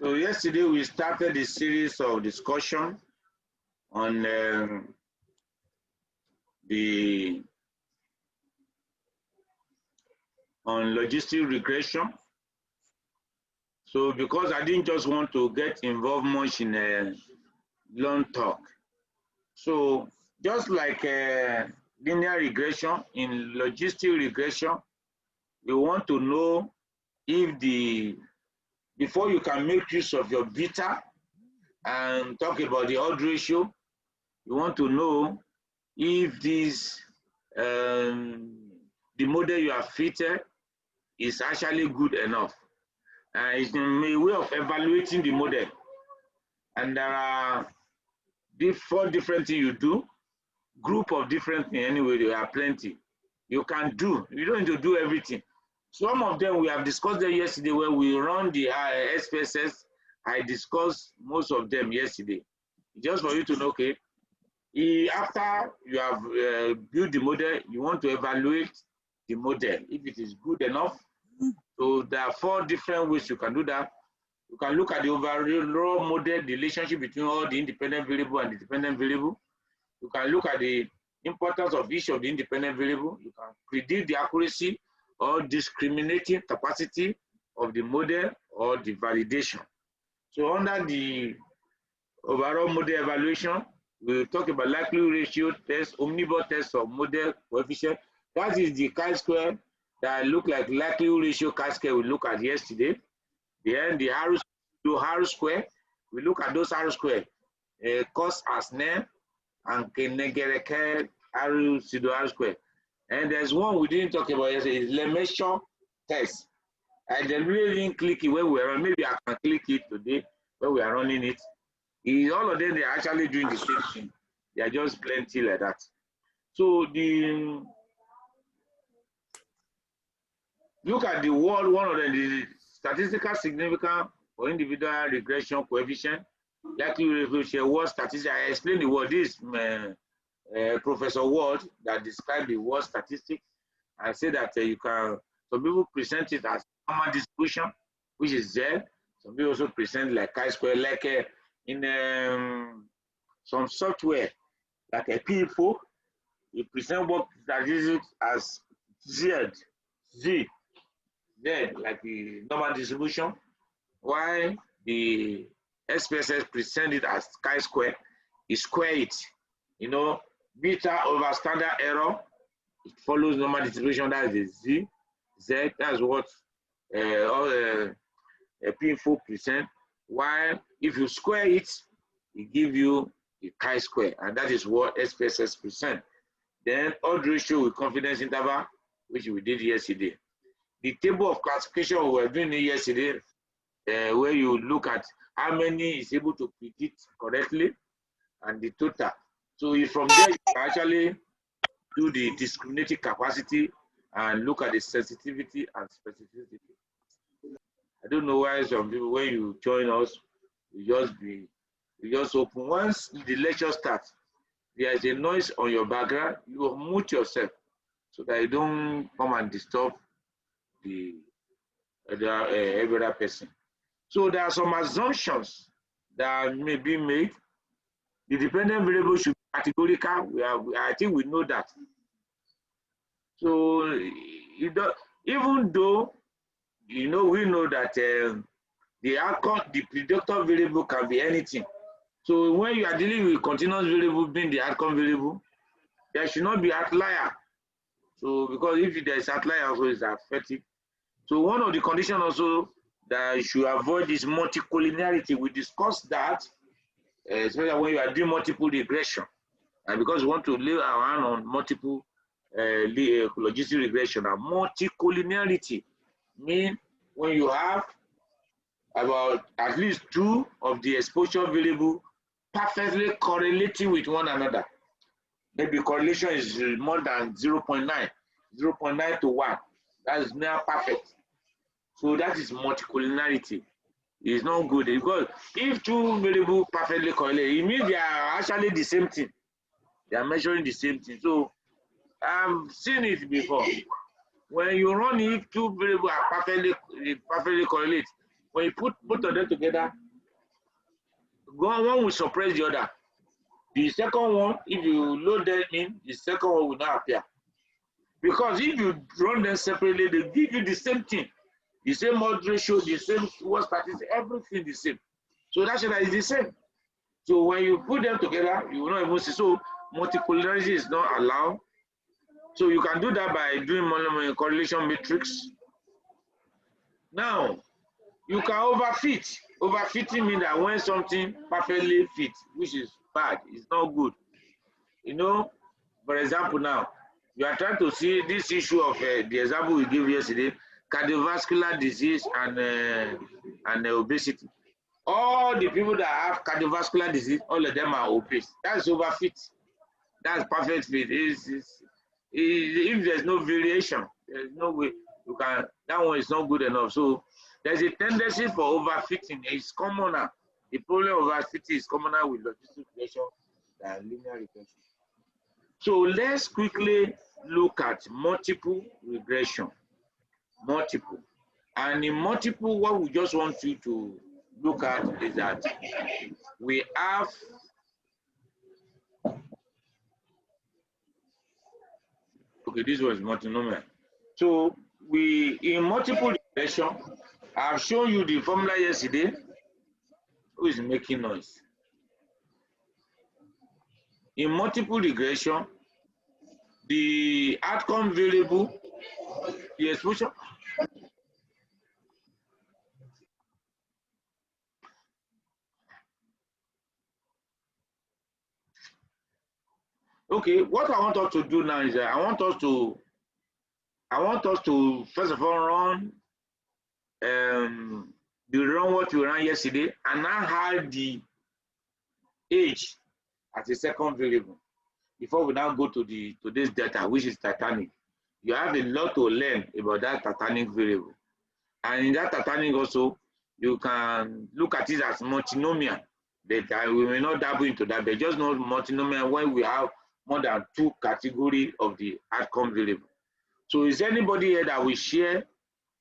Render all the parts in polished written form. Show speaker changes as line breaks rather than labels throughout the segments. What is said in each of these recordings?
So yesterday we started a series of discussion on logistic regression. So because I didn't just want to get involved much in a long talk. So just like linear regression, in logistic regression, you want to know if before you can make use of your beta and talk about the odd ratio, you want to know if the model you have fitted is actually good enough. It's a way of evaluating the model. And there are 4 different things you do, group of different things anyway, there are plenty. You can do, you don't need to do everything. Some of them we have discussed them yesterday when we run the SPSS. I discussed most of them yesterday. Just for you to know, okay, after you have built the model, you want to evaluate the model, if it is good enough. So there are 4 different ways you can do that. You can look at the overall model, the relationship between all the independent variable and the dependent variable. You can look at the importance of each of the independent variable. You can predict the accuracy or discriminating capacity of the model or the validation. So under the overall model evaluation, we'll talk about likelihood ratio test, omnibus test of model coefficient. That is the chi-square that look like likelihood ratio chi-square we look at yesterday. Then the R square, we look at those R square, cos as name and kenegereke R pseudo R square. And there's one we didn't talk about yesterday, is Lemaitre test. I deliberately didn't click it when we were running. Maybe I can click it today when we are running it. All of them, they are actually doing the same thing. They are just plenty like that. So look at the word, one of them, the statistical significance for individual regression coefficient. Likelihood ratio, word statistics. I explained the word. This Professor Ward that described the word statistics. I say that you can, some people present it as normal distribution, which is Z. Some people also present like chi-square, like in some software, like a PFO, you present what statistics as Z, like the normal distribution, while the SPSS present it as chi-square, you square it, you know, beta over standard error, it follows normal distribution, that is Z, that's what all P4 present, while if you square it, it gives you the chi-square, and that is what SPSS present. Then odd ratio with confidence interval, which we did yesterday. The table of classification we were doing yesterday, where you look at how many is able to predict correctly and the total. So if from there you can actually do the discriminating capacity and look at the sensitivity and specificity. I don't know why some people, when you join us, you just open. Once the lecture starts, there is a noise on your background, you will mute yourself so that you don't come and disturb the every other person. So there are some assumptions that may be made. The dependent variable should be categorical. I think we know that. So even though we know that the outcome, the predictor variable can be anything. So when you are dealing with continuous variable being the outcome variable, there should not be outlier. So because if there is outlier, also is affected. So one of the conditions also that you should avoid is multicollinearity. We discussed that, especially when you are doing multiple regression, and because we want to lay our hand on multiple logistic regression. And multicollinearity means when you have about at least 2 of the exposure variable perfectly correlating with one another. Maybe correlation is more than 0.9, 0.9 to 1. That is near perfect. So that is multicollinearity. It's not good because if two variables perfectly correlate, it means they are actually the same thing. They are measuring the same thing. So I've seen it before. When you run if two variables are perfectly correlate, when you put both of them together, one will suppress the other. The second one, if you load them in, the second one will not appear. Because if you run them separately, they give you the same thing. The same mod ratio, the same what statistics, everything the same. So that's why it's the same. So when you put them together, you will not even see. So multipolarity is not allowed. So you can do that by doing correlation matrix. Now, you can overfit. Overfitting means that when something perfectly fits, which is bad, it's not good. You know, for example, now you are trying to see this issue of the example we gave yesterday, cardiovascular disease and obesity. All the people that have cardiovascular disease, all of them are obese. That's overfit. That's perfect fit. If there's no variation, there's no way you can. That one is not good enough. So there's a tendency for overfitting. It's commoner. The problem of overfitting is commoner with logistic regression than linear regression. So let's quickly look at multiple regression. Multiple. And in multiple, what we just want you to look at is that we have okay, this was multinomial. So we in multiple regression, I've shown you the formula yesterday. Who is making noise? In multiple regression, the outcome variable, the exposure. Okay, what I want us to do now is that I want us to first of all run what we ran yesterday and now have the age as a second variable before we now go to today's data, which is Titanic. You have a lot to learn about that Titanic variable. And in that Titanic also, you can look at it as multinomial. That we may not dabble into that, but just know multinomial when we have more than two categories of the outcome variable. So is anybody here that will share,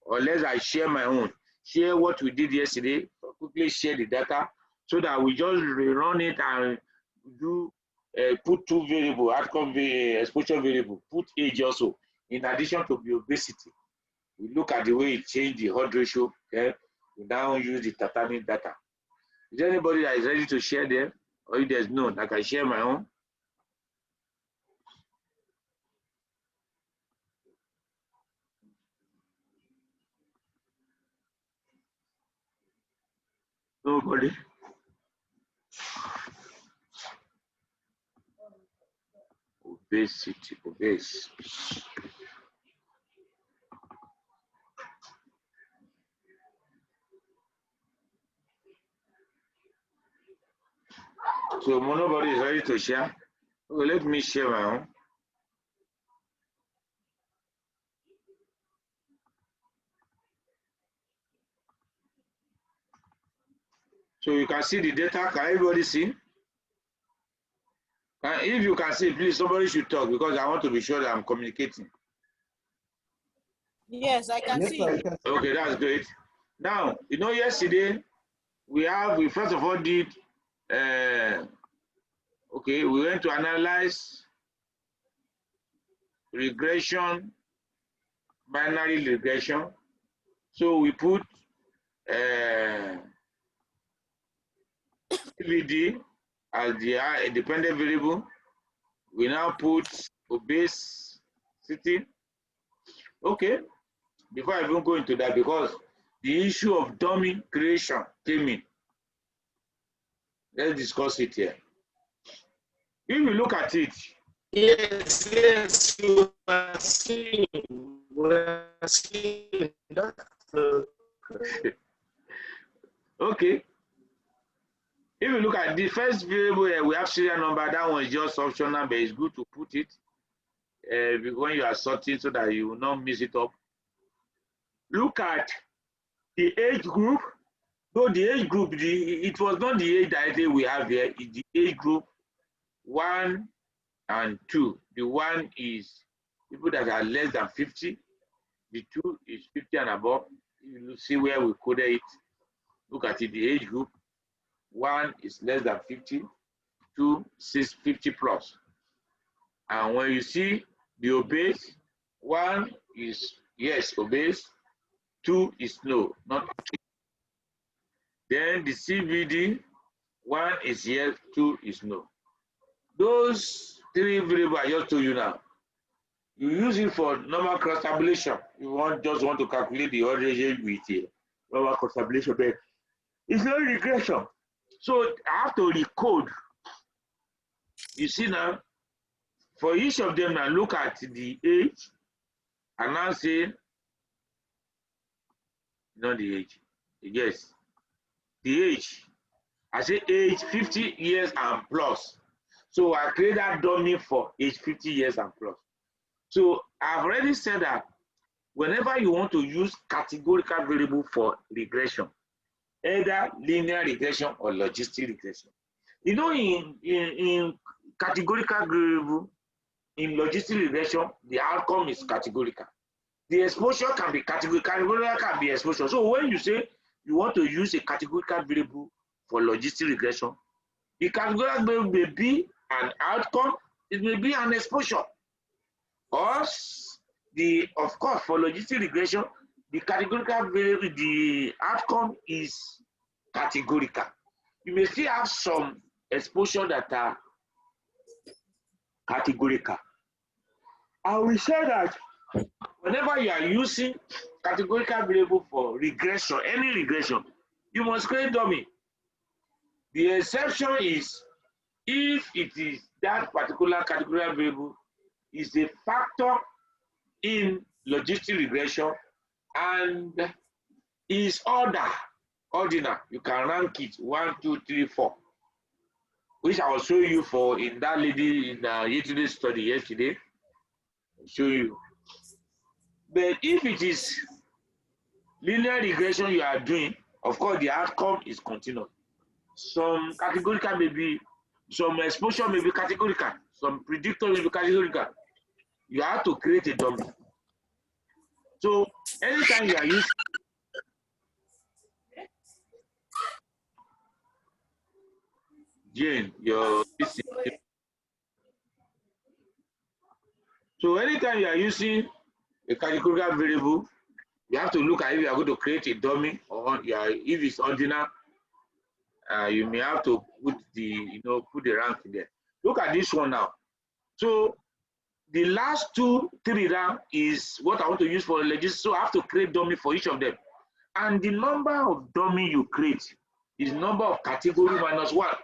or less I share my own, share what we did yesterday, quickly share the data so that we just rerun it and do put two variable, outcome exposure variable, put age also, in addition to the obesity. We look at the way it changed the hot ratio, okay? We now use the Titanic data. Is there anybody that is ready to share there? Or if there's none, I can share my own. Nobody? Obesity, obese. So nobody is ready to share. Okay, let me share my own. So you can see the data. Can everybody see? If you can see, please, somebody should talk because I want to be sure that I'm communicating.
Yes, I can see.
Okay, that's great. Now, you know, yesterday we first of all did, okay, we went to analyze regression, binary regression. So we put CVD as the independent variable. We now put obesity. Okay, before I even go into that, because the issue of dummy creation came in. Let's discuss it here. If you look at it,
yes, you are seeing. We're seeing that.
Okay. If you look at the first variable here, we have serial number. That one is just optional, but it's good to put it when you are sorting so that you will not mix it up. Look at the age group. So the age group, it was not the age directly we have here. It's the age group 1 and 2. The 1 is people that are less than 50. The 2 is 50 and above. You see where we coded it. Look at it, the age group. 1 is less than 50. 2 is 50 plus. And when you see the obese, 1 is yes, obese. 2 is no, not. Then the CVD, 1 is yes, 2 is no. Those 3 variables I just told you now, you use it for normal cross tabulation. You just want to calculate the origin with a normal cross tabulation, but it's not regression. So I have to recode. You see now, for each of them, now look at the age and now say, not the age, yes, the age. I say age 50 years and plus. So I create that dummy for age 50 years and plus. So I've already said that whenever you want to use categorical variable for regression, either linear regression or logistic regression. You know, in categorical variable, in logistic regression, the outcome is categorical. The exposure can be categorical can be exposure. So when you say you want to use a categorical variable for logistic regression, the categorical variable may be an outcome, it may be an exposure. Or of course, for logistic regression, the categorical variable, the outcome is categorical. You may still have some exposure that are categorical. I will say that whenever you are using categorical variable for regression, any regression, you must create dummy. The exception is if it is that particular categorical variable is a factor in logistic regression and is ordinal. You can rank it 1, 2, 3, 4, which I will show you for in that lady in yesterday's study yesterday. I'll show you. But if it is linear regression you are doing, of course the outcome is continuous. Some categorical may be, some exposure may be categorical, some predictor may be categorical. You have to create a dummy. So anytime you are using Jane, so anytime you are using a categorical variable, you have to look at if you are going to create a dummy or if it's ordinal, you may have to put the rank in there. Look at this one now. So the last 2, 3 rank is what I want to use for the legis. So I have to create dummy for each of them. And the number of dummy you create is number of category minus 1.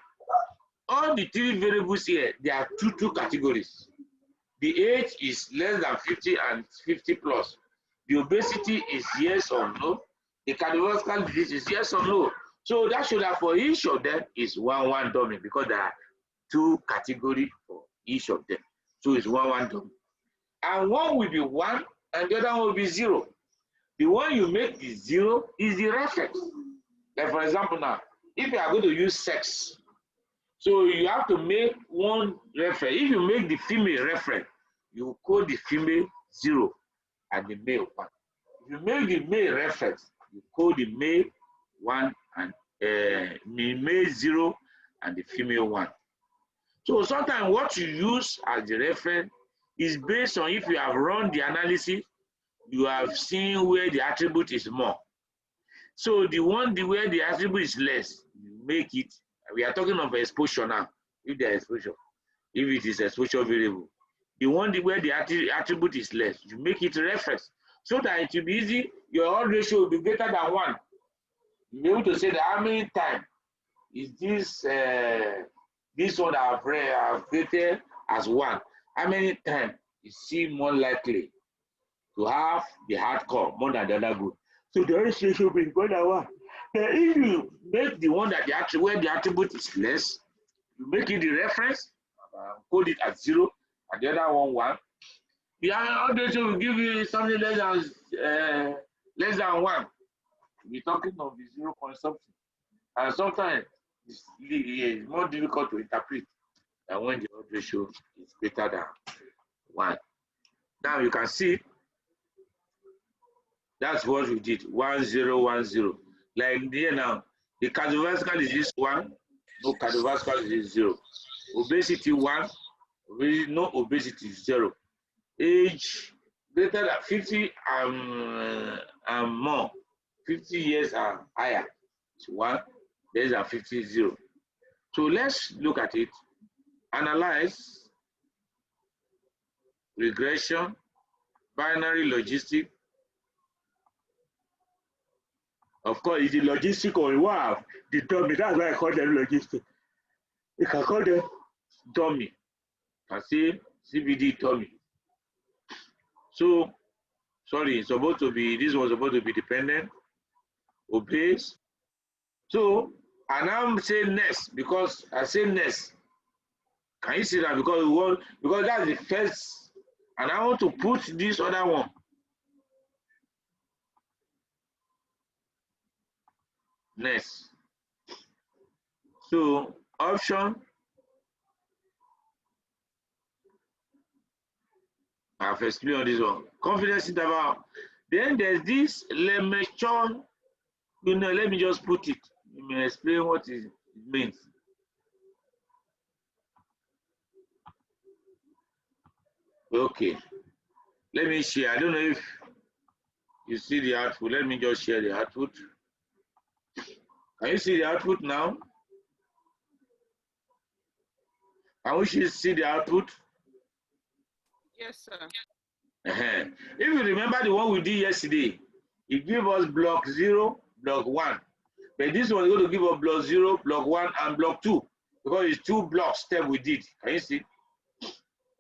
All the 3 variables here, there are two categories. The age is less than 50 and 50 plus. The obesity is yes or no. The cardiovascular disease is yes or no. So that shows that for each of them is 1 dummy because there are 2 categories for each of them. So it's 1 dummy. And one will be 1 and the other one will be 0. The one you make is 0 is the reference. Like for example now, if you are going to use sex, so you have to make one reference. If you make the female reference, you code the female 0 and the male 1. If you make the male reference, you code the male 1 and male 0 and the female 1. So sometimes what you use as the reference is based on if you have run the analysis, you have seen where the attribute is more. So the one where the attribute is less, you make it. We are talking of exposure now. If there is exposure, if it is exposure variable, the one where the attribute is less, you make it reference so that it will be easy. Your odd ratio will be greater than 1. You'll be able to say that how many times is this one that I've created as 1. How many times is C more likely to have the hardcore more than the other group? So the ratio should be more than 1. But if you make the one that where the attribute is less, you make it the reference, code it as 0, and the other one 1. The odd ratio will give you something less than 1. We're talking of the 0 point something. And sometimes it's more difficult to interpret than when the odd ratio is greater than 1. Now you can see that's what we did. 1, 0, 1, 0. Like here now, the cardiovascular disease 1, no cardiovascular disease 0. Obesity 1, no obesity 0. Age greater than 50 and more, 50 years and higher, it's 1, less than 50, 0. So let's look at it. Analyze, regression, binary logistic. Of course, it's the logistic or wow, the dummy. That's why I call them logistic. You can call them dummy. You can say CBD dummy. So, sorry, it's supposed to be, this was supposed to be dependent, obese. So, and I'm saying next because I say next. Can you see that? Because that's the first, and I want to put this other one. Next. So option, I've explained this one. Confidence interval. Then there's this lemechon. Let me just put it. Let me explain what it means. Okay. Let me share. I don't know if you see the output. Let me just share the output. Can you see the output now? Can we see the output?
Yes, sir.
If you remember the one we did yesterday, it gave us block 0, block 1. But this one is going to give us block 0, block 1, and block 2. Because it's 2 block step we did. Can you see?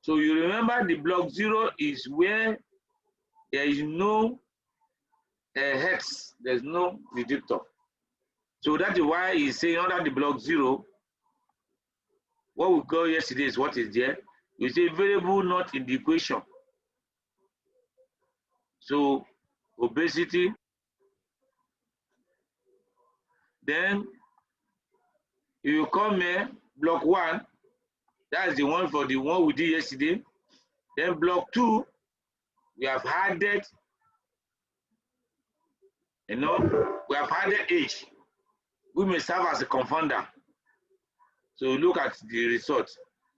So you remember the block 0 is where there is no hex, there's no reductor. So that is why he's saying under the block 0, what we got yesterday is what is there. We say variable not in the equation. So obesity. Then you come here, block 1, that's the one for the one we did yesterday. Then block 2, we have added, we have added age. We may serve as a confounder. So look at the result.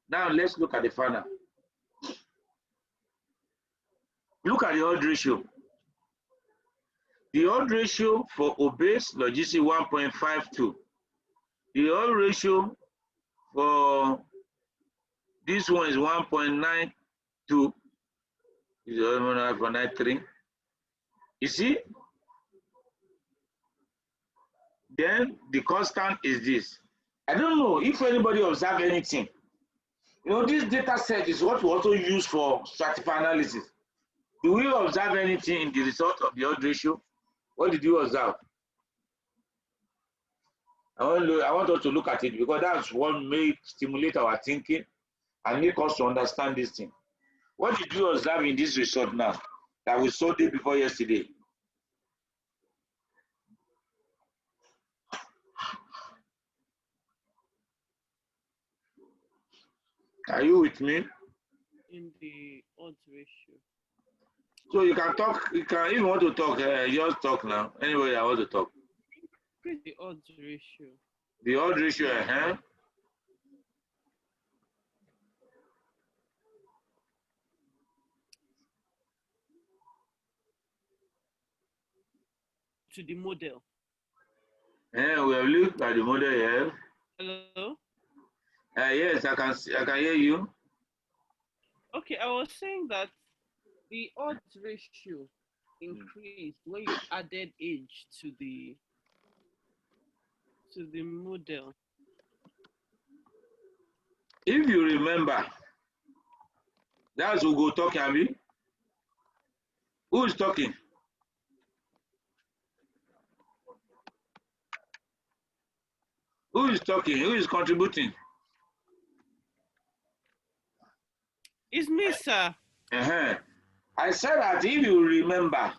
Now let's look at the final. Look at the odd ratio. The odd ratio for obese logistic 1.52. The odd ratio for this one is 1.92. Is 1.93. You see? Then the constant is this. I don't know if anybody observed anything. This data set is what we also use for stratified analysis. Do we observe anything in the result of the odd ratio? What did you observe? I want us to look at it because that's what may stimulate our thinking and make us to understand this thing. What did you observe in this result now that we saw day before yesterday? Are you with me?
In the odds ratio.
So you can talk, if you want to talk, just talk now. Anybody that wants to talk.
The odds ratio.
The odd ratio,
To the model.
We have looked at the model here.
Hello?
Yes, I can hear you.
Okay, I was saying that the odds ratio increased when you added age to the model.
If you remember, that's who go talking, Abi. Who is talking? Who is talking? Who is contributing?
It's me, sir.
I said that if you remember,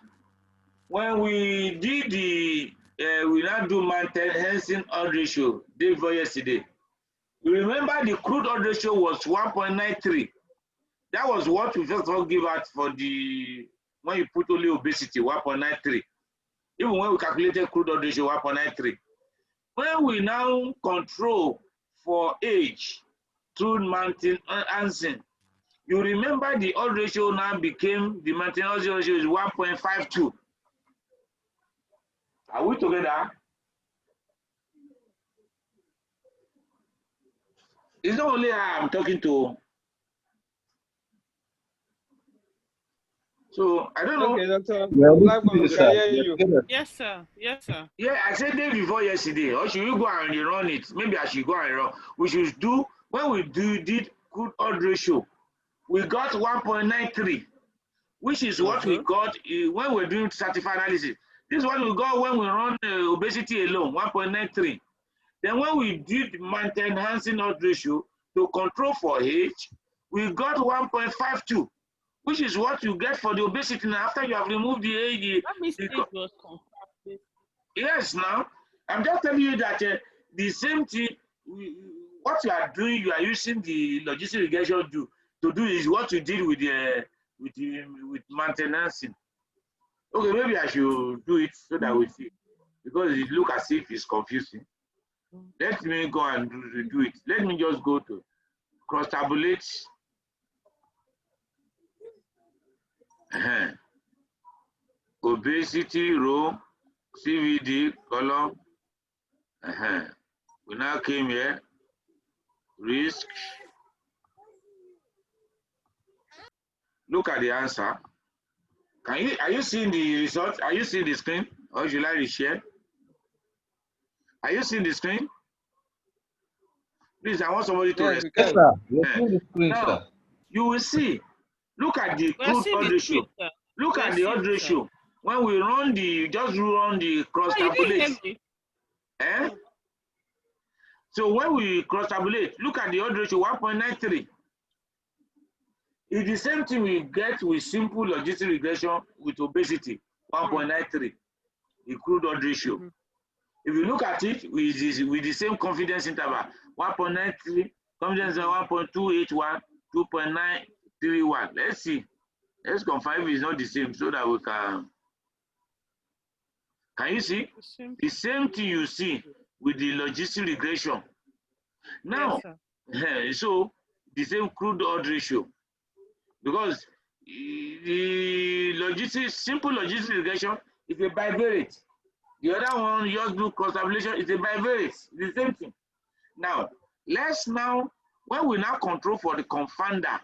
when we did we now do enhancing oil ratio day before yesterday. You remember the crude oil ratio was 1.93. That was what we first of all give out for the, when you put only obesity, 1.93. Even when we calculated crude oil ratio, 1.93. When we now control for age through mountain enhancing, you remember the oil ratio now became, the mountain oil ratio is 1.52. Are we together? It's not only I'm talking to. So I don't know.
Okay, Doctor.
Yeah,
We
sir.
can hear you.
Yes, sir. Yes, sir.
Yeah, I said day before yesterday. Or should we go and run it? Maybe I should go and run. We should do, when we did crude oil ratio, we got 1.93, which is what we got when we're doing certified analysis. This is what we got when we run obesity alone, 1.93. Then when we did mountain enhancing oil ratio to control for age, we got 1.52. Which is what you get for the obesity now after you have removed the age.
That means it was confirmed.
Yes, now I'm just telling you that the same thing. What you are doing, you are using the logistic regression to do is what you did with maintenance. Okay, maybe I should do it so that we see, because it look as if it's confusing. Let me go and do it. Let me just go to cross tabulate. Obesity row, CVD column. We now came here. Risk. Look at the answer. Are you seeing the result? Are you seeing the screen? Or should I share? Are you seeing the screen? Please, I want somebody to respond.
Yes, sir. You're seeing the screen,
now,
sir.
you will see. Look at the crude oil ratio. Look at the oil ratio. When we run just run the cross tabulate. So when we cross tabulate, look at the oil ratio 1.93. It's the same thing we get with simple logistic regression with obesity, 1.93, the crude oil ratio. If you look at it with the same confidence interval, 1.93, confidence interval 1.281, 2.931. Let's see. Let's confirm if it's not the same so that we can. Can you see? The same thing you see with the logistic regression. Now, so the same crude oil ratio. Because the simple logistic regression is a bivariate. The other one, just do cross tabulation, is a bivariate. The same thing. Now, when we now control for the confounder,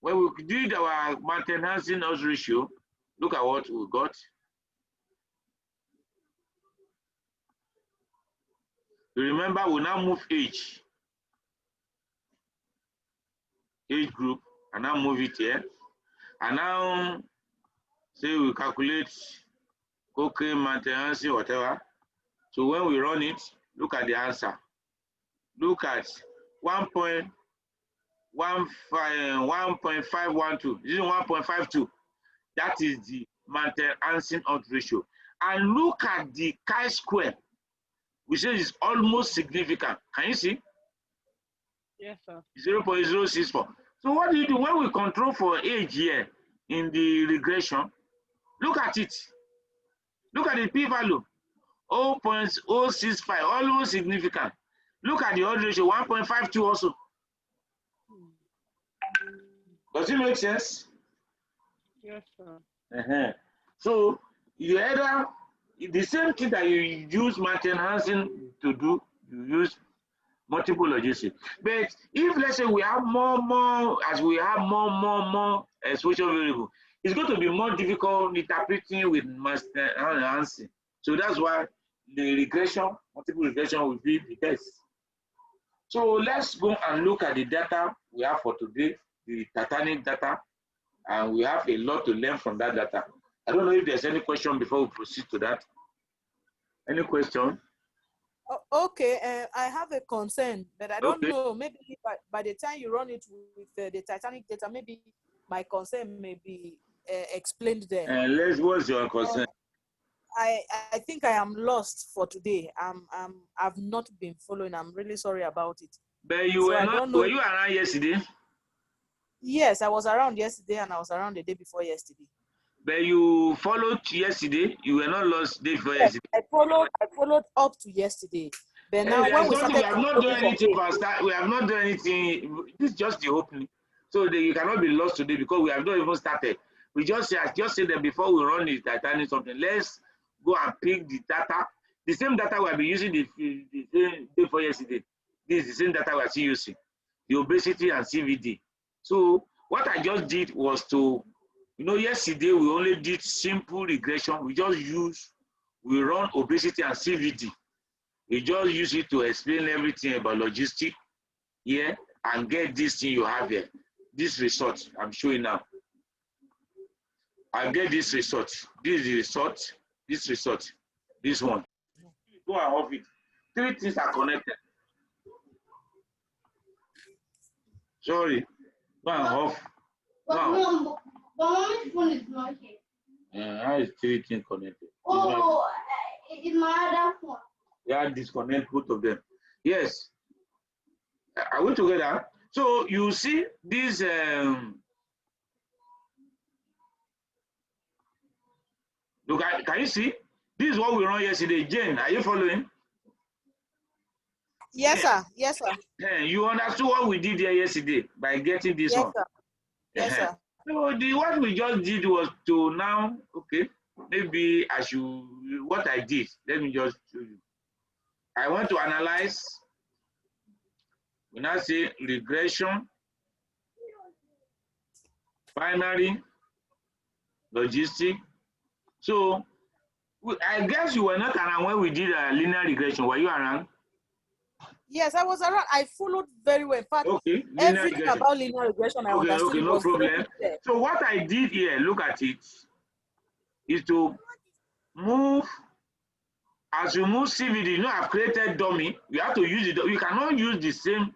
when we did our maintenance oil ratio, look at what we got. You remember, we now move age group, and now move it here. And now, say we calculate cocaine, maintenance, whatever. So when we run it, look at the answer. Look at 1.512. This is 1.52. That is the maintenance oil ratio. And look at the chi-square, which is almost significant. Can you see?
Yes, sir.
0.064. So what do you do when we control for age here in the regression? Look at it. Look at the p-value, 0.065, almost significant. Look at the oil ratio, 1.52 also. Does it make sense?
Yes, sir.
So you either, the same thing that you use maintenance to do, you use multiple logistics. But if let's say we have more exposure variable, it's going to be more difficult interpreting with enhancing. So that's why the regression, multiple regression will be the best. So let's go and look at the data we have for today, the Titanic data, and we have a lot to learn from that data. I don't know if there's any question before we proceed to that. Any question?
Okay, I have a concern, but I don't know. Maybe by the time you run it with the Titanic data, maybe my concern may be explained there.
What's your concern?
I think I am lost for today. I've not been following. I'm really sorry about it.
But you
So
were
I
not,
don't know.
were you around yesterday?
Yes, I was around yesterday and I was around the day before yesterday.
But you followed yesterday, you were not lost day before
Yes,
yesterday.
I followed up to yesterday. But
Hey,
now when
there's
we
nothing, we
started
have not done
talking from
anything for start. We have not done anything. This is just the opening. So you cannot be lost today because we have not even started. We just said that before we run the Titanic something, let's go and pick the data. The same data we have been using the day before yesterday. This is the same data we are still using. The obesity and CVD. So what I just did was to, yesterday we only did simple regression. We run obesity and CVD. We just use it to explain everything about logistics here and get this thing you have here. This result I'm showing now. I get this result. This is the result. This result. This one. Go and off it. Three things are connected. Sorry. Go and off.
But mommy's phone is not here.
How is three things connected?
Oh, it's my other phone.
Yeah, disconnect both of them. Yes. Are we together? So you see this. Look, can you see? This is what we run yesterday. Jane, are you following?
Yes, sir. Yes, sir.
You understood what we did here yesterday by getting this
Yes,
one.
sir. Yes, sir.
So what we just did was to now, okay, maybe what I did, let me just show you. I want to analyze, we now say regression, binary, logistic. So I guess you were not around when we did a linear regression. Were you around?
Yes, I was around. I followed very well. In fact,
Okay,
everything about linear regression I understood
okay, no
was
problem.
very clear.
So what I did here, look at it, is to move. As you move CVD, I've created dummy. You have to use it. You cannot use the same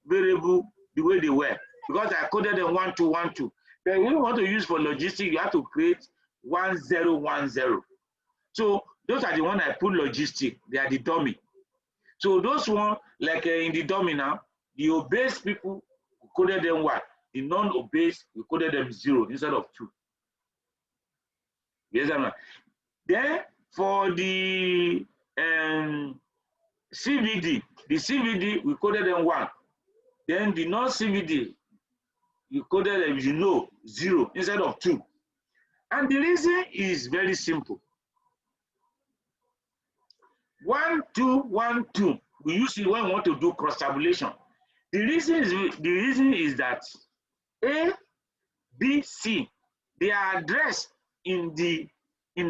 variable the way they were because I coded them 1, 2, 1, 2. Then when you want to use for logistics, you have to create 1, 0, 1, 0. So those are the one I put logistic. They are the dummy. So those one, like in the dummy now, the obese people, we coded them 1. The non-obese, we coded them 0 instead of 2. Yes, sir. Then for the CVD, we coded them 1. Then the non-CVD, we coded them 0 instead of 2. And the reason is very simple. 1, 2, 1, 2. We use it when we want to do cross-tabulation. The reason is that A, B, C, they are addressed in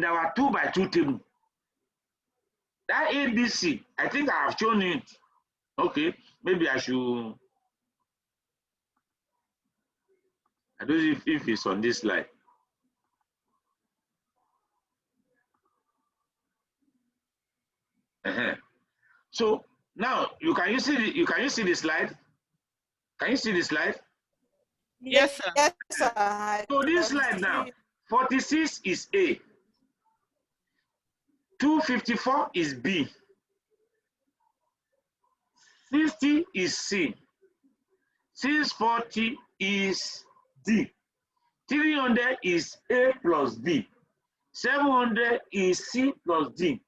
our 2 by 2 table. That ABC, I think I have shown it. Okay, maybe I should. I don't know if it's on this slide. So now can you see the slide? Can you see the slide?
Yes, sir.
Yes, sir.
So this slide now, 46 is A, 254 is B, 60 is C, 640 is D, 300 is A plus B, 700 is C plus D,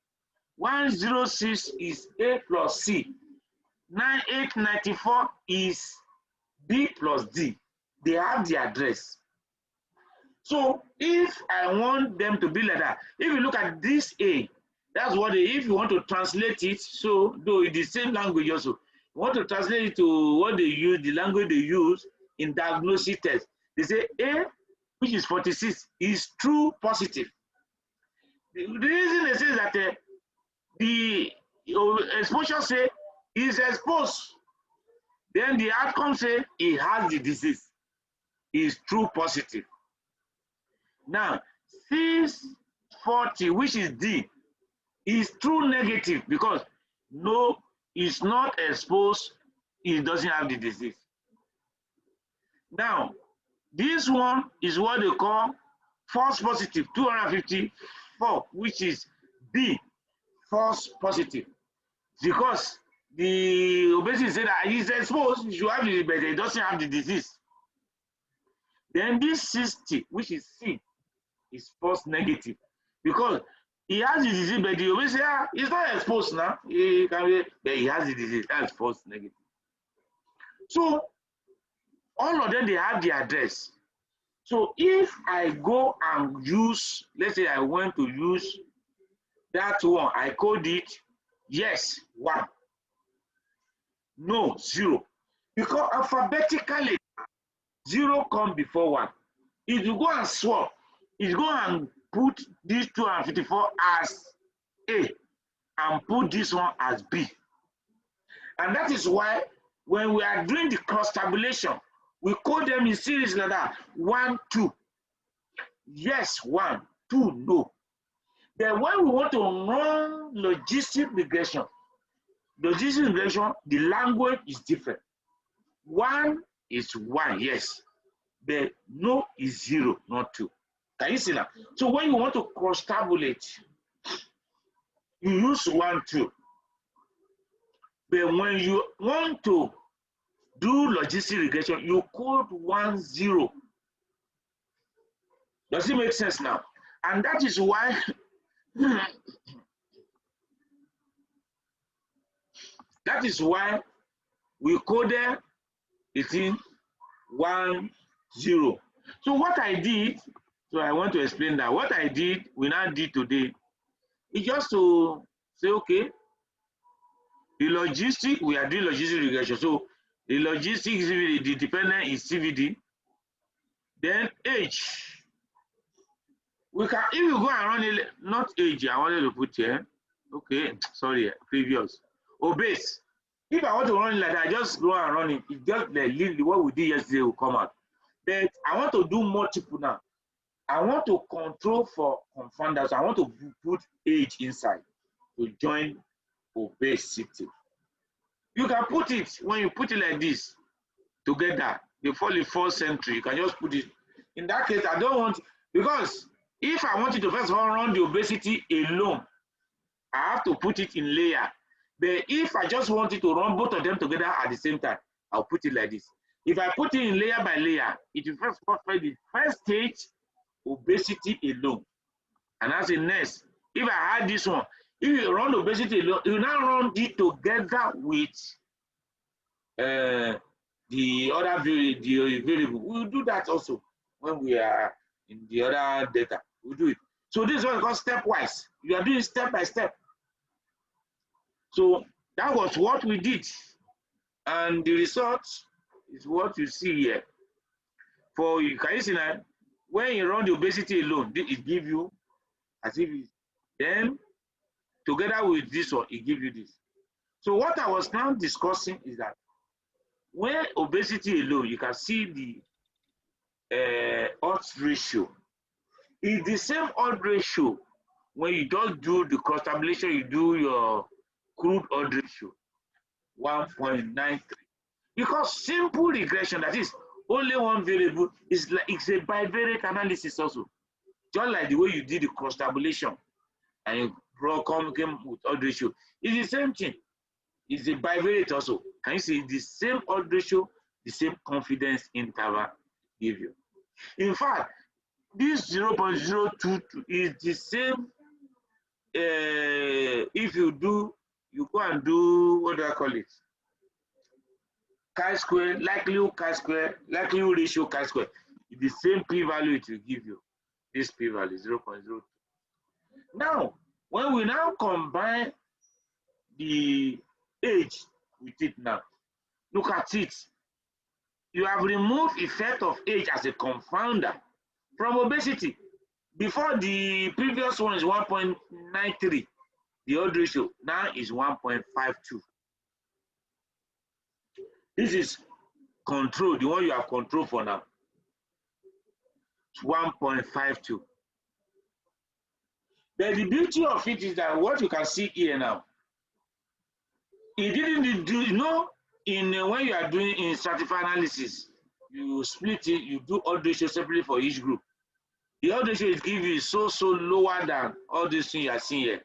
106 is A plus C, 9894 is B plus D. They have the address. So if I want them to be like that, if you look at this A, that's what if you want to translate it, so though it's the same language also, you want to translate it to what they use, the language they use in diagnosis test. They say A, which is 46, is true positive. The reason they say that the exposure say is exposed, then the outcome say he has the disease, is true positive. Now 640, which is D, is true negative because no, it's not exposed, it doesn't have the disease. Now this one is what they call false positive, 254, which is B, false positive. Because the obesity said that he's exposed, you should have it, but he doesn't have the disease. Then this 60, which is C, is false negative. Because he has the disease, but the obesity, he's not exposed now. He can be, but he has the disease. That's false negative. So all of them, they have the address. So if I go and use, let's say I want to use that one, I code it yes, 1. No, 0. Because alphabetically, 0 comes before 1. If you go and swap, if you go and put this 254 as A and put this one as B. And that is why when we are doing the cross tabulation, we code them in series like that. 1, 2. Yes, 1, 2, no. Then when we want to run logistic regression, the language is different. 1 is 1, yes. But no is 0, not 2. Can you see that? So when you want to cross tabulate, you use 1, 2. But when you want to do logistic regression, you code 1, 0. Does it make sense now? And that is why we coded it in 1, 0. So what I did, so I want to explain that. What I did, we now did today, is just to say, okay, the logistic, we are doing logistic regression. So the logistic CVD, the dependent is CVD. Then age. We can, if you go and run it, not age, I wanted to put here. Okay, sorry, previous. Obese. If I want to run it like that, I just go and run it. It's just like what we did yesterday will come out. But I want to do multiple now. I want to control for confounders. I want to put age inside to join obesity. You can put it, when you put it like this together, they fall in 4th century. You can just put it. In that case, I don't want, because if I want you to first of all run the obesity alone, I have to put it in layer. But if I just want it to run both of them together at the same time, I'll put it like this. If I put it in layer by layer, it will first perfect the first stage, obesity alone. And as a next, if I add this one, if you run obesity alone, you now run it together with the other variable. We'll do that also when we are in the other data. We'll do it. So this is what is called stepwise. You are doing step by step. So that was what we did. And the result is what you see here. For you, can you see that? When you run the obesity alone, it gives you as if it's, then together with this one, it gives you this. So what I was now discussing is that when obesity alone, you can see the odds ratio. It's the same odds ratio when you don't do the cross tabulation, you do your crude odds ratio, 1.93. Because simple regression, that is only one variable, is like it's a bivariate analysis also. Just like the way you did the cross tabulation and you came with odds ratio. It's the same thing. It's a bivariate also. Can you see the same odds ratio, the same confidence interval give you? In fact, this 0.022 is the same. If you go and do, what do I call it? Chi-square, likelihood chi-square, likelihood ratio chi-square. It's the same p-value it will give you. This p-value is 0.02. Now, when we now combine the age with it now, look at it. You have removed effect of age as a confounder from obesity. Before, the previous one is 1.93, the odds ratio now is 1.52. This is control, the one you have control for now. It's 1.52. But the beauty of it is that what you can see here now, it didn't do, you know, when you are doing in stratified analysis, you split it, you do odds ratio separately for each group. The odds ratio is give you so lower than all these things you are seeing here.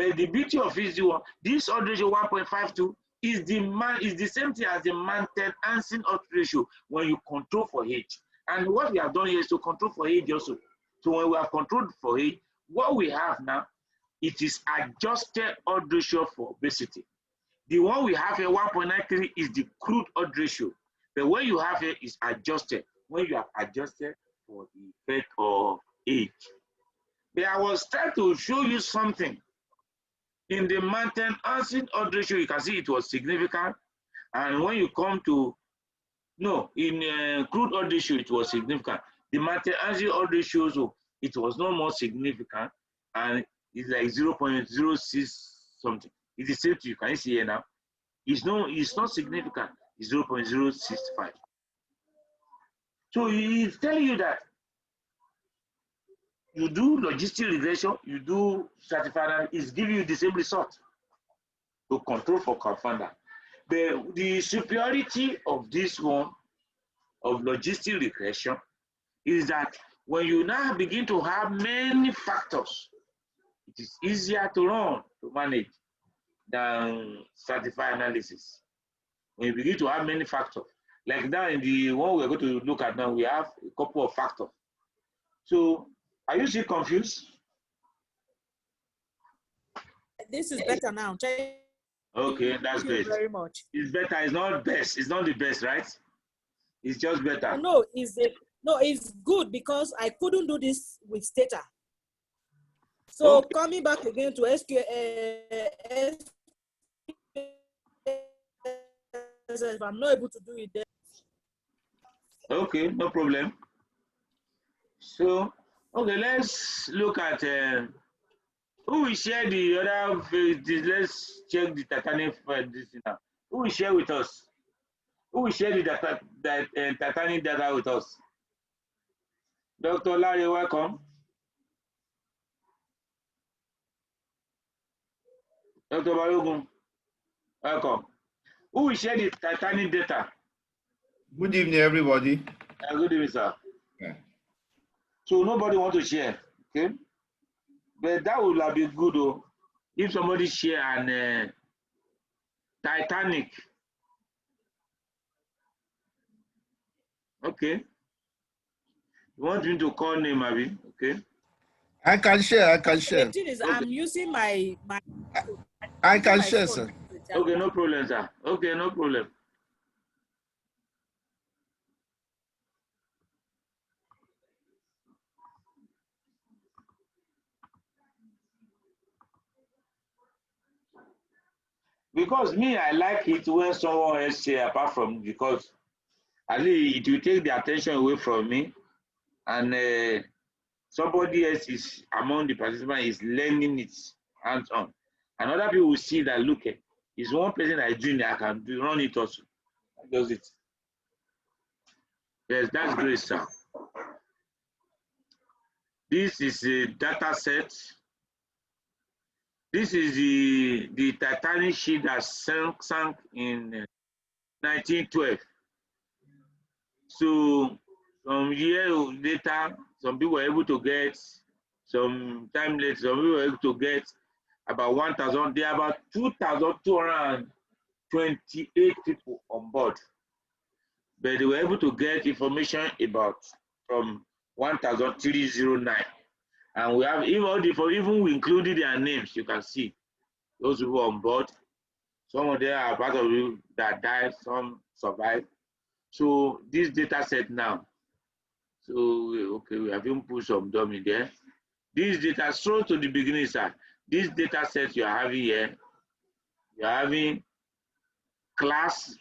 But the beauty of it is this odd ratio 1.52 is the same thing as the maintenance odd ratio when you control for age. And what we have done here is to control for age also. So when we have controlled for age, what we have now, it is adjusted odd ratio for obesity. The one we have here, 1.93, is the crude odd ratio. The one you have here is adjusted, when you have adjusted for the effect of age. But I was trying to show you something. In the maintenance odd ratio, you can see it was significant. And when you come to, no, in crude odd ratio, it was significant. The maintenance odd ratio, so it was no more significant. And it's like 0.06 something. It's the same thing you can see here now. It's not significant. It's 0.065. So it's telling you that you do logistic regression, you do stratified, it's giving you the same result to control for confounder. The superiority of this one, of logistic regression, is that when you now begin to have many factors, it is easier to run, to manage than stratified analysis. When you begin to have many factors, like now in the one we're going to look at now, we have a couple of factors. So, are you still confused?
This is better now.
Okay, that's great.
Very much.
It's better. It's not best. It's not the best, right? It's just better.
No, it's good because I couldn't do this with Stata. So
okay.
Coming back again to SQL, if I'm not able to do it there.
Okay, no problem. So, okay, let's look at who will share the other. Let's check the Titanic this now. Who will share with us? Who will share the Titanic data with us? Dr. Larry, welcome. Dr. Balogun, welcome. Who will share the Titanic data?
Good evening, everybody.
Good evening, sir.
Yeah.
So nobody want to share, okay? But that would have been good, though, if somebody share an Titanic. Okay. You want me to call name, Abi? Okay.
I can share.
The thing is, okay. I'm using my
I can share, sir.
Okay, no problem, sir. Okay, no problem. Because me, I like it when someone else share apart from, because at least it will take the attention away from me, and somebody else is among the participants is learning it hands-on. And other people will see that, look, it's one person that is doing it, I can run it also. That does it. Yes, that's great, sir. This is a data set. This is the Titanic ship that sank in 1912. So some years later, some people were able to get, some time later, some people were able to get about 1,000. There are about 2,228 people on board. But they were able to get information about from 1,309. And we have even we included their names, you can see those people on board. Some of them are part of you that died, some survived. So this data set now, so okay, we have even put some dummy there. This data, so to the beginning, sir, this data set you are having here, you are having class,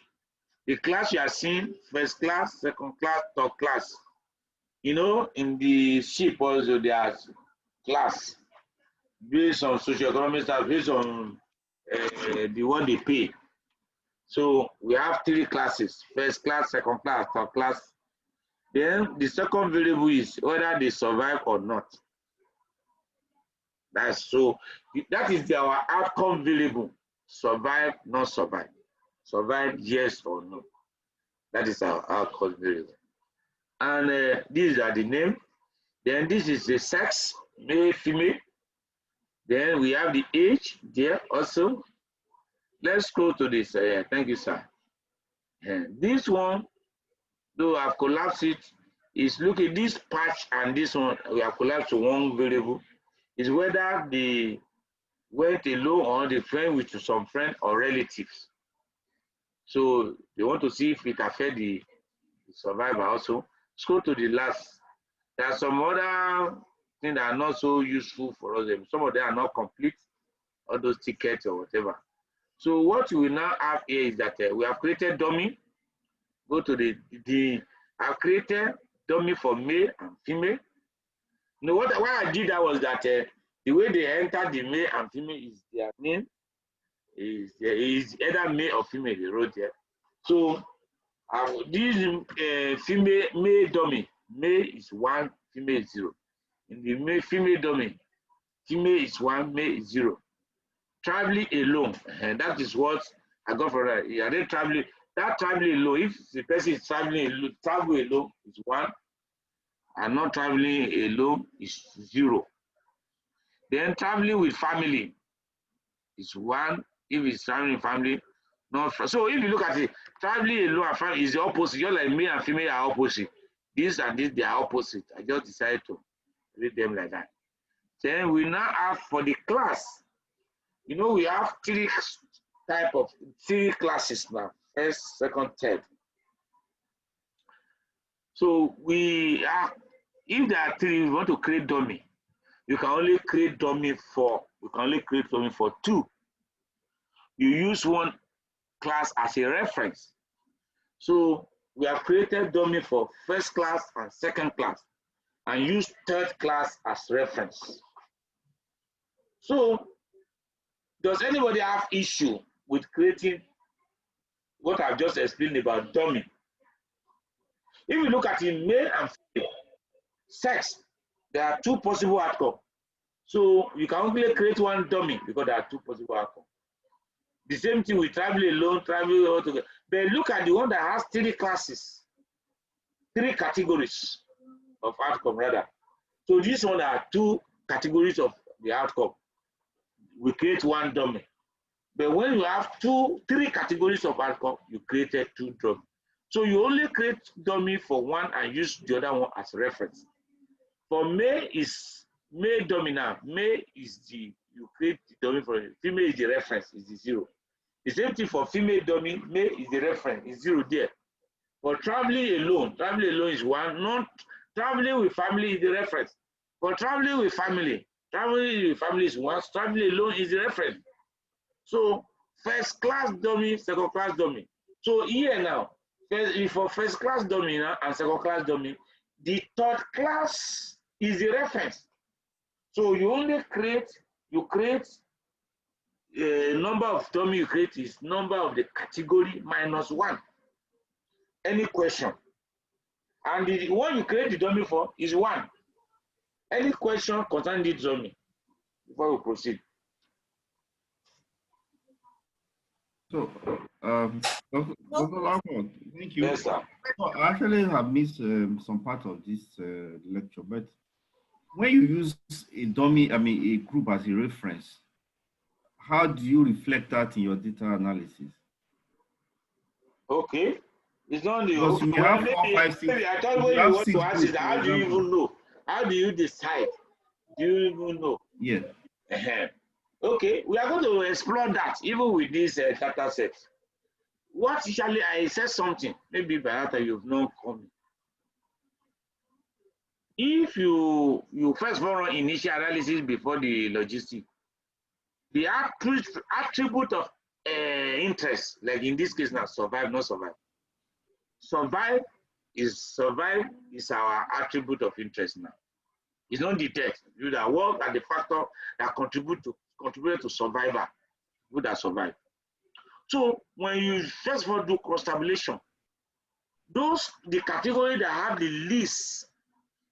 the class you are seeing, first class, second class, third class. You know, in the ship also there's class based on socioeconomic status, based on the one they pay. So we have 3 classes: first class, second class, third class. Then the second variable is whether they survive or not. That is our outcome variable: survive, not survive. Survive, yes or no. That is our outcome variable. And these are the name. Then this is the sex, male, female. Then we have the age there also. Let's go to this. Thank you, sir. This one, though I've collapsed it, is look at this patch and this one, we have collapsed to one variable, is whether they went alone or they friend with some friend or relatives. So they want to see if it affect the survivor also. Let's go to the last. There are some other things that are not so useful for us. Some of them are not complete, all those tickets or whatever. So what we now have here is that we have created dummy. Go to I've created dummy for male and female. You know what? Why I did that was that the way they enter the male and female is their name is either male or female. They wrote there. So this female male dummy, male is 1, female is 0. In the male female dummy, female is 1, male is 0. Traveling alone, and that is what I got from that. Are they traveling? That traveling alone, if the person is traveling alone is 1, and not traveling alone is 0. Then traveling with family is 1. If it's traveling with family, not so. If you look at it, traveling alone and family is the opposite. Just like male and female are opposite. This and this they are opposite. I just decided to read them like that. Then we now have for the class. You know, we have 3 classes now: first, second, third. So we are, if there are 3, we want to create dummy. You can only create dummy for 2. You use one class as a reference. So we have created dummy for first class and second class, and use third class as reference. So does anybody have issue with creating what I've just explained about dummy? If you look at it, male and female, sex, there are 2 possible outcomes. So you can only create one dummy because there are 2 possible outcomes. The same thing with travel alone, travel all together. But look at the one that has 3 classes, 3 categories of outcome rather. So this one are 2 categories of the outcome. We create one dummy. But when you have 3 categories of outcome, you created 2 dummy. So you only create dummy for one and use the other one as reference. For male is male dummy now. Male is you create the dummy for it. Female is the reference, is the 0. The same thing for female dummy, male is the reference, is 0 there. For traveling alone is 1. Not traveling with family is the reference. For traveling with family is 1. Traveling alone is the reference. So first class dummy, second class dummy. So here now, for first class dummy now and second class dummy, the third class is the reference. So you only create number of dummy you create is number of the category minus 1. Any question. And the one you create the dummy for is 1. Any question concerning the dummy before we proceed?
So, Dr. Lafont, thank you.
Yes, sir.
So I actually have missed some part of this lecture, but when you use a dummy, a group as a reference, how do you reflect that in your data analysis?
Okay. It's not the
Because you have 4, 5, 6.
Maybe I thought what you want to ask is how do you even know? How do you decide? Do you even know?
Yeah.
Okay, we are going to explore that even with this data set. What usually I said something, maybe by that time you've not come. If you first run initial analysis before the logistic, the attribute of interest, like in this case now, survive, not survive. Survive is our attribute of interest now. It's not the text. You that work are the factor that contribute to survival. People that survive. So when you first of all do cross tabulation, the category that have the least,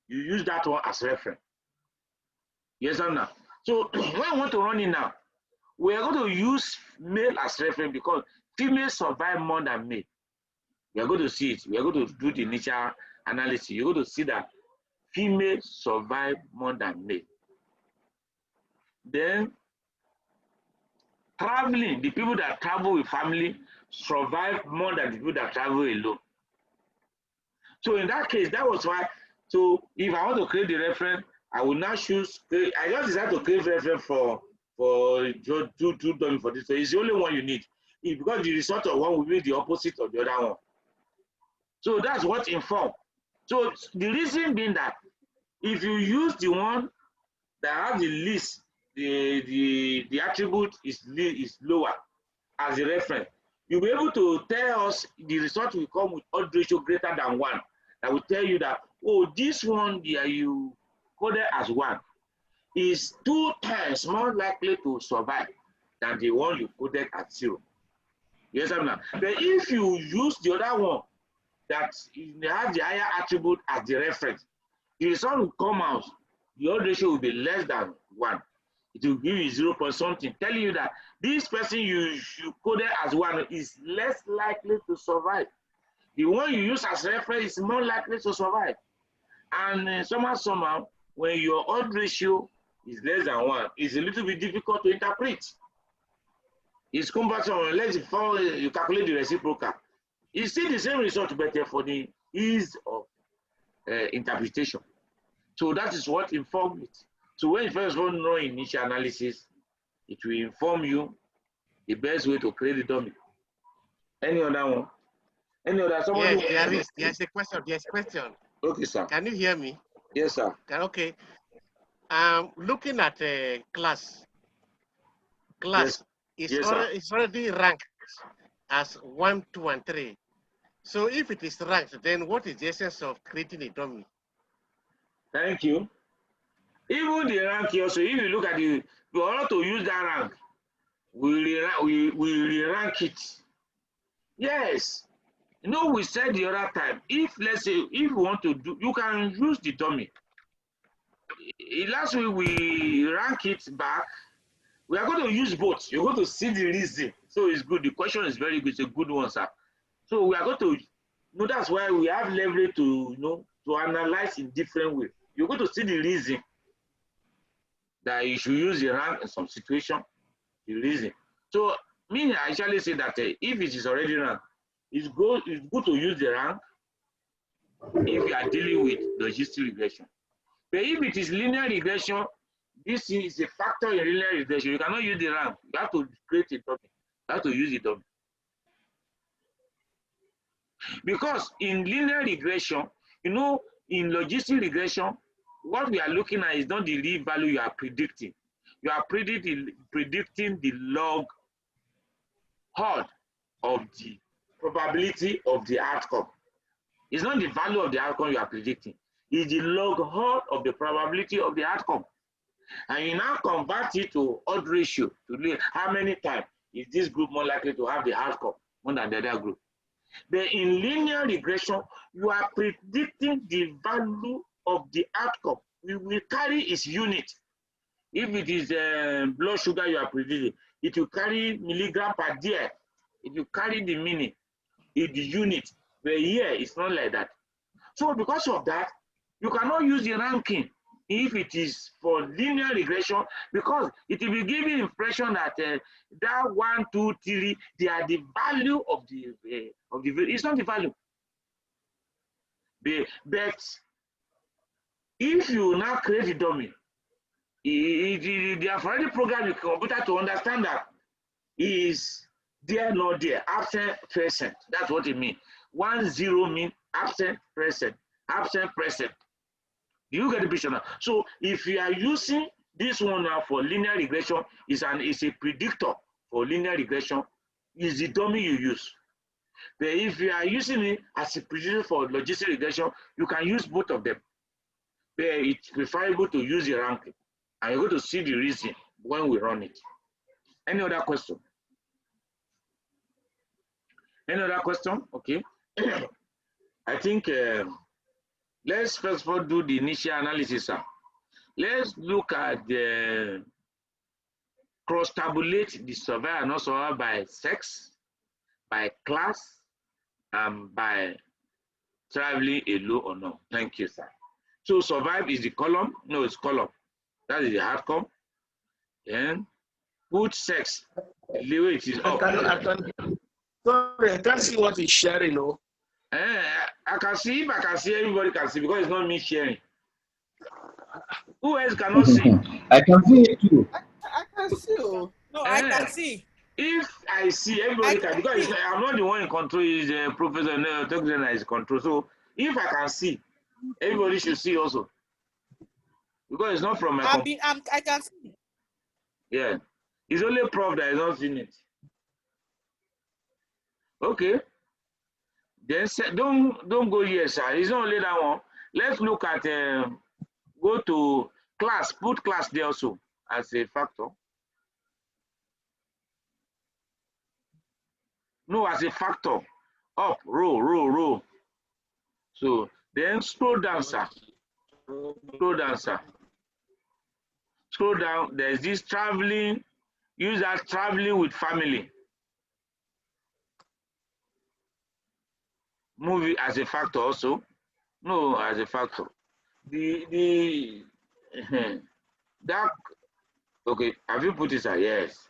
you use that one as reference. Yes or no? So when we want to run it now, we are going to use male as reference because female survive more than male. We are going to see it. We are going to do the initial analysis. You're going to see that female survive more than male. Then traveling, the people that travel with family survive more than the people that travel alone. So in that case, that was why. So if I want to create the reference, I will now choose. I just decided to create reference for two dummy for this. So it's the only one you need. Because the result of one will be the opposite of the other one. So that's what inform. So the reason being that if you use the one that has the least, the attribute is lower as a reference, you'll be able to tell us the result will come with odd ratio greater than 1. That will tell you that, oh, this one that you coded as 1 is 2 times more likely to survive than the one you coded at 0. Yes, I'm not. But if you use the other one that has the higher attribute as the reference, the result will come out, the odd ratio will be less than 1. It will give you 0 point something, telling you that this person you coded as 1 is less likely to survive. The one you use as reference is more likely to survive. And somehow, when your odd ratio is less than 1, it's a little bit difficult to interpret. It's compared to unless you calculate the reciprocal. It's still the same result, but for the ease of interpretation. So that is what informs it. So when you first want to know initial analysis, it will inform you the best way to create the dummy. Any other one? Any other?
Yes, there is. There's a question. There's a question.
Okay, sir.
Can you hear me?
Yes, sir.
Okay. Looking at a class
Yes.
It's already ranked as 1, 2, and 3. So if it is ranked, then what is the essence of creating a dummy?
Thank you. Even the rank here, so if you look at the, in order to use that rank, we re-rank it. Yes. You know, we said the other time, if let's say, if you want to do, you can use the dummy. Last week we rank it back. We are going to use both. You're going to see the reason. So it's good. The question is very good. It's a good one, sir. So we are going to, that's why we have leverage to, to analyze in different ways. You're going to see the reason that you should use the rank in some situation, the reason. So, me, I actually say that if it is already ranked, it's good to use the rank if you are dealing with logistic regression. But if it is linear regression, this is a factor in linear regression. You cannot use the rank. You have to create a dummy. You have to use the dummy. Because in linear regression, in logistic regression, what we are looking at is not the real value you are predicting. You are predicting the log odd of the probability of the outcome. It's not the value of the outcome you are predicting. It's the log odd of the probability of the outcome. And you now convert it to odd ratio to how many times is this group more likely to have the outcome more than the other group. But in linear regression, you are predicting the value of the outcome. We will carry its unit. If it is blood sugar you are predicting, it will carry milligram per day. It will carry the meaning, the unit. But here, it's not like that. So because of that, you cannot use the ranking if it is for linear regression, because it will be giving impression that that 1, 2, 3, they are the value of the it's not the value. But if you now create the dummy, they have already programmed the computer to understand that is there, not there, absent, present. That's what it means. 1, 0 means absent, present, absent, present. Do you get the picture now? So if you are using this one now for linear regression, it's a predictor for linear regression, is the dummy you use. But if you are using it as a predictor for logistic regression, you can use both of them. But it's preferable to use the ranking. And you're going to see the reason when we run it. Any other question? Any other question? Okay. I think let's first of all do the initial analysis, sir. Let's look at the cross-tabulate the survivor and not survivor by sex, by class, and by traveling alone or not. Thank you, sir. So survive is the column. No, it's column. That is the outcome. And put sex the way it is up.
Sorry, I can't see what he's sharing. No.
I can see, if I can see, everybody can see because it's not me sharing. Who else cannot see?
I can see it too.
I can see. Oh.
No, I can see.
If I see, everybody can, because
see.
I'm not the one in control, is Professor Tokzena is control. So if I can see, everybody should see also. Because it's not from my computer.
I can see.
Yeah. It's only Prof that is not seen it. Okay. Then don't go here, sir. It's not only that one. Let's look at go to class. Put class there also as a factor. No, as a factor. Up, row. So then scroll down, sir. Scroll down, sir. Scroll down. There's this traveling. Use that traveling with family. Movie as a factor also. No, as a factor. That okay. Have you put it, sir? Yes.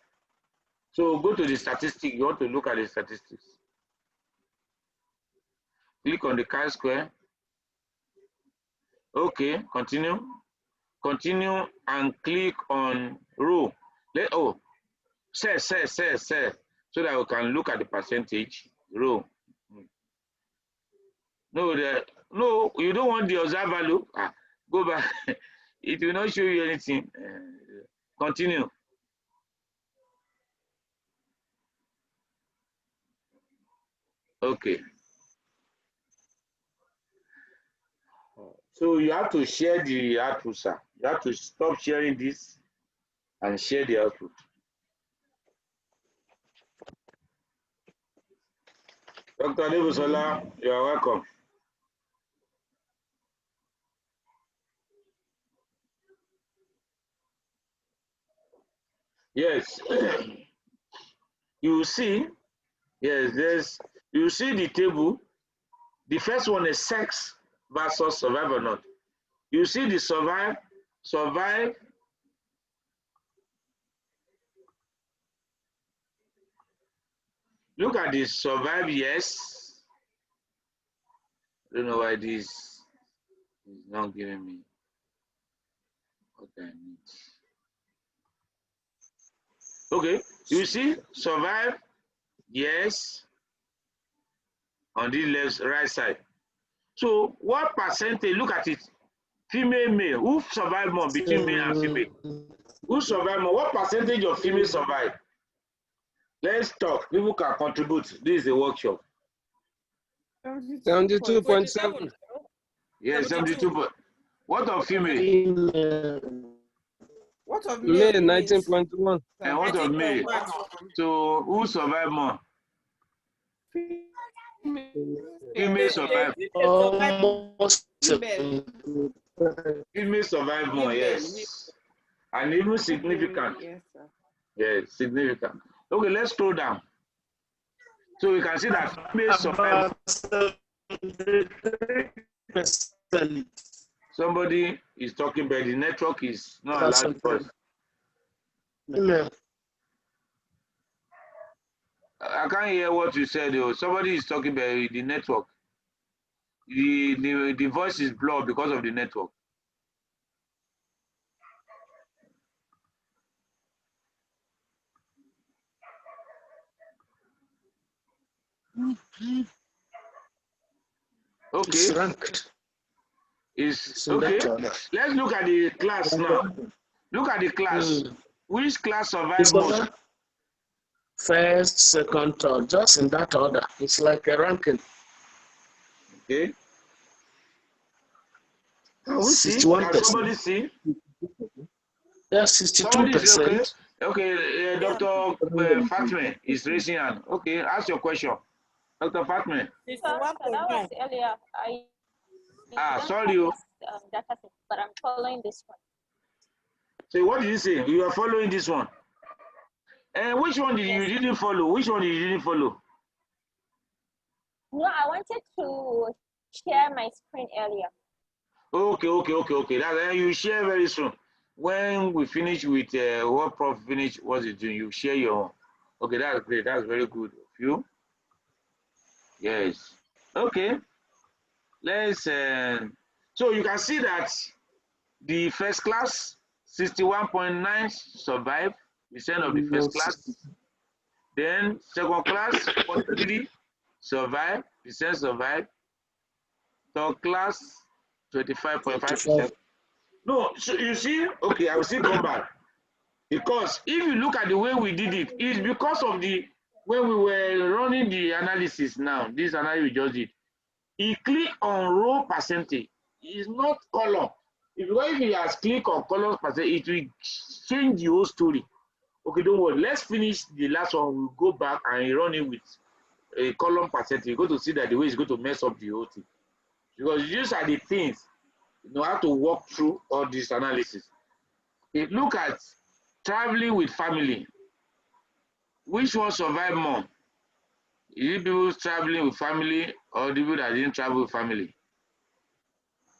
So go to the statistics. You want to look at the statistics. Click on the chi-square. Okay, continue. Continue and click on row. Say. So that we can look at the percentage row. No, you don't want the observed value. Go back. It will not show you anything. Continue. Okay. So you have to share the output, sir. You have to stop sharing this and share the output. Dr. Adebusola, you are welcome. Yes. You see, yes, you see the table. The first one is sex versus survive or not. You see the survive. Look at the survive, yes. I don't know why this is not giving me what I need. Okay, you see survive, yes, on the right side. So what percentage, look at it, female, male, who survive more between male and female? Who survive more? What percentage of female survive? Let's talk. People can contribute. This is a workshop.
72.7.
Yes, 72. What of female?
What of
Male,
male?
19.1.
And what of male? So who survive more? Female survive.
Almost.
Female survive more, yes. And even significant.
Yes, sir.
Yes, significant. Okay, let's scroll down. So we can see that female survive. Somebody is talking, but the network is not allowed for us. I can't hear what you said. Somebody is talking about the network. The voice is blurred because of the network. Okay.
It's ranked.
It's okay. Let's look at the class now. Look at the class. Which class survived most?
First, second, third, just in that order. It's like a ranking.
Okay. Can we see?
61%.
Can somebody see?
Yeah, 62%.
Okay, Dr. Fatme is raising hand. Okay, ask your question. Dr. Fatme.
That was earlier.
Sorry.
Data set, but I'm following this one.
So what did you say? You are following this one. And which one you didn't follow? Which one you didn't follow?
No, I wanted to share my screen earlier.
Okay. That you share very soon. when we finish with what Prof finish, what's it doing? You share your own. Okay, that's great. That's very good of you. Yes. Okay. Let's. So you can see that the first class, 61.9 survive percent of the first class. Then second class, 43 survive percent survive. Third class, 25.5%. No, so you see, okay, I will still come back. Because if you look at the way we did it, it's because of the when we were running the analysis now, this analysis we just did. He click on row percentage. It's not column. If he has click on column percentage, it will change the whole story. Okay, don't worry. Let's finish the last one. We'll go back and run it with a column percentage. You're going to see that the way it's going to mess up the whole thing. Because these are the things you know how to walk through all this analysis. If look at traveling with family. Which one survive more? Is it people traveling with family or the people that didn't travel with family?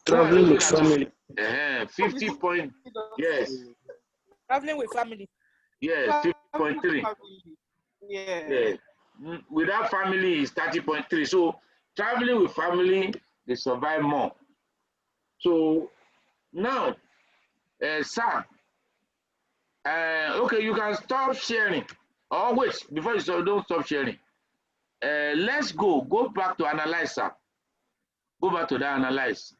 Traveling with family.
50 point. Yes.
Traveling with family.
Yes, 50.3.
Yeah.
Without family is 30.3. So traveling with family, they survive more. So now, sir, okay, you can stop sharing. Oh, wait, before you stop, don't stop sharing. Let's go back to analyze, sir. Go back to that analyze.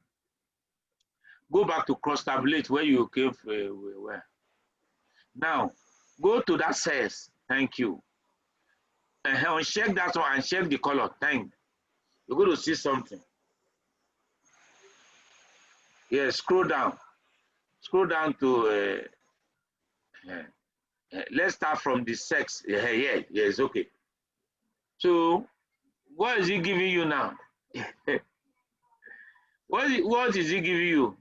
Go back to cross tabulate where you came where. Now, go to that cells. Thank you. Check that one and check the color. Thank. You're going to see something. Yeah, scroll down. Scroll down to let's start from the sex. Yes, okay. So what is he giving you now? what is he giving you?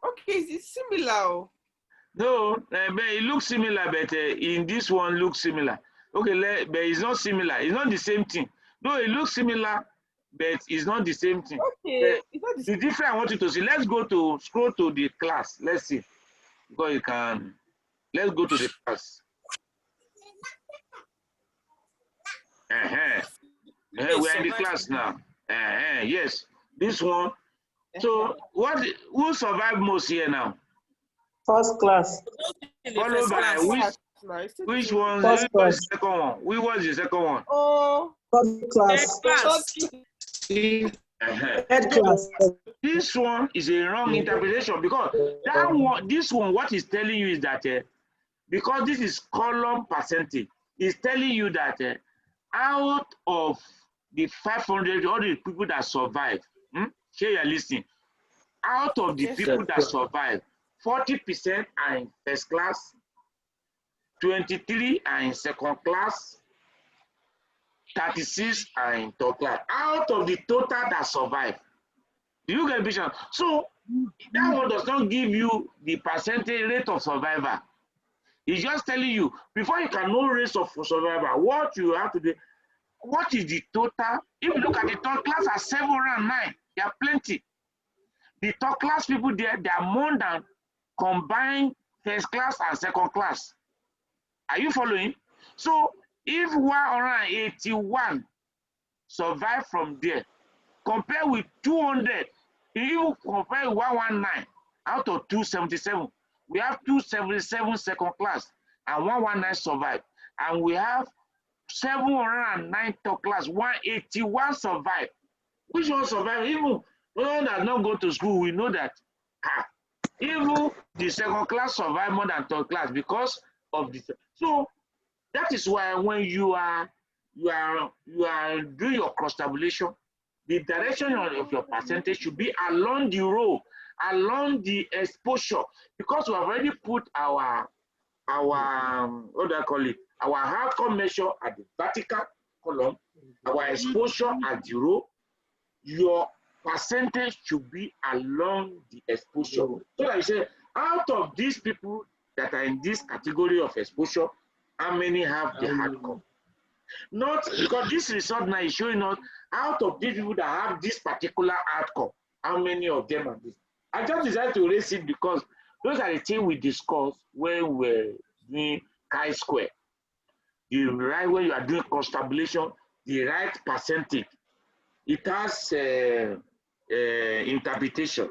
Okay, is it similar?
No, but it looks similar, but in this one looks similar. Okay, but it's not similar. It's not the same thing. No, it looks similar, but it's not the same thing.
Okay, it's not
the difference I want you to see. Let's go to scroll to the class. Let's see. Because you can. Let's go to the class. We're in the class now. Yes, this one. So who survived most here now?
First class.
Followed by which one?
First
Which was
class.
the second one? Which was the second one?
Oh,
First class. Third class.
This one is a wrong interpretation because that one, this one, what is telling you is that because this is column percentage, is telling you that out of the 500, all the people that survive, here you're listening, out of the people that survive, 40% are in first class, 23 are in second class, 36 are in third class. Out of the total that survive, do you get a vision? So that one does not give you the percentage rate of survivor. It's just telling you before you can know rate of survivor, what you have to do. What is the total? If you look at the third class are 709, there are plenty. The third class people there, they are more than combined first class and second class. Are you following? So if 181 survive from there, compare with 200, if you compare 119 out of 277, we have 277 second class and 119 survive. And we have 709 third class, 181 survive. Which one survive? Even one that not go to school, we know that even the second class survive more than third class because of this. So that is why when you are doing your cross tabulation, the direction of your percentage should be along the row, along the exposure, because we have already put our what do I call it? Our hardcore measure at the vertical column, our exposure at the row. Your percentage should be along the exposure. So like I say, out of these people that are in this category of exposure, how many have the hardcore? Not because this result now is showing us out of these people that have this particular hardcore, How many of them are this? I just decided to raise it because those are the things we discussed when we're doing chi-square. The right when you are doing constabulation, the right percentage. It has interpretation,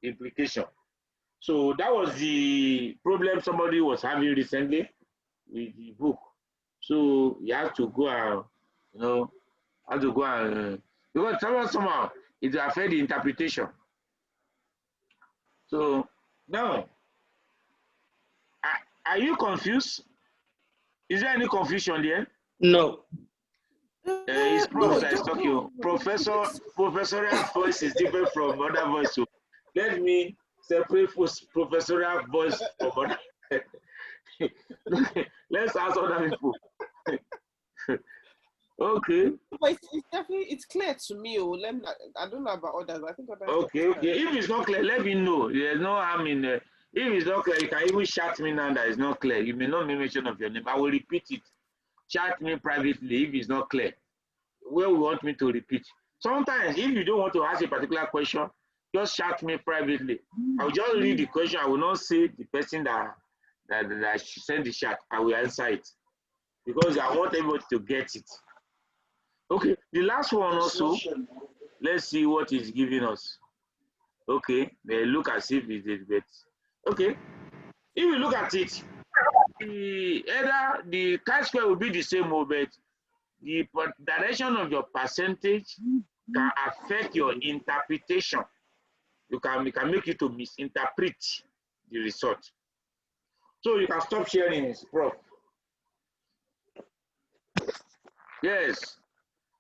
implication. So that was the problem somebody was having recently with the book. So you have to go and, you know, have to go and, because somehow it will affect the interpretation. So now, are you confused? Is there any confusion there?
No.
It's Prof
No,
that is talking. Professorial voice is different from other voice. So let me separate professorial voice from other. Let's ask other people. Okay.
But it's definitely it's clear to me. I don't know about others. I think others.
Okay. If it's not clear, let me know. There's no harm in. If it's not clear, you can even shout me now that it's not clear. You may not make mention of your name. I will repeat it. Chat me privately if it's not clear. Where we want me to repeat. Sometimes, if you don't want to ask a particular question, just shout me privately. I will just read the question. I will not say the person that sent the chat. I will answer it because I want everybody to get it. Okay, the last one also. Let's see what it's giving us. Okay, they look as if it is better. Okay, if you look at it, either the chi-square will be the same, but the direction of your percentage can affect your interpretation. It can make you to misinterpret the result. So you can stop sharing, Prof. Yes.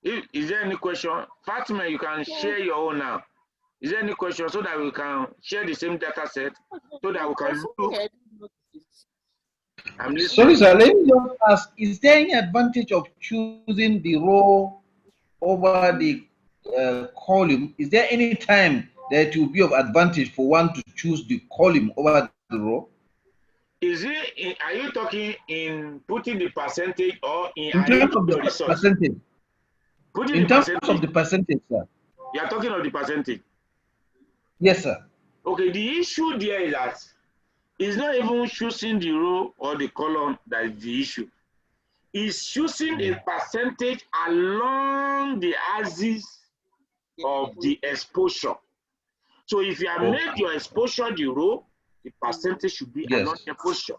Is there any question? Fatima, you can share your own now. Is there any question so that we can share the same data set so that we can look? I'm listening.
Sorry, sir, let me just ask, is there any advantage of choosing the row over the column? Is there any time that it will be of advantage for one to choose the column over the row?
Are you talking in putting the percentage or in
terms of
the
percentage? In terms of the percentage, sir.
You are talking of the percentage?
Yes, sir.
Okay, the issue there is that it's not even choosing the row or the column that is the issue. It's choosing a percentage along the axis of the exposure. So if you have made your exposure the row, the percentage should be along the exposure.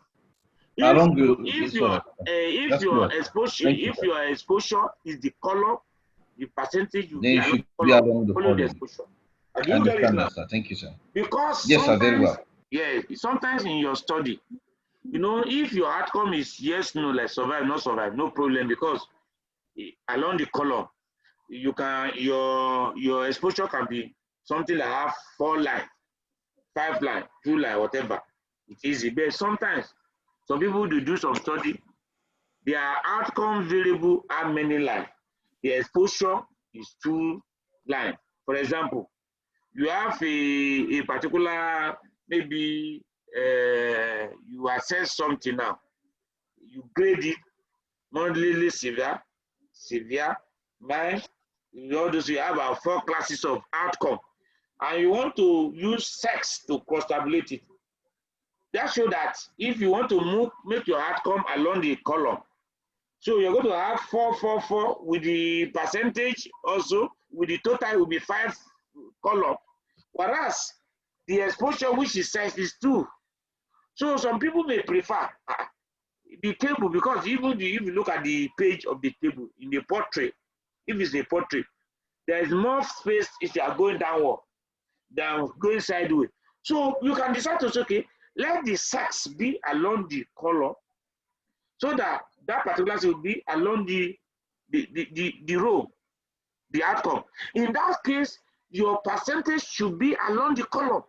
If your exposure is the color, the percentage will be along the exposure.
I understand that, sir. Thank you, sir.
Because
yes, sir, very well.
Yeah, sometimes in your study, you know, if your outcome is yes, no, like survive, not survive, no problem, because along the column, you can your exposure can be something that have 4 lines, 5 lines, 2 lines, whatever. It's easy. But sometimes some people do some study, their outcome variable are many lines. The exposure is 2 lines. For example, you have a particular, maybe you assess something now. You grade it, moderately severe, mild. All those, you have about 4 classes of outcome. And you want to use sex to cross-tabulate it. That shows that if you want to make your outcome along the column, so you're going to have 4, 4, 4 with the percentage also, with the total will be 5 column. Whereas the exposure which is sex is 2. So some people may prefer the table, because even if you look at the page of the table in the portrait, if it's a portrait, there is more space if you are going downward than going sideways. So you can decide to say, okay, let the sex be along the column, so that that particular will be along the row, the outcome. In that case, your percentage should be along the column.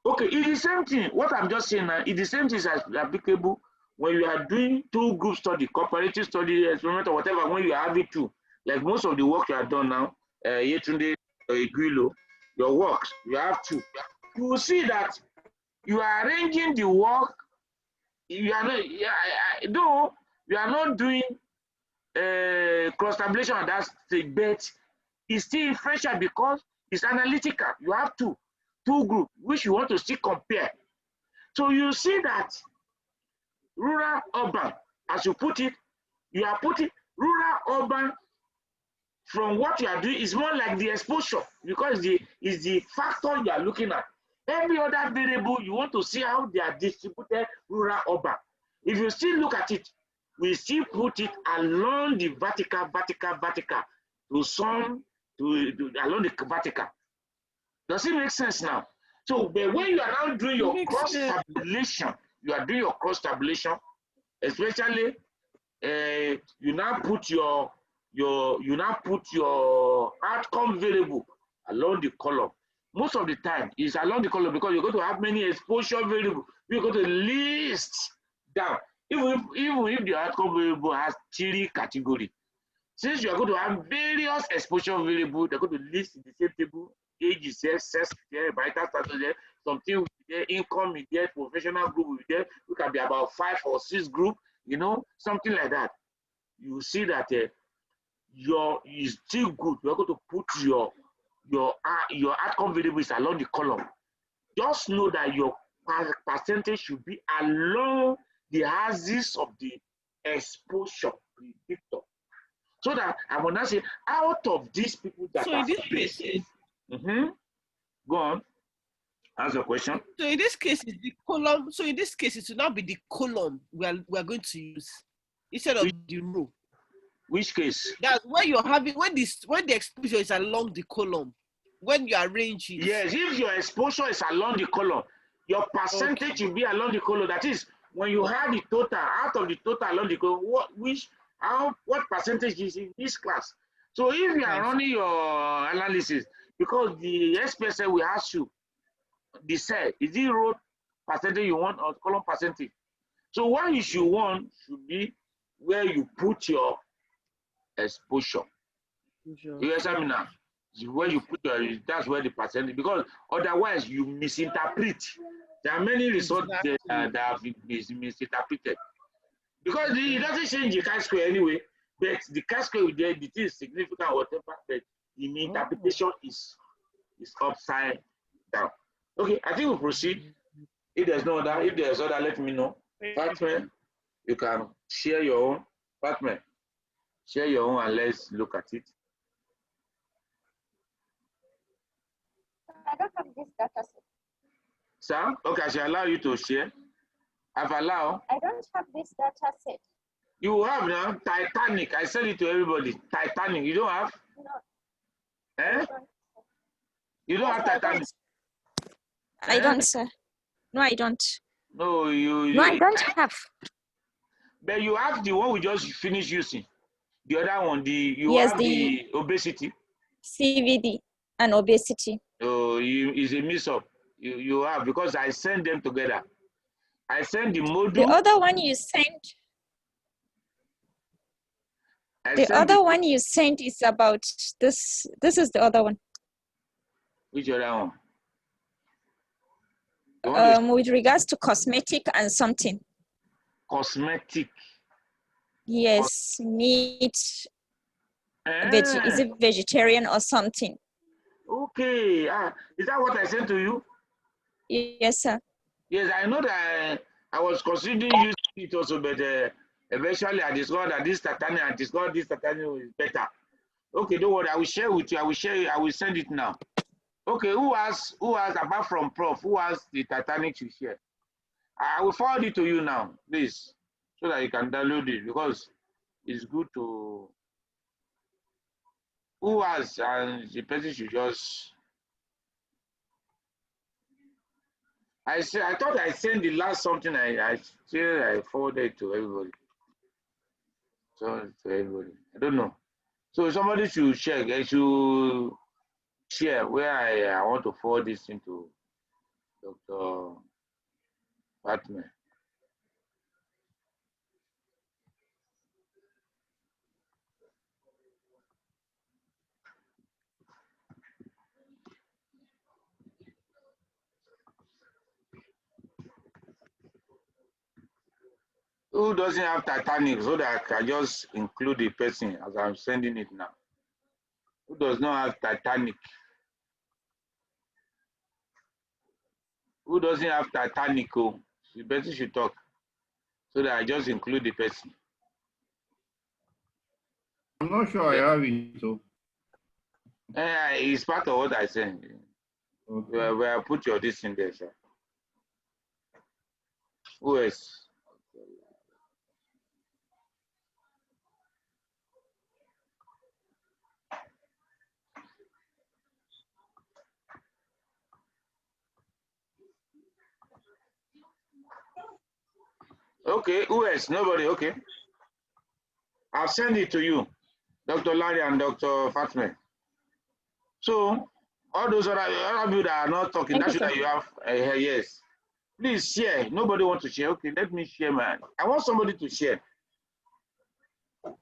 Okay, it's the same thing. What I'm just saying now, it's the same thing as applicable when you are doing 2 group study, cooperative study, experiment, or whatever, when you are having 2. Like most of the work you have done now, Yetunde, Iguilo, your works, you have 2. You will see that you are arranging the work. You are not, though you are not doing cross tabulation at that stage, but is still influential because it's analytical. You have two groups which you want to still compare. So you see that rural, urban, as you put it, you are putting rural, urban. From what you are doing is more like the exposure because is the factor you are looking at. Every other variable you want to see how they are distributed rural, urban. If you still look at it, we still put it along the vertical to some along the vertical. Does it make sense now? So but when you are now doing your cross tabulation, especially you now put your outcome variable along the column. Most of the time is along the column because you're going to have many exposure variables. You're going to list down. Even if the outcome variable has 3 categories. Since you are going to have various exposure variables, they're going to list in the same table. Age is there, sex is there, marital status is there, something will be there, income is there, professional group will be there. We can be about 5 or 6 groups, something like that. You see that is still good. You're going to put your outcome variables along the column. Just know that your percentage should be along the axis of the exposure predictor. So that I will not say out of these people that
so in this case,
go on. Answer your question.
So in this case, it's the column. So in this case, it will now be the column we are going to use instead of the row.
Which case?
That's when you're having when the exposure is along the column. When you arrange it.
Yes, if your exposure is along the column, your percentage will be along the column. That is, when you have the total out of the total along the column, what percentage is in this class? So if you are running your analysis, because the SPSS will ask you the cell, is it row percentage you want or column percentage? So what you should want should be where you put your exposure. You understand me now? Where you put that's where the percentage, because otherwise you misinterpret. There are many results that have been misinterpreted. Because it doesn't change the chi-square anyway, but the chi-square with the thing is significant or whatever, but the interpretation is upside down. Okay, I think we'll proceed. If there's no other, let me know. Fatman, you can share your own. Fatman, share your own and let's look at it.
I don't have this data set.
Sir, okay, I shall allow you to share. I've allowed.
I don't have this data set.
You have now Titanic. I send it to everybody. Titanic. You don't have?
No.
Eh? You don't have Titanic?
I don't, sir. No, I don't.
No,
No, I don't have.
But you have the one we just finished using. The other one, you
Yes,
have the obesity.
CVD and obesity.
Oh, it's a mix-up. You have, because I send them together. I send the module.
The other one you sent. The other one you sent is about this. This is the other one.
Which other one?
With regards to cosmetic and something.
Cosmetic.
Yes, meat. Is it vegetarian or something?
Okay. Is that what I sent to you?
Yes, sir.
Yes, I know that I was considering using it also, but eventually I discovered that this titanium is better. Okay, don't worry. I will share with you. I will send it now. Okay, who has apart from Prof, who has the Titanic to share? I will forward it to you now, please, so that you can download it, because it's good to. Who has, and the person should just. I thought I sent the last something. I forwarded it to everybody. So to everybody, I don't know. So somebody should check. I should share where I want to forward this into Dr. Fatman. Who doesn't have Titanic, so that I can just include the person as I'm sending it now? Who does not have Titanic? Who doesn't have Titanic? Oh, the person should talk so that I just include the person.
I'm not sure I have it. So.
It's part of what I said. Okay. Where I put your this in there, sir. Who else? Okay, who else? Nobody, okay. I'll send it to you, Dr. Larry and Dr. Fatme. So, all those other people that are not talking, that's that you have, yes. Please share. Nobody wants to share. Okay, let me share, man. I want somebody to share.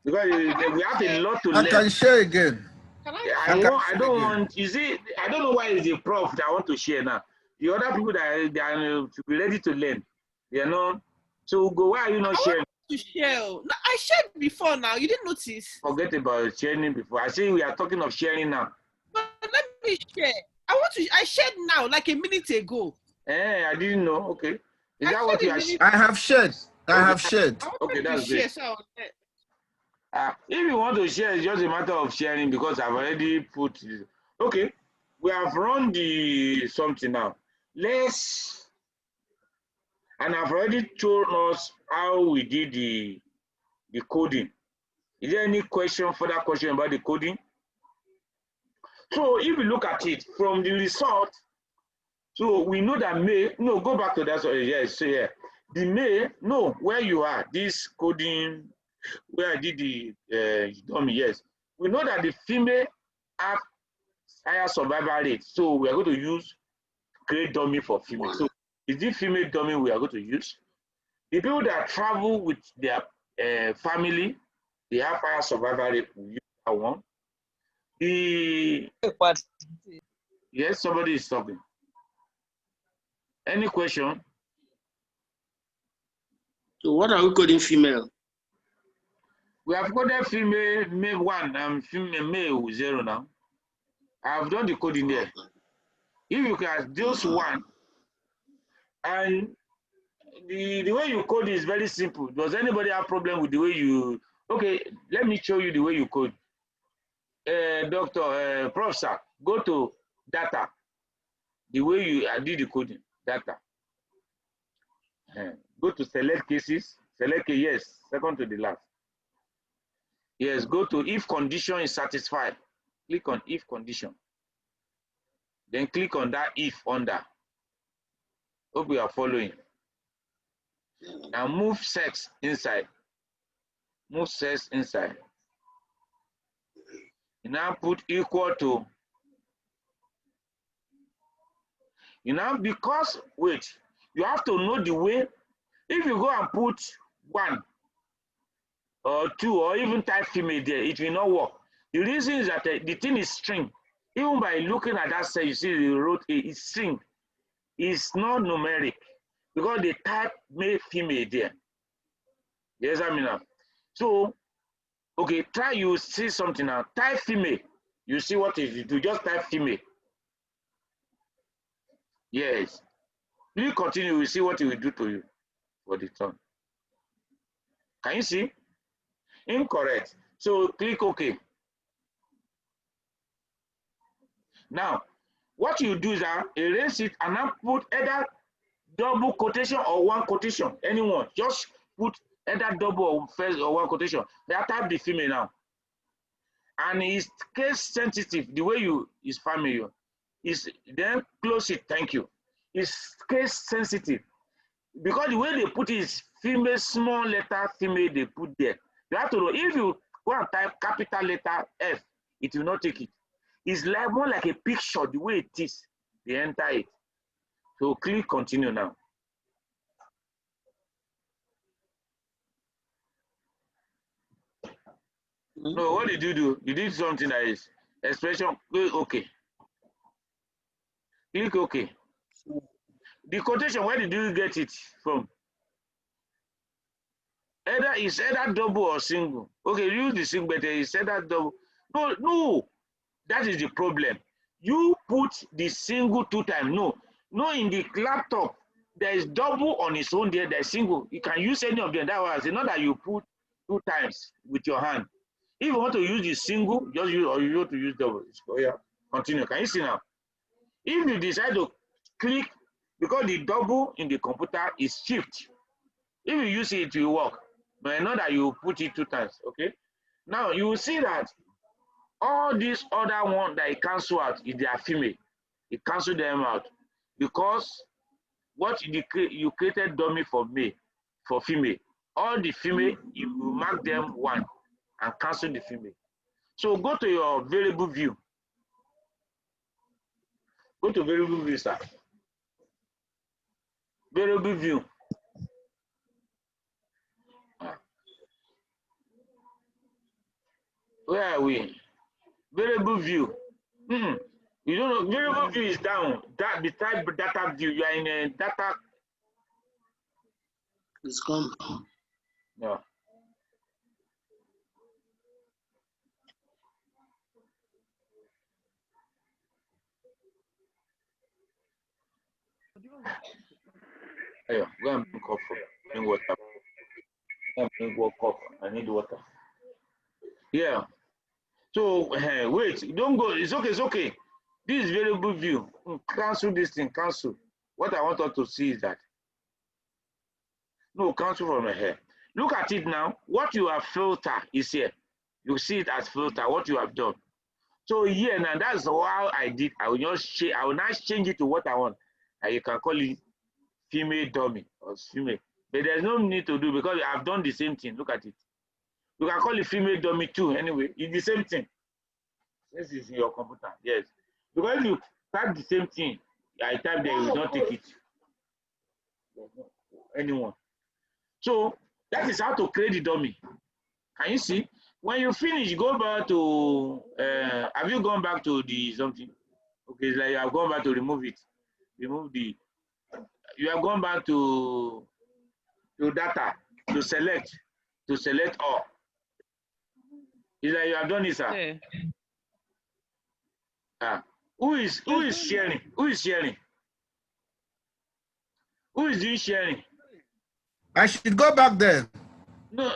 Because we have a lot to learn.
I can share again.
I don't want, you see, I don't know why it's the prof that I want to share now. The other people that they are to be ready to learn, they are not. So go, why are you not sharing?
To share. No, I shared before now. You didn't notice.
Forget about sharing before. I say we are talking of sharing now.
But let me share. I shared now, like a minute ago.
I didn't know. Okay. Is that what you are sharing?
I have shared. I have shared.
Okay, that's great. If you want to share, it's just a matter of sharing because I've already put it. Okay, we have run the something now. And I've already told us how we did the coding. Is there any further question about the coding? So if you look at it from the result, so we know that go back to that. Yes, so yeah, where you are, this coding, where I did the dummy, yes. We know that the female have higher survival rate. So we are going to use great dummy for female. So is the female dummy we are going to use? The people that travel with their family, they have higher survival rate. We use that one. Yes, somebody is talking. Any question?
So what are we calling female?
We have coded female, male 1 and female male 0 now. I've done the coding there. If you can just 1, and the way you code is very simple. Does anybody have problem with the way you? Okay, let me show you the way you code. Professor, go to data. The way I did the coding, data. Go to select cases. Select a yes, second to the last. Yes, go to if condition is satisfied. Click on if condition. Then click on that if under. Hope you are following. Now move sex inside. Move sex inside. You now put equal to. You now, because, wait, you have to know the way. If you go and put 1 or 2 or even type female there, it will not work. The reason is that the thing is string. Even by looking at that cell, you see the root is string. It's not numeric because they type male female there. Yes, I mean now. So, okay, try you see something now. Type female. You see what it do. Just type female. Yes. Please continue. We see what it will do to you for the turn. Can you see? Incorrect. So click OK. Now, what you do is erase it and now put either double quotation or 1 quotation. Anyone. Just put either double or first or 1 quotation. They type the female now. And it's case sensitive. The way is familiar. Then close it. Thank you. It's case sensitive. Because the way they put it is female, small letter, female, they put there. You have to know, if you go and type capital letter F, it will not take it. It's like more like a picture, the way it is. They enter it. So click continue now. No, what did you do? You did something that is expression. Click OK. Click OK. The quotation, where did you get it from? Either double or single. Okay, use the single, but it's either double. No. That is the problem. You put the single 2 times. No, in the laptop, there is double on its own there, there's single. You can use any of them. That was not that you put 2 times with your hand. If you want to use the single, just use, or you want to use double. Oh yeah, continue. Can you see now? If you decide to click, because the double in the computer is shift. If you use it, it will work. But not that you put it 2 times. Okay. Now you will see that all these other ones that it cancel out, if they are female, it cancel them out because what you created dummy for female. All the female, you will mark them 1 and cancel the female. So go to your variable view. Go to variable view, sir. Variable view. Where are we? Variable view. You don't know, variable view is down. That the type data view. You are in a data.
It's gone.
Yeah. Hey, go and bring coffee. Bring water. Bring coffee. I need water. Yeah. So wait, don't go. It's okay. It's okay. This is variable view. Cancel this thing. Cancel. What I want us to see is that. No, cancel from my hair. Look at it now. What you have filtered is here. You see it as filter. What you have done. So here now, that's how I did. I will just I will now change it to what I want. And you can call it female dummy or female. But there's no need to do because I've done the same thing. Look at it. You can call it female dummy too. Anyway, it's the same thing. This is in your computer. Yes. Because if you type the same thing, I type there, you will not take it. Anyone. So that is how to create the dummy. Can you see? When you finish, go back to, have you gone back to the something? Okay, it's like you have gone back to remove it. Remove the, you have gone back to data, to select all. It's like you have done it, sir. Yeah. Who is sharing? Who is sharing? Who is doing sharing?
I should go back there.
No,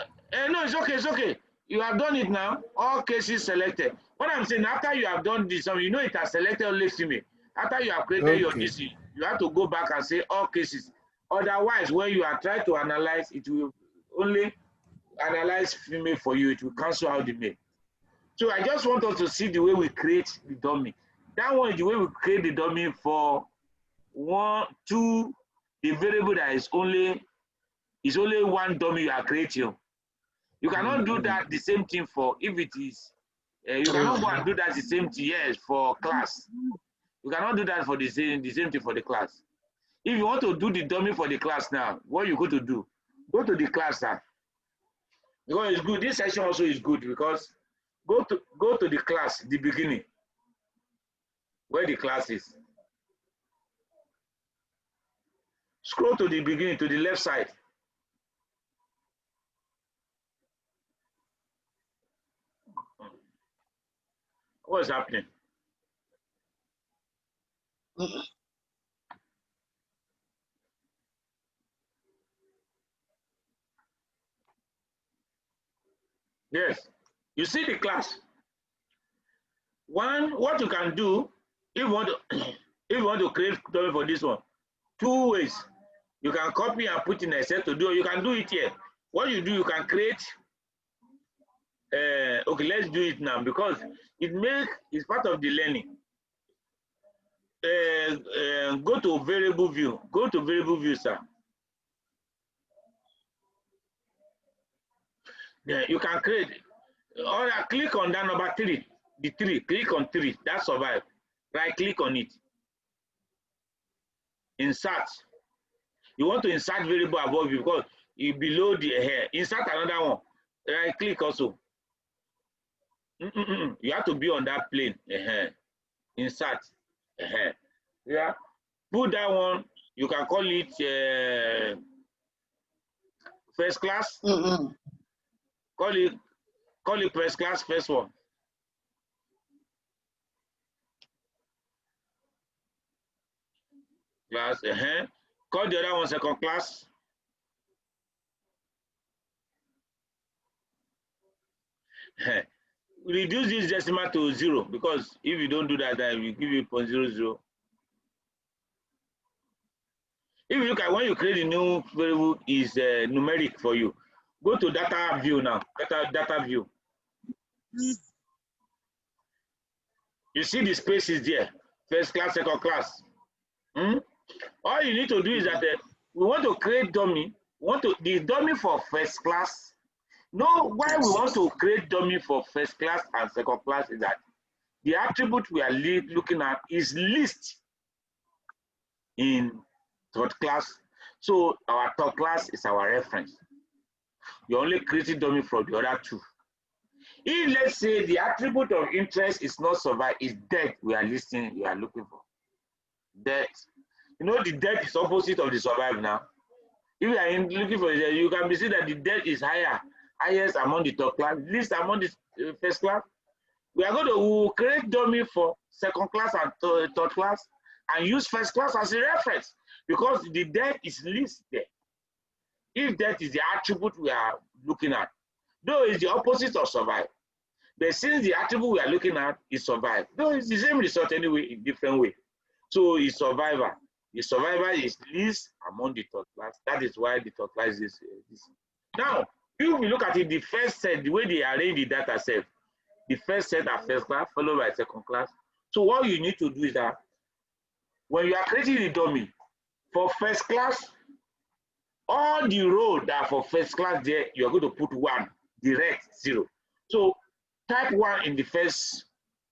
no, it's okay, it's okay. You have done it now. All cases selected. What I'm saying, after you have done this, you know it has selected only female. After you have created your DC, you have to go back and say all cases. Otherwise, when you are trying to analyze, it will only analyze female for you. It will cancel out the male. So I just want us to see the way we create the dummy. That one is the way we create the dummy for 1, 2, the variable that is only one dummy you are creating. You cannot do that the same thing for if it is. You cannot go and do that the same thing, yes, for class. You cannot do that for the same thing for the class. If you want to do the dummy for the class now, what you go to do? Go to the class now. Because it's good. This session also is good because go to the class, the beginning, where the class is. Scroll to the beginning, to the left side. What's happening? Yes, you see the class. One, what you can do if you want to create dummy for this one, 2 ways. You can copy and put in Excel to do. You can do it here. What you do, you can create. Okay, let's do it now because it's part of the learning. Go to variable view. Go to variable view, sir. Yeah, you can create. Or click on that number 3. The 3. Click on 3. That survive. Right click on it. Insert. You want to insert variable above you because it's below the hair. Insert another one. Right click also. You have to be on that plane. Insert. Yeah. Put that one. You can call it first class. Call it first class, first one. class. Call the other one second class. Reduce this decimal to 0 because if you don't do that, then we give you 0.00. If you look at when you create a new variable is numeric for you, go to data view now. Data view. You see the spaces there. First class, second class. All you need to do is that we want to create dummy. The dummy for first class. Know why we want to create dummy for first class and second class is that the attribute we are looking at is list in third class. So our third class is our reference. You're only creating dummy from the other two. If let's say the attribute of interest is not survive, is debt we are listing, we are looking for. Debt. You know the debt is opposite of the survive now. If you are looking for it, you can be seen that the debt is highest among the top class, least among the first class. We are going to create dummy for second class and third class and use first class as a reference because the debt is least there. If debt is the attribute we are looking at, though it's the opposite of survive, but since the attribute we are looking at is survive, though it's the same result anyway in different way. So it's survivor. The survivor is least among the third class. That is why the third class is this. Now, if we look at it, the first set, the way they arrange the data set, the first set are first class, followed by second class. So what you need to do is that when you are creating the dummy for first class, all the rows that are for first class there, you are going to put 1, direct 0. So type 1 in the first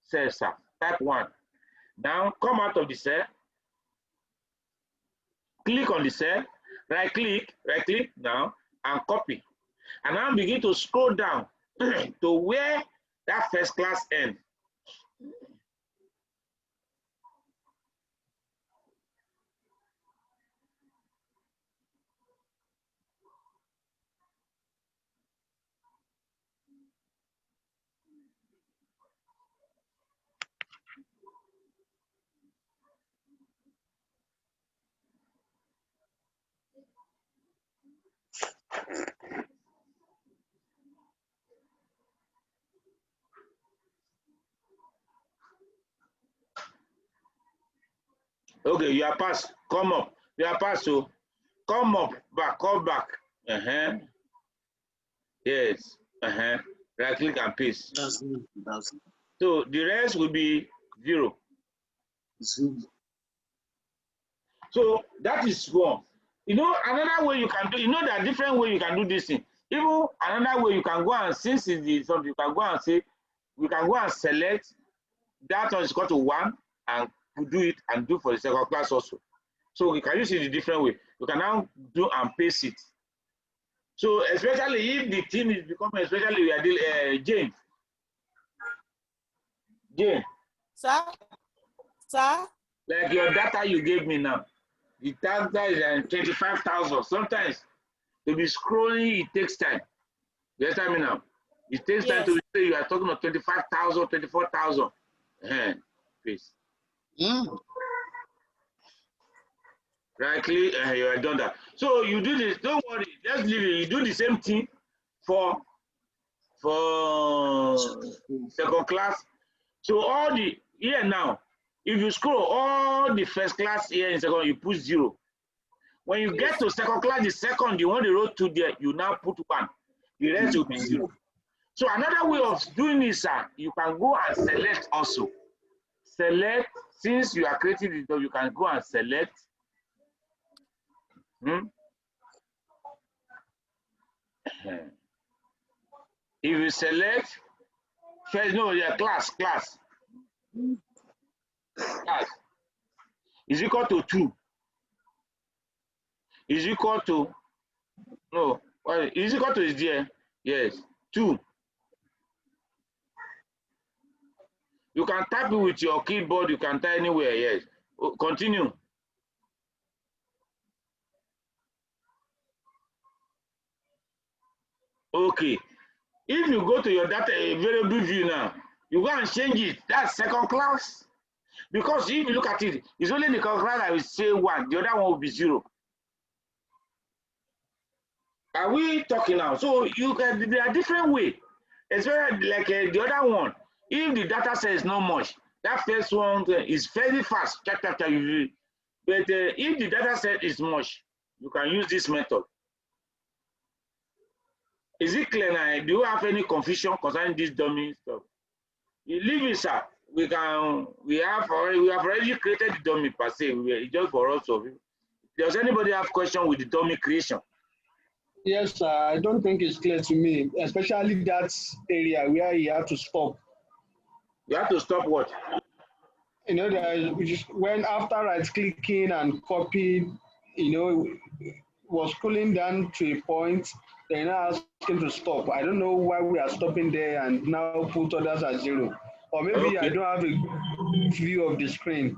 cell, sir. Type 1. Now come out of the cell. Click on the cell, right click now, and copy. And now begin to scroll down to where that first class ends. Okay, you are passed. Come up. You are passed. So come up, back, come back. Yes. Right click and paste. So the rest will be 0. So that is one. You know, another way you can do, there are different ways you can do this thing. Even another way you can go and, since it's the something, you can go and say, we can go and select that one is equal to 1 and do it and do for the second class also. So you can use it in a different way. You can now do and paste it. So especially if the team is becoming, especially we are dealing, Jane.
Sir?
Like your data you gave me now. The data is 25,000. Sometimes to be scrolling, it takes time. You understand me now? It takes time to say you are talking about 25,000, 24,000. Please. Right click, you are done that. So you do this, don't worry, just leave it. You do the same thing for second class. So all the, here now, if you scroll all the first class here in second, you put 0. When you get to second class, the second, you want the row 2 there, you now put 1. The rest will be 0. So another way of doing this, you can go and select also. Select, since you are creating it, you can go and select. If you select, first, no, yeah, class is equal to 2. Is equal to, no, is equal to is there, yes, 2. You can type it with your keyboard, you can type anywhere, yes. Continue. Okay. If you go to your data variable view now, you go and change it. That's second class. Because if you look at it, it's only the second class that will say 1, the other one will be 0. Are we talking now? So you can, there are different ways. Especially like the other one. If the data set is not much, that first one is very fast. But if the data set is much, you can use this method. Is it clear now? Do you have any confusion concerning this dummy stuff? You leave it, sir. We have already created the dummy per se. It's just for us of you. Does anybody have question with the dummy creation?
Yes, sir. I don't think it's clear to me, especially that area where you have to stop.
You have to stop what?
You know, when after right clicking and copying, you know, was cooling down to a point, then now asking to stop. I don't know why we are stopping there and now put others at 0. Or maybe I don't have a view of the screen.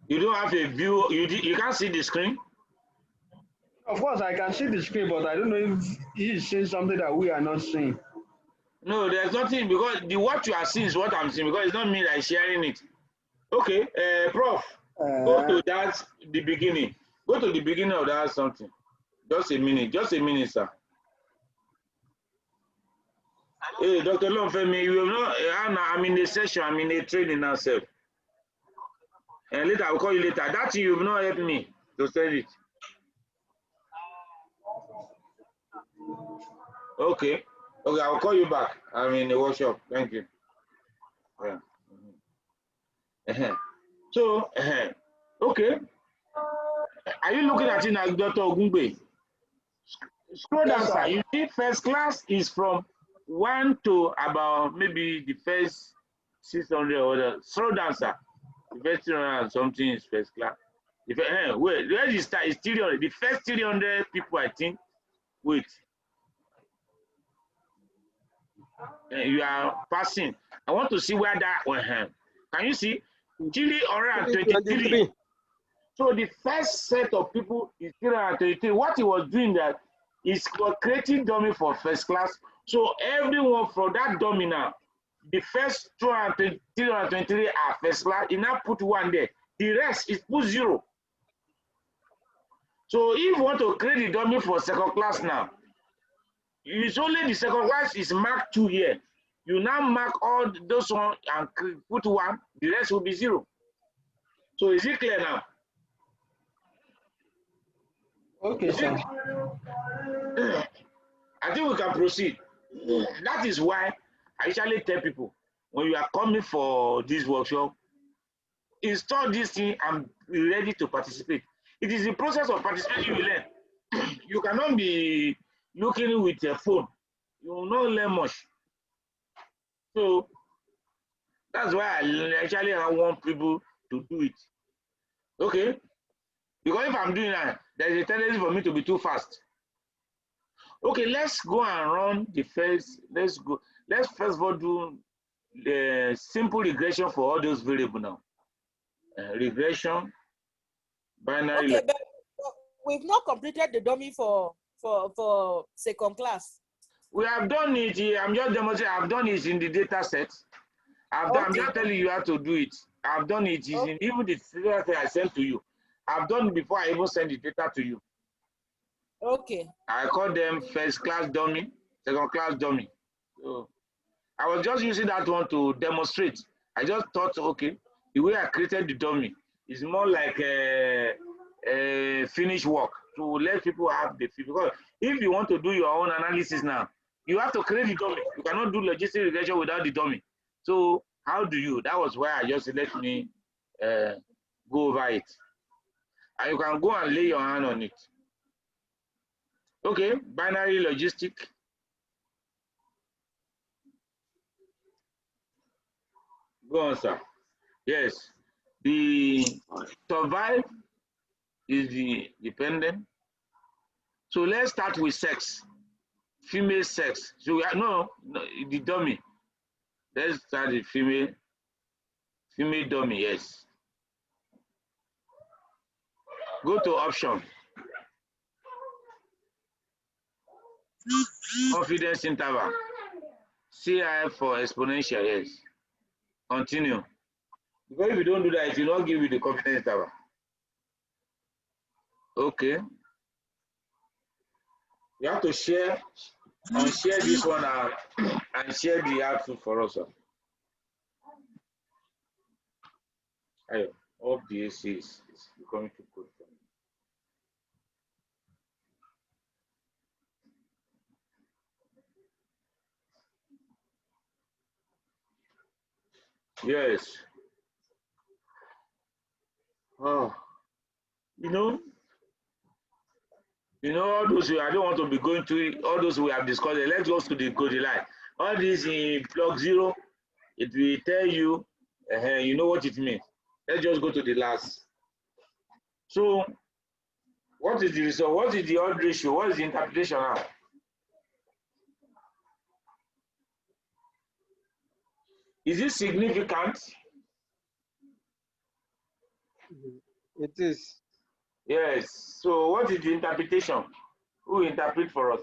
You don't have a view, you can't see the screen?
Of course, I can see the screen, but I don't know if he is seeing something that we are not seeing.
No, there's nothing, because what you are seeing is what I'm seeing, because it's not me that is sharing it. Okay, Prof, go to that, the beginning. Go to the beginning of that something. Just a minute, sir. Hey, Dr. Lomfemi, you have not, I'm in a session, I'm in a training now, sir. And later, I'll call you later. That thing, you've not helped me to send it. Okay, I'll call you back. I'm in the workshop. Thank you. Yeah. So, okay. Are you looking at it now, Dr. Ogungbe? Scroll down, sir. You see, first class is from 1 to about maybe the first 600 or the scroll down, sir. The first 300 and something is first class. Wait, where is start? It's 300. The first 300 people, I think. Wait. You are passing. I want to see where that went. Can you see? 323. So the first set of people is 323. What he was doing that is creating dummy for first class. So everyone from that dummy now, the first 323 are first class. He now put 1 there. The rest is put 0. So if you want to create the dummy for second class now, it's only the second class is marked 2 here. You now mark all those ones and put 1. The rest will be 0. So is it clear now?
Okay, sir.
I think we can proceed. That is why I usually tell people, when you are coming for this workshop, install this thing and be ready to participate. It is the process of participation you learn. You cannot be looking with your phone. You will not learn much. So that's why I want people to do it. Okay? Because if I'm doing that, there's a tendency for me to be too fast. Okay, let's go and run the first. Let's first of all do the simple regression for all those variables now. Regression, binary.
Okay, but we've not completed the dummy for second class.
We have done it. I'm just demonstrating. I've done it in the data set. I'm just telling you how to do it. I've done it. In even the data I sent to you. I've done it before I even send the data to you.
Okay.
I call them first class dummy, second class dummy. So I was just using that one to demonstrate. I just thought, okay, the way I created the dummy is more like a finished work to let people have the feel. Because if you want to do your own analysis now, you have to create the dummy. You cannot do logistic regression without the dummy. So how do you? That was why I just let me go over it. And you can go and lay your hand on it. Okay, binary logistic. Go on, sir. Yes, the survive is the dependent. So let's start with sex, female sex. So we are no the dummy. Let's start with female dummy. Yes. Go to option. Confidence interval. CI for exponential. Yes. Continue. Because if you don't do that, it will not give you the confidence interval. Okay. You have to share this one and share the output for us. All BAC is becoming too good for me. Yes. Oh, you know, all those I don't want to be going to all those we have discussed. Let's go to the code line. All this in block 0, it will tell you, you know what it means. Let's just go to the last. So, what is the result? What is the odd ratio? What is the interpretation now? Is it significant?
It is.
Yes. So, what is the interpretation? Who will interpret for us?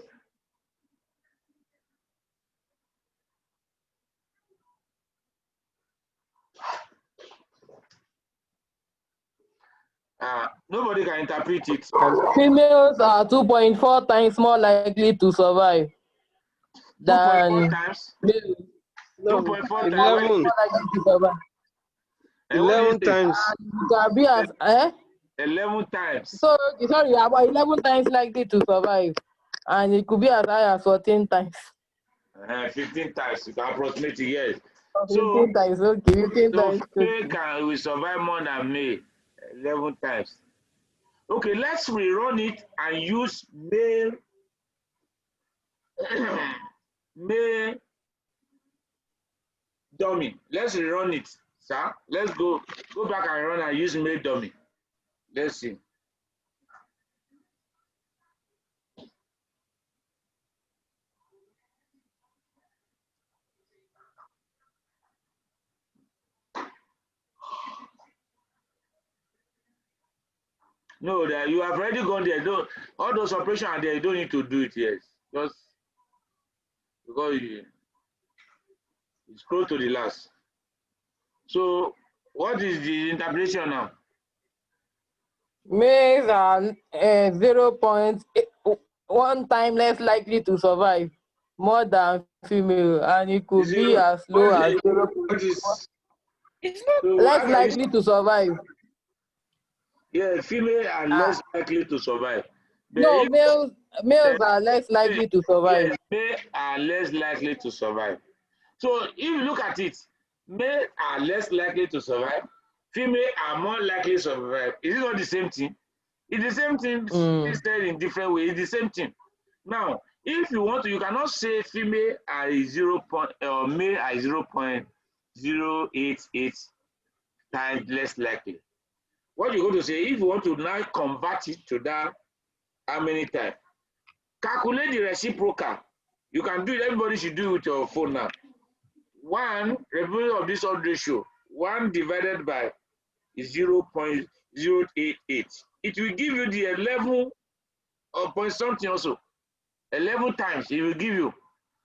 Nobody can interpret it.
Females are 2.4 times more likely to survive than
2.4 times?
males.
No,
2.4
11.
times.
11 times.
It can be as
11 times.
So sorry, about 11 times likely to survive, and it could be as high as 14 times.
15 times. You can approximate it, yes.
15 times, okay. 15 times.
Female will survive more than male 11 times. Okay, let's rerun it and use male male dummy. Let's rerun it, sir. Let's go back and run and use male dummy. Let's see. No, that you have already gone there. Don't, all those operations are there. You don't need to do it. Yes, just because you scroll to the last. So, what is the interpretation now?
Males are 0.1 time less likely to survive more than female, and it could be as low as 0.4. Less likely to survive.
Yeah, female are less likely to survive.
No, males are less likely to survive.
Yes, male are less likely to survive. So if you look at it, male are less likely to survive, female are more likely to survive. Is it not the same thing? It's the same thing said in different ways. It's the same thing. Now, if you want to, you cannot say female are or male are 0.088 times less likely. What you're going to say, if you want to now convert it to that, how many times? Calculate the reciprocal. You can do it. Everybody should do it with your phone now. 1 removal of this odd ratio, 1 divided by 0.088. It will give you the 11 point something also. 11 times it will give you.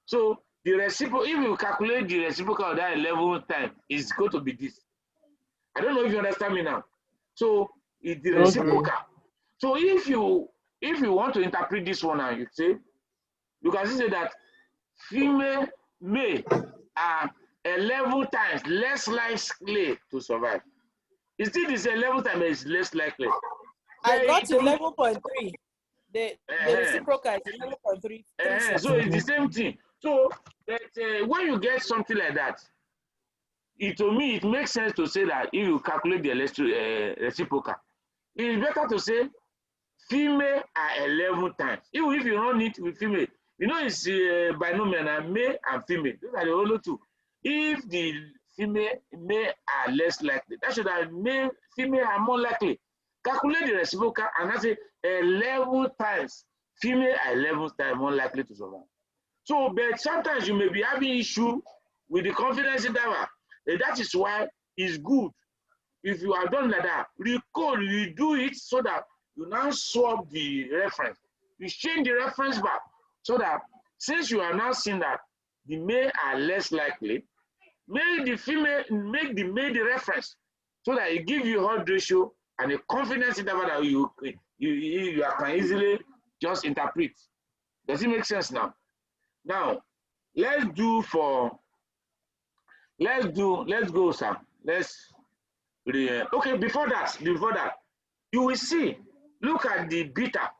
So the reciprocal, if you calculate the reciprocal of that 11 times, it's going to be this. I don't know if you understand me now. So it's the reciprocal. So if you want to interpret this one now, you can say that female may are 11 times less likely to survive. It's still this 11 times is less likely.
I got 11.3. The reciprocal is 11.3.
So it's the same thing. So when you get something like that, to me it makes sense to say that if you calculate the reciprocal, it's better to say female are 11 times. Even if you run it with female, you know it's binomial and male and female. Those are the only two. If the female are less likely, that should have female are more likely. Calculate the reciprocal and that's 11 times. Female are 11 times more likely to survive. So, but sometimes you may be having issue with the confidence interval. That is why it's good if you have done like that. Recode, you do it so that you now swap the reference. You change the reference back so that since you are now seeing that the male are less likely, make the male the reference. so that it gives you odds ratio and a confidence interval that you can easily just interpret. Does it make sense now? Now, let's go, sir. Okay, before that, you will see, look at the beta,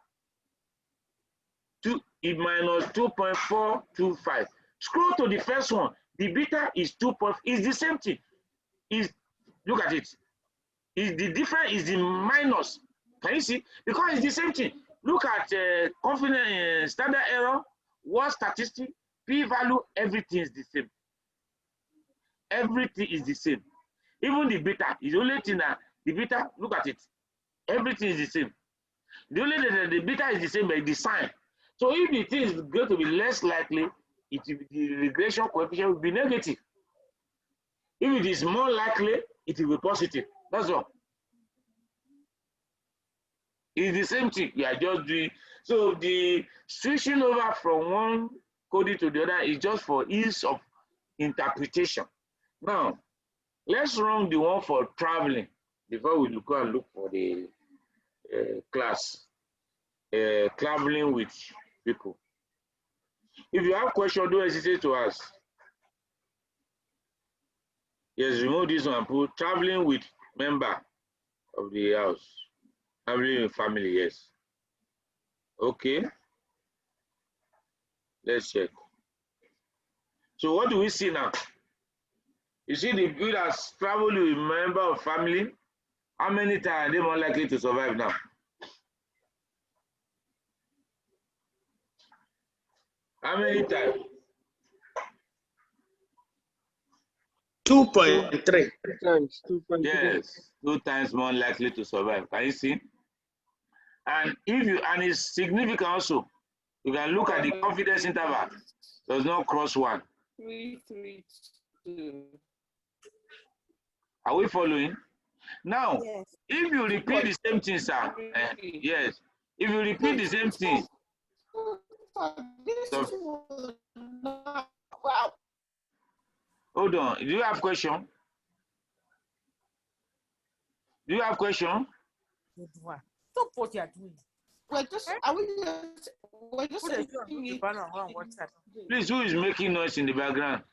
minus 2.425. Scroll to the first one. The beta is 2. Is the same thing. Look at it. The difference is the minus. Can you see? Because it's the same thing. Look at confidence standard error, what statistic, p-value, everything is the same. Everything is the same. Even the beta is the only thing that the beta, look at it. Everything is the same. The only thing that the beta is the same by the sign. So if the thing is going to be less likely, the regression coefficient will be negative. If it is more likely, it will be positive. That's all. It's the same thing. You are just doing. So the switching over from one coding to the other is just for ease of interpretation. Now, let's run the one for traveling before we go and look for the class. Traveling with people. If you have questions, don't hesitate to ask. Yes, remove this one and put traveling with member of the house. Traveling with family, yes. Okay. Let's check. So what do we see now? You see the people that travel with a member of family, how many times are they more likely to survive now? How many times?
2.3
times. 2.3.
Yes, 2 times more likely to survive. Can you see? And it's significant also. You can look at the confidence interval. Does not cross 1.
3, 3, 2.
Are we following? Now,
Yes.
if you repeat the same thing, sir, yes. If you repeat the same thing, so, hold on. Do you have question? Do you have question?
Stop what you are doing.
We're just
Please, who is making noise in the background?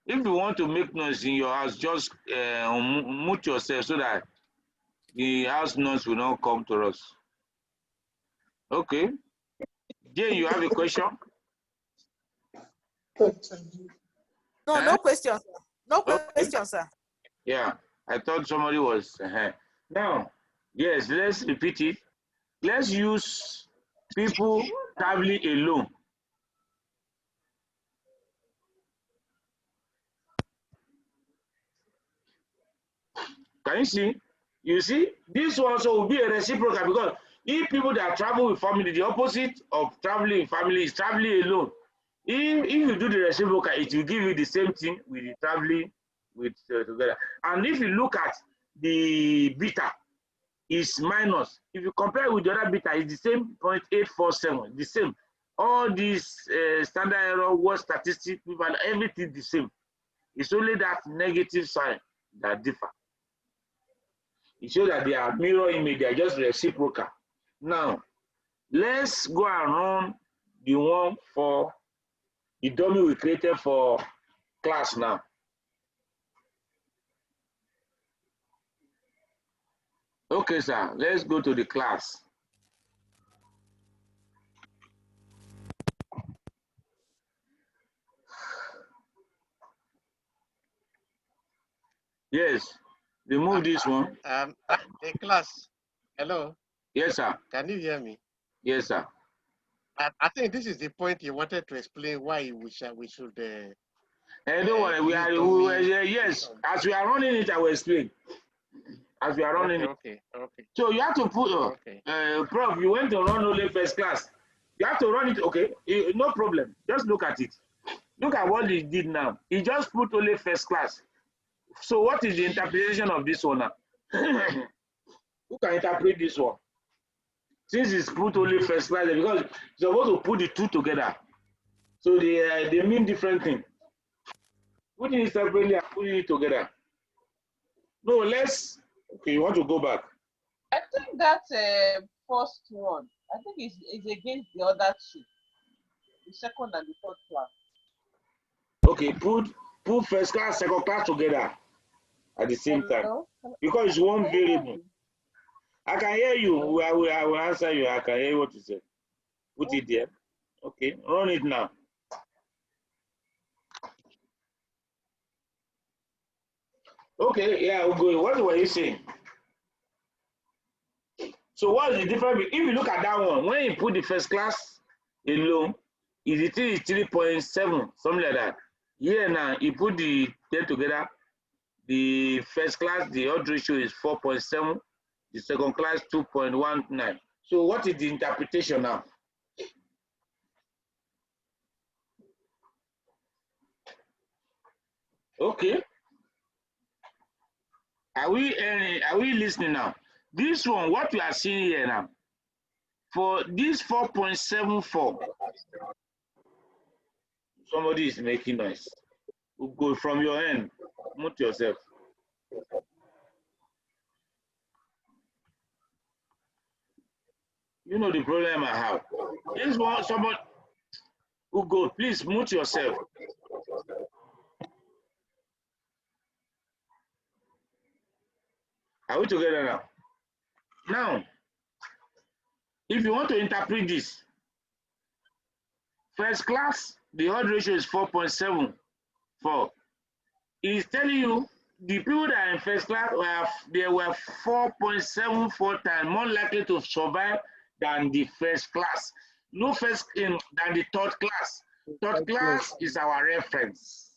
If you want to make noise in your house, just mute yourself so that the house noise will not come to us. Okay. Jay, you have a question?
No, no question, sir. No question, sir.
Yeah, I thought somebody was. Now, yes, let's repeat it. Let's use people traveling alone. Can you see? You see, this one also will be a reciprocal because if people that travel with family, the opposite of traveling with family is traveling alone. If you do the reciprocal, it will give you the same thing with the traveling with together. And if you look at the beta, is minus. If you compare with the other beta, it's the same 0.847, the same. All these standard error, what statistics, everything the same. It's only that negative sign that differ. It shows that they are mirror image, they are just reciprocal. Now, let's go and run the one for the dummy we created for class now. Okay, sir, let's go to the class. Yes, remove this one.
The class. Hello.
Yes, sir.
Can you hear me?
Yes, sir.
I think this is the point you wanted to explain why we should.
Don't worry. Yes. As we are running it, I will explain. As we are running it.
Okay.
So you have to put. Prof, you went to run only first class. You have to run it. Okay, no problem. Just look at it. Look at what he did now. He just put only first class. So what is the interpretation of this one now? Who can interpret this one? Since it's put only first class, because you're supposed to put the two together. So they mean different things. Putting it separately and putting it together. No, let's Okay, you want to go back?
I think that first one, I think is against the other two, the second and the third class.
Okay, put first class, second class together at the same time because it's one variable. I can hear you. I will answer you. I can hear what you said. Put it there. Okay, run it now. Okay, yeah, we'll go. What were you saying? So what is the difference? If you look at that one, when you put the first class alone, is 3.7, something like that. Here now, you put the 10 together, the first class, the odd ratio is 4.7, the second class 2.19. So what is the interpretation now? Okay. Are we listening now? This one, what we are seeing here now, for this 4.74, somebody is making noise. We'll go from your end, mute yourself. You know the problem I have. This one, somebody, Ugo, please mute yourself. Are we together now? Now, if you want to interpret this, first class, the odd ratio is 4.74. It's telling you the people that are in first class were 4.74 times more likely to survive than the first class. No first than the third class. Third class is our reference.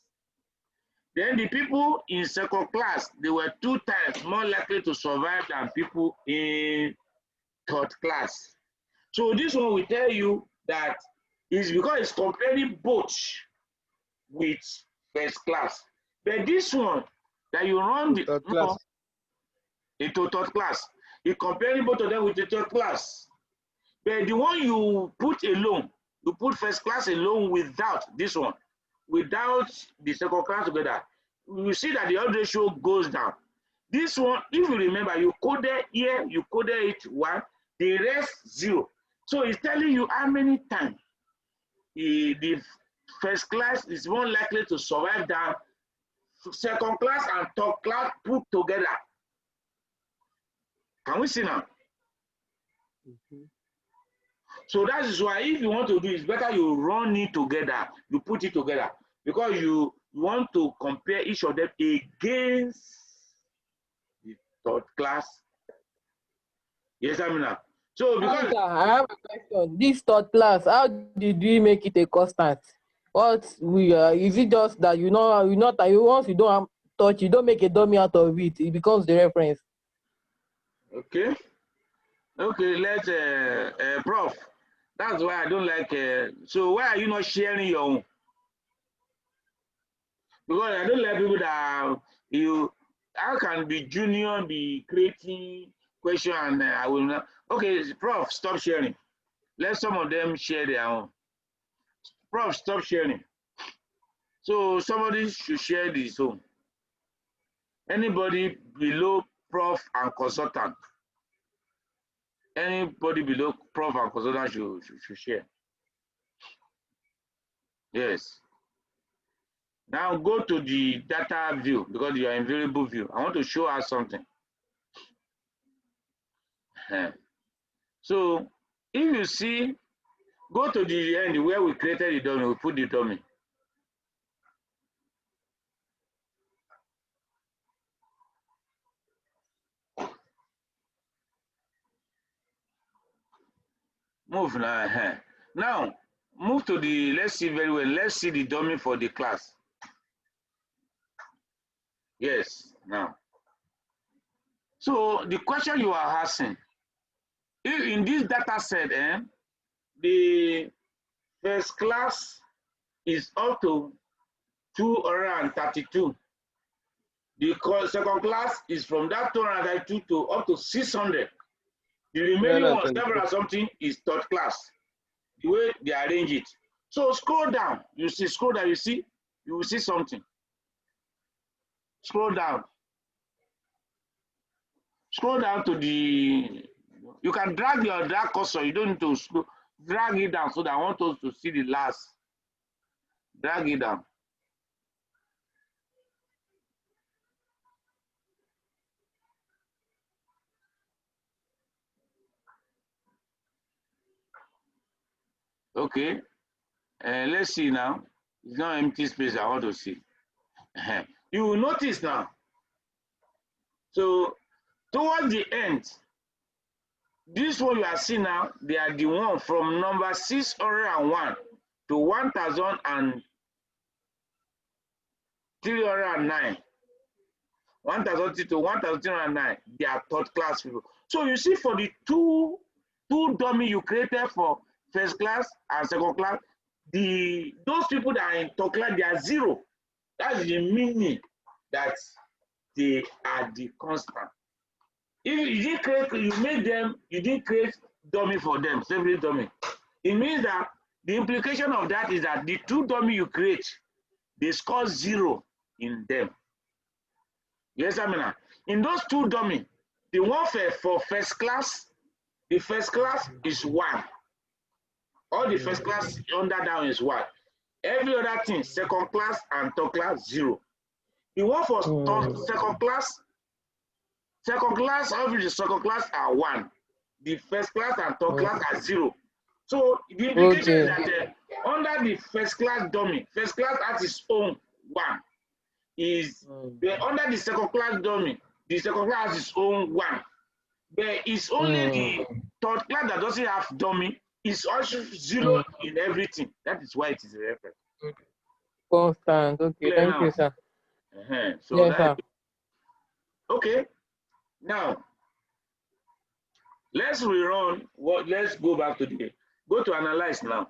Then the people in second class, they were 2 times more likely to survive than people in third class. So this one will tell you that it's because it's comparing both with first class. But this one that you run the third class. Into third class, you comparing both of them with the third class. But the one you put alone, you put first class alone without this one, without the second class together, you see that the odd ratio goes down. This one, if you remember, you coded here, you coded it 1, the rest 0. So it's telling you how many times the first class is more likely to survive than second class and third class put together. Can we see now? So that is why if you want to do it, it's better you run it together, you put it together, because you want to compare each of them against the third class. Yes, Amina. So because
I have a question. This third class, how did we make it a constant? What we is it just that you once you don't touch, you don't make a dummy out of it, it becomes the reference.
Okay, let's Prof. That's why I don't like. So why are you not sharing your own? Because I don't like people that how can the junior be creating question and I will not. Okay, Prof, stop sharing. Let some of them share their own. Prof, stop sharing. So somebody should share this own. Anybody below Prof and consultant. Anybody below Prof and consultant should share. Yes. Now go to the data view because you are in variable view. I want to show us something. So if you see, go to the end where we created the dummy, we put the dummy. Move now. Now move to the, let's see very well. Let's see the dummy for the class. Yes, now. So the question you are asking, if in this data set, the first class is up to 232. The second class is from that 232 to up to 600. The remaining one, 7 or something, is third class. The way they arrange it. So scroll down. You see, scroll down. You will see something. Scroll down. Scroll down to the, you can drag your drag cursor, you don't need to scroll, drag it down so that I want us to see the last. Drag it down. Okay, let's see now. It's not empty space I want to see. You will notice now. So towards the end, this one you are seeing now, they are the one from number 601 to 1,309. 1,000 to 1,309, they are third class people. So you see, for the two dummy you created for first class and second class, those people that are in third class, they are zero. That's the meaning that they are the constant. If you didn't create, you made them, you didn't create dummy for them, separate dummy. It means that the implication of that is that the two dummy you create, they score 0 in them. Yes, I mean, in those two dummy, the one for first class, the first class is 1. All the first class under down is 1. Every other thing, second class and third class, 0. The one for second class, all the second class are 1. The first class and third class are 0. So the implication is that under the first class dummy, first class has its own 1. Is under the second class dummy, the second class has its own 1. But it's only the third class that doesn't have dummy. It's also 0 in everything. That is why it is a reference.
Constant. Okay,
Clear
thank
now?
you, sir.
So
Yes, sir.
Okay. Now let's rerun. Let's go back to go to analyze now.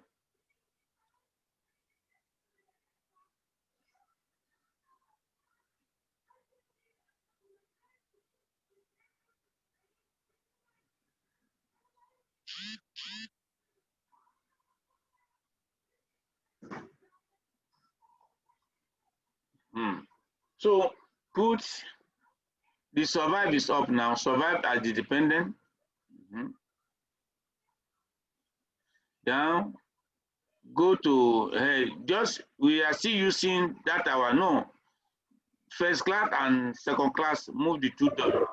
So put the survive is up now. Survive as the dependent. Down. Go to just we are still using that our no. First class and second class, move the two down.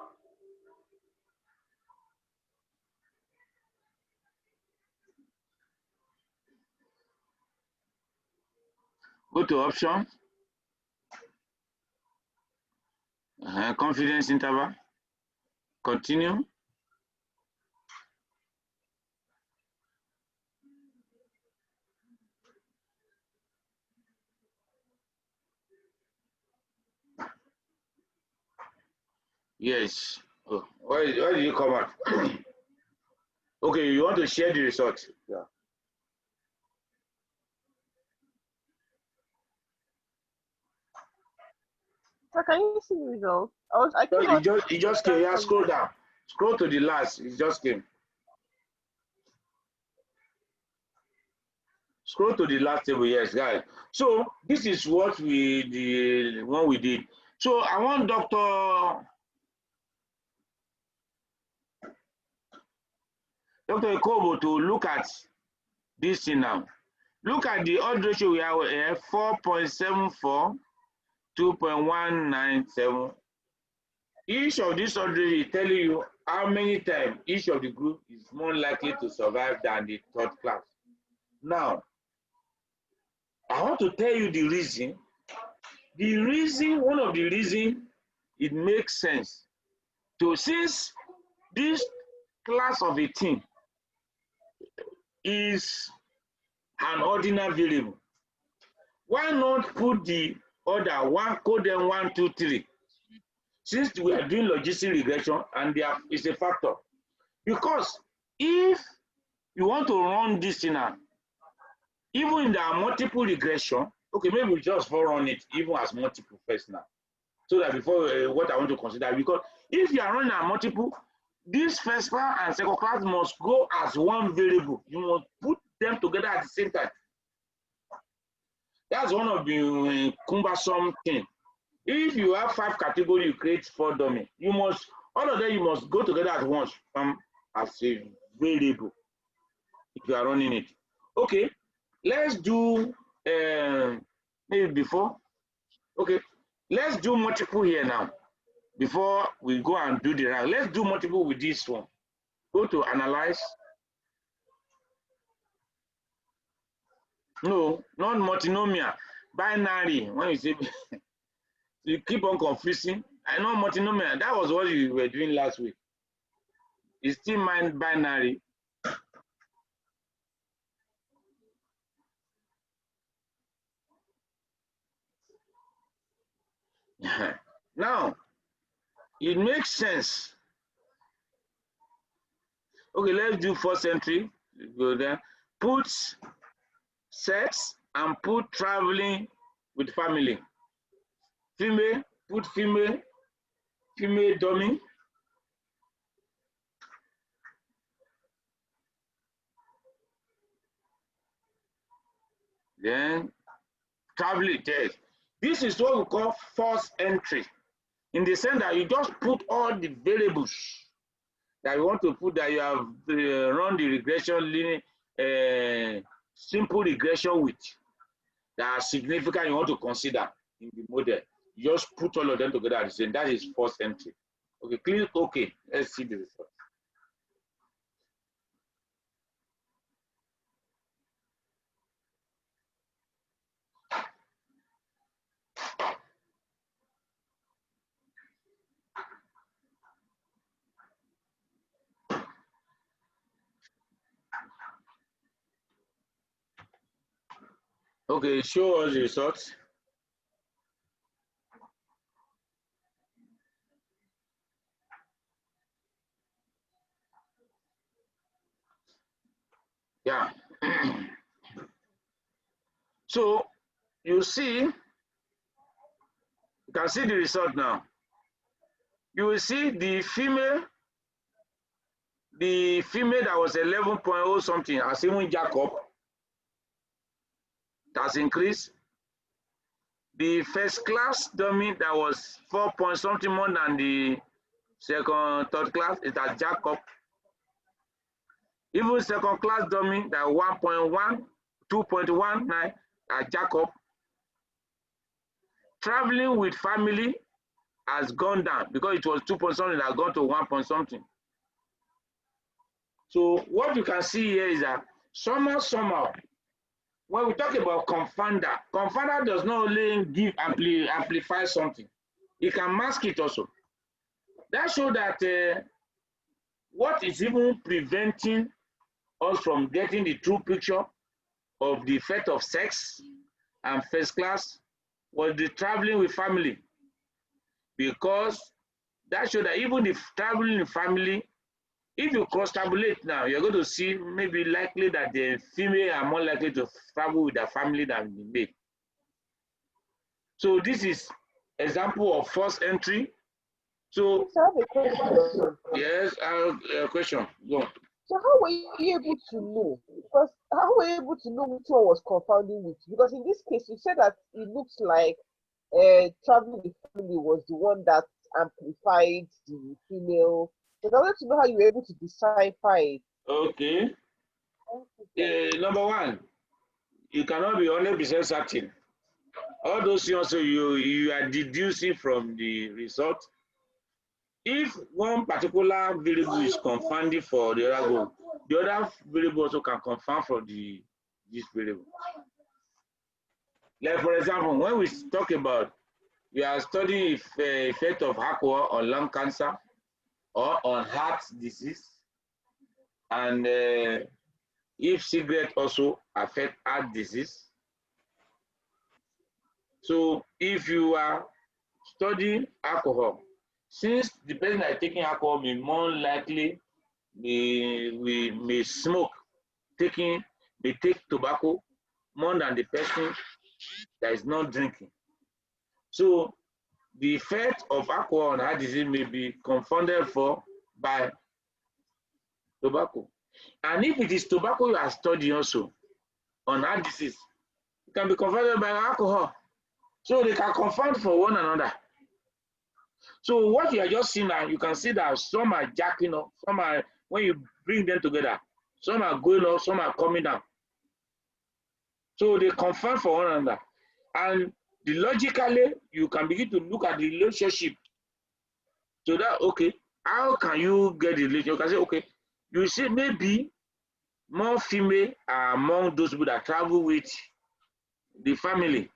Go to options. Confidence interval. Continue. Yes. Oh, why did you come out? Okay, you want to share the result? Yeah.
So can you see the result?
It just came. Yeah, scroll down. Scroll to the last. It just came. Scroll to the last table. Yes, guys. So this is what the one we did. So I want Dr. Ekobo to look at this thing now. Look at the odd ratio we have here, 4.74, 2.197. Each of these odd ratio is telling you how many times each of the group is more likely to survive than the third class. Now, I want to tell you the reason. One of the reasons it makes sense. So since this class of a thing is an ordinary variable, why not put the order code them 1, 2, 3? Since we are doing logistic regression and there is a factor. Because if you want to run this thing out, even in the multiple regression, okay, maybe we just run it even as multiple first now. So that before what I want to consider, because if you are running a multiple, this first class and second class must go as one variable. You must put them together at the same time. That's one of the cumbersome things. If you have 5 categories, you create 4 dummy. You must All of them you must go together at once as a variable if you are running it. Okay, let's do maybe before. Okay, let's do multiple here now. Before we go and do the rank, let's do multiple with this one. Go to analyze. No, not multinomial, binary. When you say you keep on confusing. I know multinomial. That was what you were doing last week. You still mind binary. Now, it makes sense. Okay, let's do first entry. Go there. Put sex and put traveling with family. Female, put female dummy. Then traveling test. This is what we call first entry. In the sense that you just put all the variables that you want to put, that you have run the regression simple regression with, that are significant you want to consider in the model. You just put all of them together at the same. That is first entry. Okay, click OK. Let's see the result. Okay, show us the results. Yeah. So you see, you can see the result now. You will see the female that was 11.0 something has even jack up. That's increased. The first class dummy that was 4 point something more than the third class, it has jack up. Even second class dummy that 1.1, 2.19 has jack up. Traveling with family has gone down because it was 2 point something that has gone to 1 point something. So what you can see here is that somehow, when we talk about confounder does not only give amplify something, it can mask it also. That shows that what is even preventing us from getting the true picture of the effect of sex and first class was the traveling with family, because that shows that even if traveling with family, if you cross-tabulate now, you're going to see maybe likely that the female are more likely to travel with their family than the male. So this is example of first entry. So
I have a question.
Yes, a question. Go on.
So how were you able to know? Because how were you able to know which one was confounding which? Because in this case, you said that it looks like traveling with family was the one that amplified the female. But I wanted to know how you were able to decipher it.
Okay. Number one, you cannot be 100% certain. All those things also you are deducing from the result. If one particular variable is confounding for the other goal, the other variable also can confound for this variable. Like for example, when we talk about we are studying if effect of alcohol on lung cancer or on heart disease, and if cigarette also affect heart disease. So if you are studying alcohol, since the person that is taking alcohol may more likely may smoke, may take tobacco more than the person that is not drinking. So the effect of alcohol on heart disease may be confounded by tobacco. And if it is tobacco you are studying also on heart disease, it can be confounded by alcohol. So they can confound for one another. So what you are just seeing now, you can see that some are jacking up, some are, when you bring them together, some are going up, some are coming down. So they confirm for one another. And logically, you can begin to look at the relationship. So that, okay, how can you get the relationship? You can say, okay, you see maybe more female are among those people that travel with the family.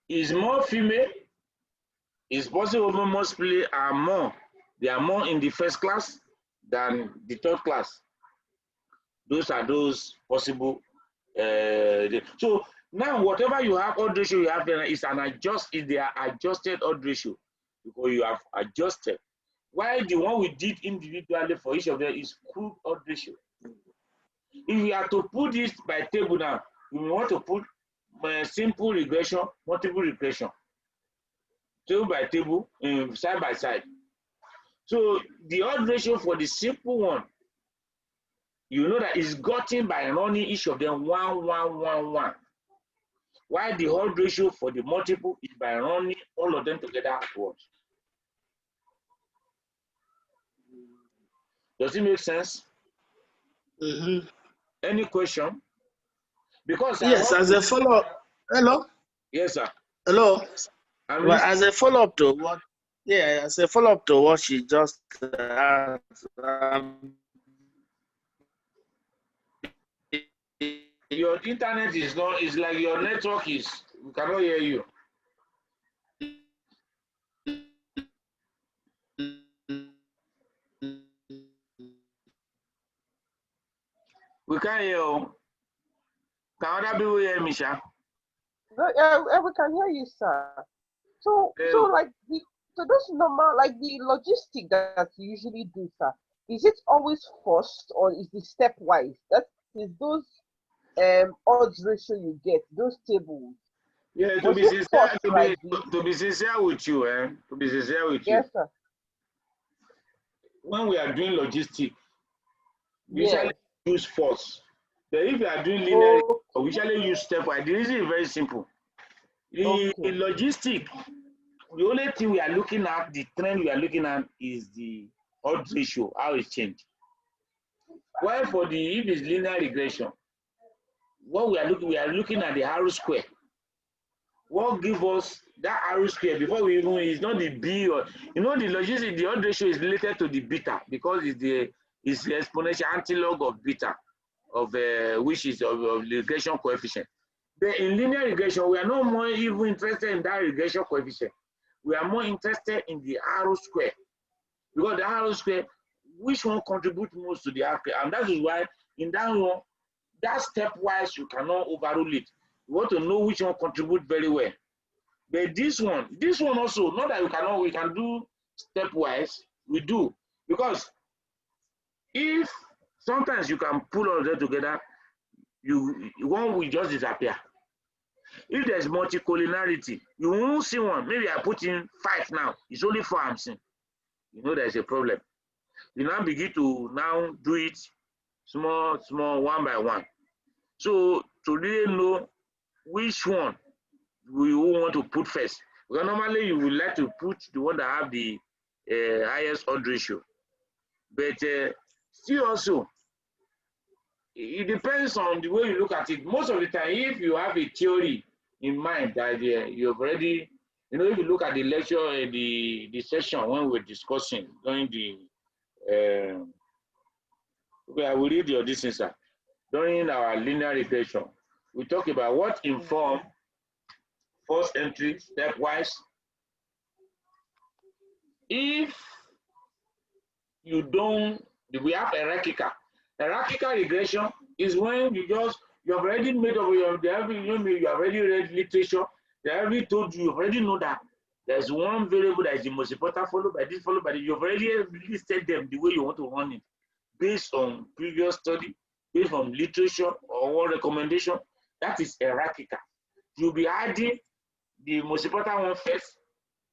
Is more female, is possible most people are more, they are more in the first class than the third class. Those are those possible. So now whatever you have odd ratio you have there is an they are adjusted odd ratio because you have adjusted. While the one we did individually for each of them is crude odd ratio. If we are to put this by table now, we want to put simple regression, multiple regression, table by table, side by side. So the odd ratio for the simple one, you know that is gotten by running each of them 1, 1, 1, 1. While the odd ratio for the multiple is by running all of them together at once. Does it make sense?
Mm-hmm.
Any question? Because
yes, as a follow-up. Hello?
Yes, sir.
Hello? Well, as a follow-up to what, yeah, as a follow-up to what she just asked,
your internet is not, it's like your network is, we cannot hear you. We can't hear you. Can other people hear me, Sha?
No, we can hear you, sir. So like so those normal, like the logistic that you usually do, sir, is it always first or is it stepwise? That is those odds ratio you get, those tables.
Yeah, to be sincere, to be sincere with you, to be sincere with you.
Yes, sir.
When we are doing logistic, we usually use force. But if you are doing linear, we usually use stepwise. The reason is very simple. The logistic, the only thing we are looking at, the trend we are looking at is the odds ratio, how it changed. While for the, if it's linear regression, what we are looking at the arrow square. What gives us that arrow square before we even, it's not the B or, you know, the logistic, the odd ratio is related to the beta because it's the exponential antilog of beta, of which is of the regression coefficient. But in linear regression, we are not more even interested in that regression coefficient. We are more interested in the arrow square because the arrow square, which one contributes most to the arrow square, and that is why in that one, that stepwise you cannot overrule it. You want to know which one contributes very well. But this one also, not that we can do stepwise, we do. Because if sometimes you can pull all of them together, one will just disappear. If there's multicollinearity, you won't see one. Maybe I put in 5 now, it's only 4 I'm seeing. You know there's a problem. You now begin to now do it small, one by one. So to really know which one we want to put first, because normally you would like to put the one that have the highest odd ratio. But still also, it depends on the way you look at it. Most of the time, if you have a theory in mind that you've already, you know, if you look at the lecture, the session when we're discussing during the, I will read your distance, sir. During our linear regression, we talk about what inform first entry stepwise. If you don't, we have hierarchical. Hierarchical regression is when you've already made up you have already read literature, they already told you, already know that there's one variable that is the most important, followed by this, you've already listed them the way you want to run it, based on previous study, based on literature or recommendation. That is hierarchical. You'll be adding the most important one first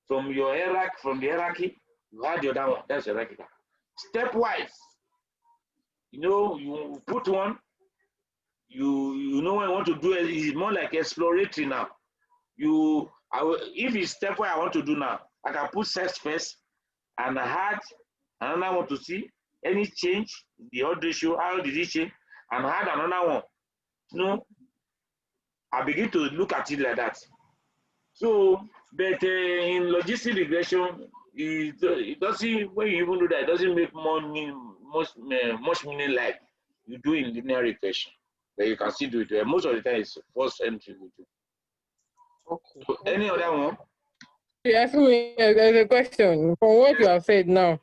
from your hierarchy, from the hierarchy, you add the other one. That's hierarchical. Stepwise, you know, you put one, you know what you want to do is more like exploratory now. You If it's step where I want to do now, I can put sex first and add another one to see any change in the odd ratio, how did it change, and add another one. I begin to look at it like that. So, but in logistic regression, it doesn't, when you even do that, it doesn't make much meaning like you do in linear regression. But you can still do it. Most of the time, it's first entry we do.
Okay.
So, any other one?
Yes, there's a question from what you have said now.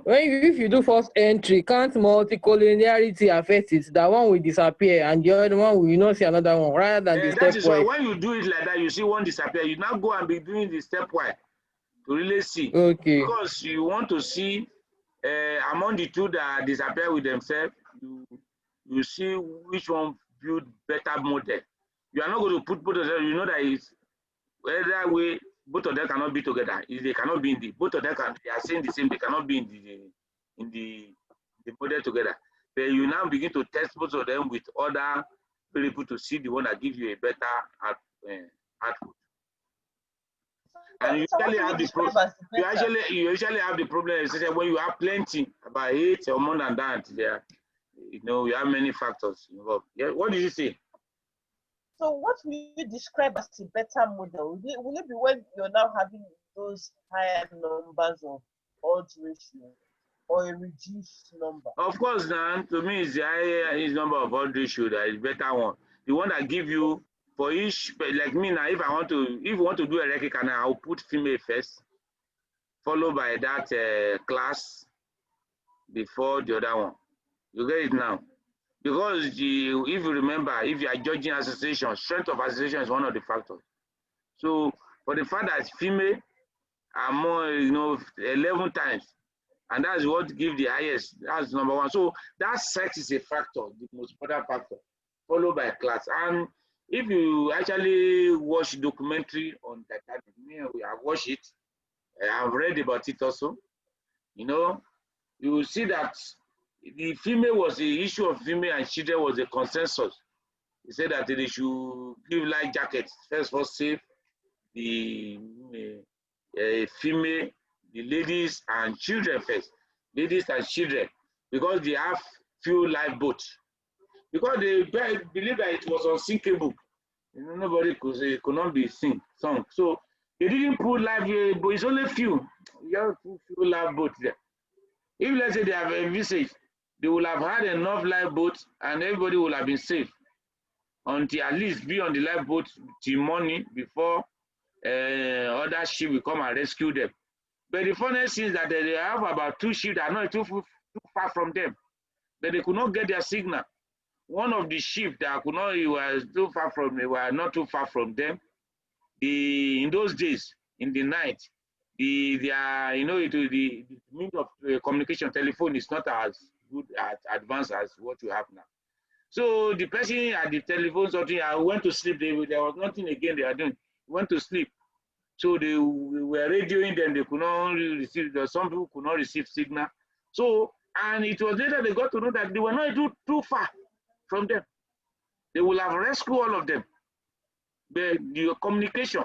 If you do first entry, can't multicollinearity affect it? That one will disappear and the other one will not see another one rather than the
That is why
stepwise.
when you do it like that, you see one disappear. You now go and be doing the stepwise to really see.
Okay.
Because you want to see among the two that disappear with themselves, you see which one build better model. You are not going to put both of them. You know that it's either way both of them cannot be together. They cannot be in the both of them they are saying the same. They cannot be in the model together. Then you now begin to test both of them with other people to see the one that gives you a better output. And you usually have the problem. You usually have the problem, especially when you have plenty, about 8 or more than that. There, you have many factors involved. Yeah, what did you say?
So, what will you describe as a better model? Will it be when you're now having those higher numbers of odds ratio, or a reduced number?
Of course, now to me, it's the higher number of odd ratio that is better one. The one that give you for each, like me now, if you want to do a hierarchy, I'll put female first, followed by that class before the other one. You get it now? Because if you remember, if you are judging association, strength of association is one of the factors. So for the fact that female are more, 11 times, and that's what gives the highest. That's number one. So that sex is a factor, the most important factor, followed by class. And if you actually watch documentary on Titanic, we have watched it. I've read about it also. You will see that the female was the issue of female and children was a consensus. He said that they should give life jackets first save the female, the ladies and children first. Ladies and children, because they have few lifeboats. Because they believe that it was unsinkable. Nobody could not be sunk. So they didn't put life, but it's only few. You have few lifeboats there. If let's say they have envisaged, they will have had enough lifeboats and everybody will have been safe until at least be on the lifeboat till morning before other ship will come and rescue them. But the funniest thing is that they have about 2 ships that are not too far from them, but they could not get their signal. One of the ships that could not, was too far from, they were not too far from them. In those days, in the night, the means of communication, telephone is not as good, as advanced as what you have now. So the person at the telephone, something, I went to sleep. There was nothing again they are doing. Went to sleep. So they were radioing them. They could not receive. Some people could not receive signal. So, and it was later they got to know that they were not too far from them. They will have rescued all of them. But the communication,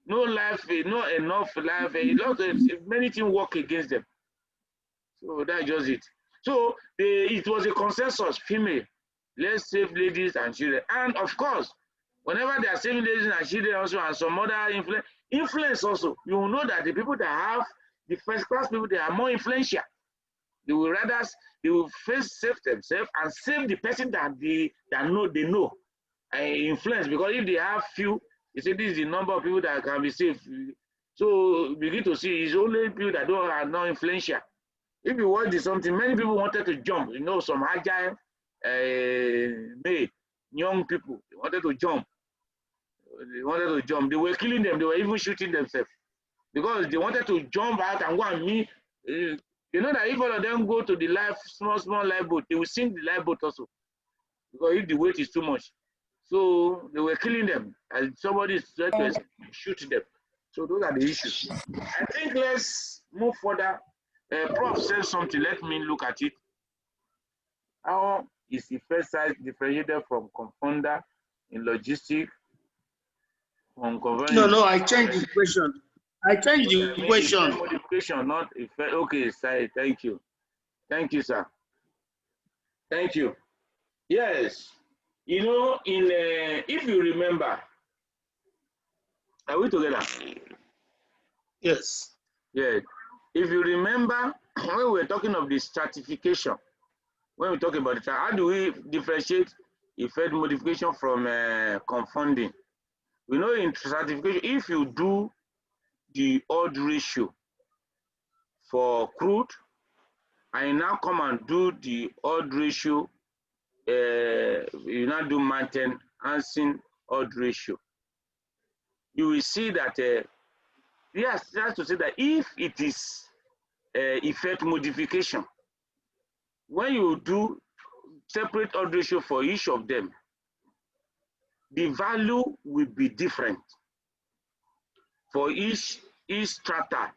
no life, not enough life. Many things work against them. So that's just it. So it was a consensus, female. Let's save ladies and children. And of course, whenever they are saving ladies and children also and some other influence also, you will know that the people that have the first class people, they are more influential. They will first save themselves and save the person that they know influence. Because if they have few, you see this is the number of people that can be saved. So begin to see it's only people that are not influential. If you watch something, many people wanted to jump. Some agile young people, they wanted to jump. They were killing them. They were even shooting themselves because they wanted to jump out and go and meet. You know that if all of them go to the small lifeboat, they will sink the lifeboat also because if the weight is too much. So they were killing them and somebody is trying to shoot them. So those are the issues. I think let's move further. Prof said something. Let me look at it. How is effect size differentiated from confounder in logistic?
No, I changed the question. I changed the question.
Modification, not effect. Okay, sorry. Thank you. Thank you, sir. Thank you. Yes. You know, if you remember, are we together?
Yes.
Yeah. If you remember, when we were talking of the stratification, when we talk about it, how do we differentiate effect modification from confounding? We know in stratification, if you do the odd ratio for crude, and you now come and do the odd ratio, you now do enhancing odd ratio, you will see that, yes, that's to say that if it is effect modification, when you do separate odd ratio for each of them, the value will be different. For each strata,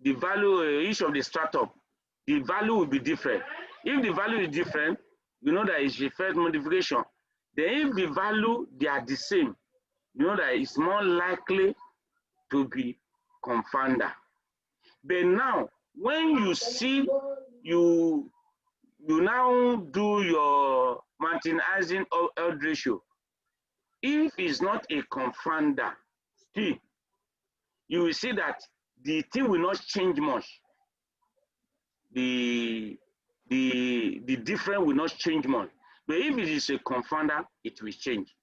the value, each of the strata, the value will be different. If the value is different, you know that it's effect modification. Then if the value, they are the same, you know that it's more likely to be confounder. But now, when you see, you now do your Martinizing odd ratio, if it's not a confounder, still, you will see that the thing will not change much. The difference will not change much. But if it is a confounder, it will change.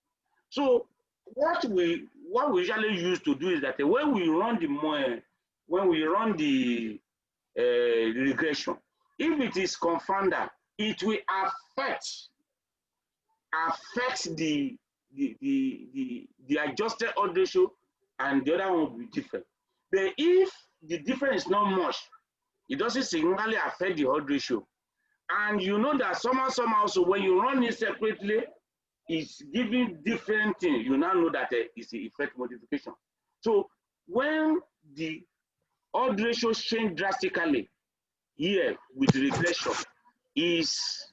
So what we usually use to do is that when we run the regression, if it is confounder, it will affect the adjusted odd ratio, and the other one will be different. But if the difference is not much, it doesn't significantly affect the odd ratio. And you know that somehow, so when you run it separately, it's giving different things. You now know that it's the effect modification. So when the odd ratio change drastically here with regression, is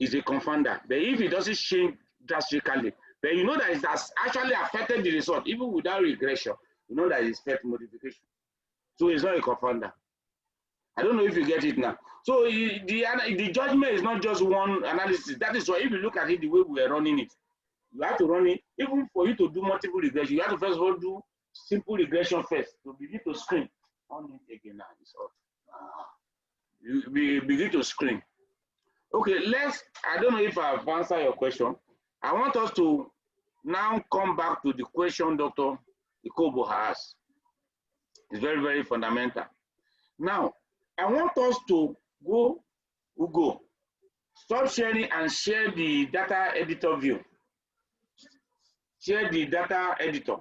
a confounder. But if it doesn't change drastically, then you know that it has actually affected the result, even without regression. You know that it's effect modification. So it's not a confounder. I don't know if you get it now. So the judgment is not just one analysis. That is why if you look at it the way we are running it, you have to run it. Even for you to do multiple regression, you have to first of all do simple regression first to begin to screen. On it again now. It's off. You begin to screen. Okay, I don't know if I've answered your question. I want us to now come back to the question Dr. Ikobo has. It's very, very fundamental. Now, I want us to go, Ugo, stop sharing and share the data editor view. Share the data editor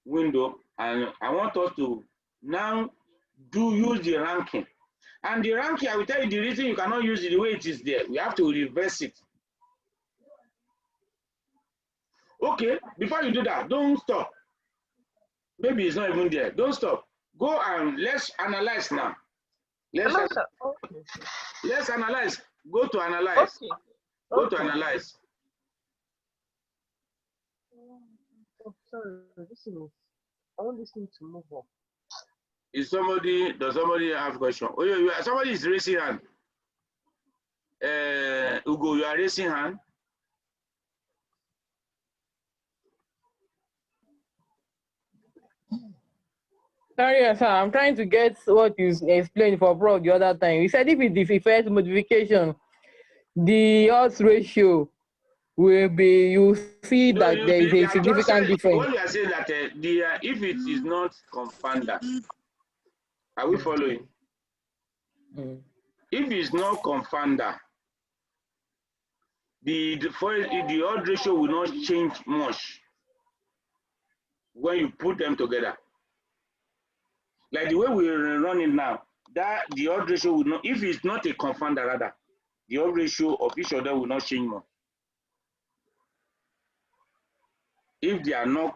window, and I want us to now use the ranking. And the ranking, I will tell you the reason you cannot use it the way it is there. We have to reverse it. Okay, before you do that, don't stop. Maybe it's not even there. Don't stop. Go and let's analyze now. Let's analyze. Go to analyze. Okay. Go to analyze.
Oh, sorry, I want this thing to move on.
Does somebody have a question? Oh, yeah, somebody is raising hand. Ugo, you are raising hand.
Sorry, sir. I'm trying to get what you explained for Prof the other time. You said if it is effect modification, the odds ratio will be, you see that there is a significant difference.
What you are saying that if it is not confounder, are we following? If it's not confounder, the odd ratio will not change much when you put them together. Like the way we are running now, that the odd ratio will not, if it's not a confounder rather, the odd ratio of each of them will not change more. If they are not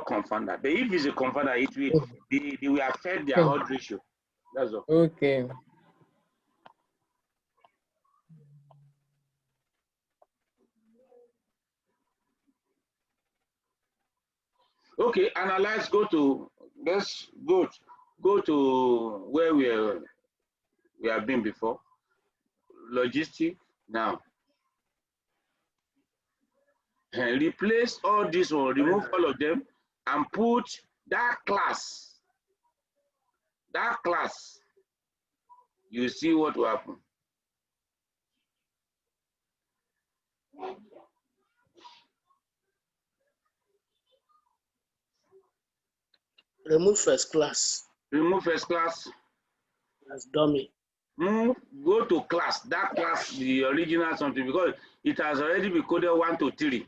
confounder, but if it's a confounder, they will affect their odd ratio. That's all.
Okay.
Okay, analyze, let's go to where we have been before. Logistic now. And replace all this one, remove all of them, and put that class. That class. You see what will happen.
Remove first class.
Remove first class.
As dummy.
Go to class. That class, the original something, because it has already been coded 1 to 3.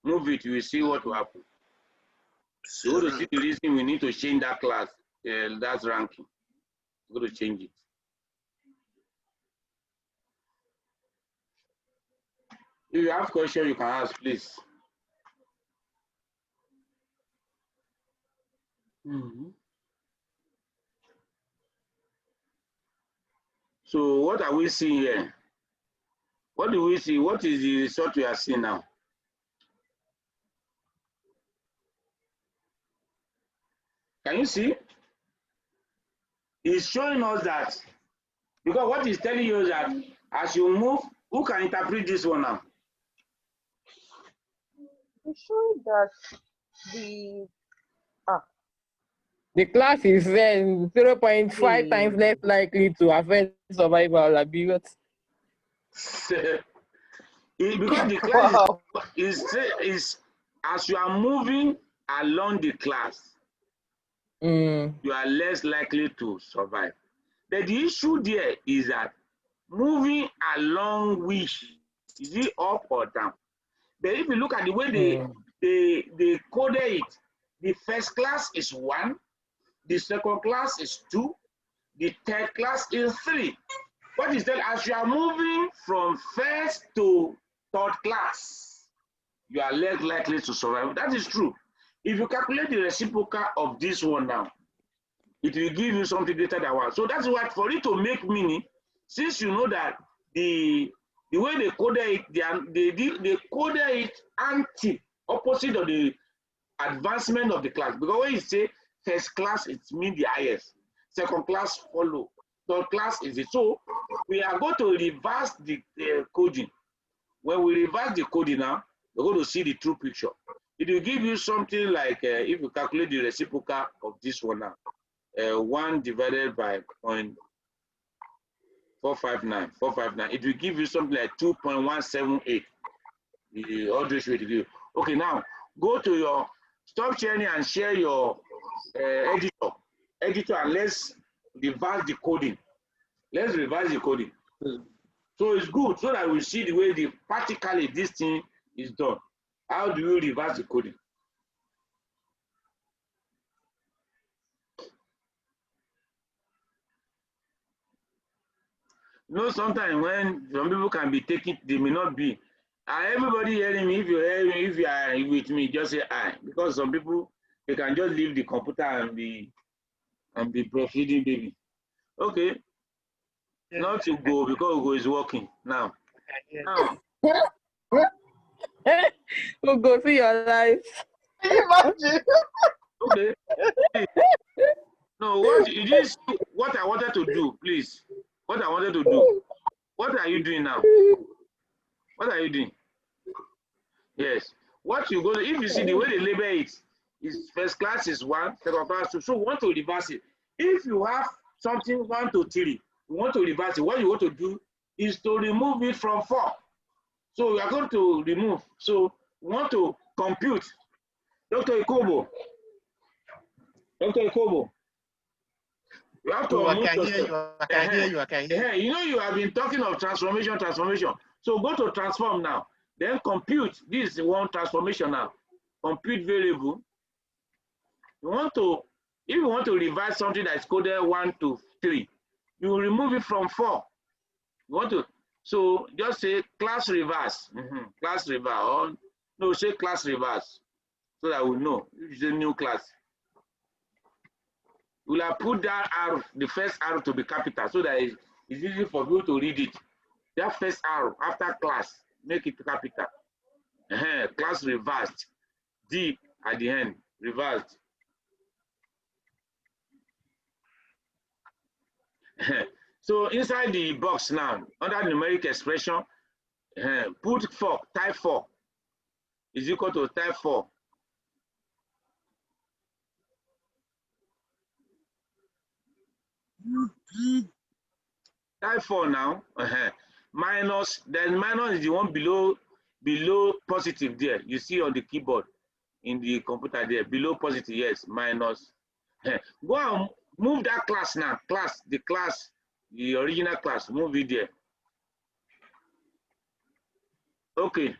Move it, you will see what will happen. So go to see the reason we need to change that class. That's ranking. Go to change it. If you have questions, you can ask, please. So what are we seeing here? What do we see? What is the result we are seeing now? Can you see? It's showing us that, because what it's telling you is that as you move, who can interpret this one now?
It's showing that
the class is 0.5 times less likely to affect survival ability.
Because the class is as you are moving along the class, you are less likely to survive. But the issue there is that moving along which, is it up or down? But if you look at the way they coded it, the first class is 1, the second class is 2, the third class is 3. What is that? As you are moving from first to third class, you are less likely to survive. That is true. If you calculate the reciprocal of this one now, it will give you something greater than 1. So that's why, for it to make meaning, since you know that the way they coded it, they coded it opposite of the advancement of the class. Because when you say first class, it means the highest. Second class follow. Third class is it. So we are going to reverse the coding. When we reverse the coding now, we're going to see the true picture. It will give you something like, if you calculate the reciprocal of this one now, 1 divided by 0.459, it will give you something like 2.178. The odd ratio it will give you. Okay, now go to your, stop sharing and share your editor, and let's reverse the coding. Let's revise the coding. So it's good, so that we see the way practically this thing is done. How do you reverse the coding? You know, sometimes when some people can be taking, they may not be. Everybody hearing me, if you hear me, if you are with me, just say I. Because some people, they can just leave the computer and be breastfeeding baby. Okay. Not to go, because Ugo is working now.
Ugo, see your life.
Imagine.
Okay. No, what you didn't see what I wanted to do, please. What I wanted to do. What are you doing now? What are you doing? Yes. What you go to, if you see the way they label it, is first class is 1, second class 2. So we want to reverse it. If you have something 1 to 3, we want to reverse it. What you want to do is to remove it from 4. So we are going to remove. So we want to compute. Dr. Ikobo. You have to
I can hear you. I can hear you.
You know, you have been talking of transformation. So go to transform now. Then compute. This is one transformation now. Compute variable. If you want to revise something that is coded 1 to 3, you remove it from 4. You want to, so just say class reverse. Class reverse. Or no, say class reverse. So that we know it's a new class. We'll have put that arrow, the first arrow, to be capital, so that it's easy for people to read it. That first arrow after class, make it capital. Class reversed. D at the end. Reversed. So inside the box now, under numeric expression, put 4, type 4 is equal to type 4. Type 4 now, minus, then minus is the one below positive there. You see on the keyboard in the computer there, below positive, yes, minus. Go and move that class now, the original class, move it there. Okay.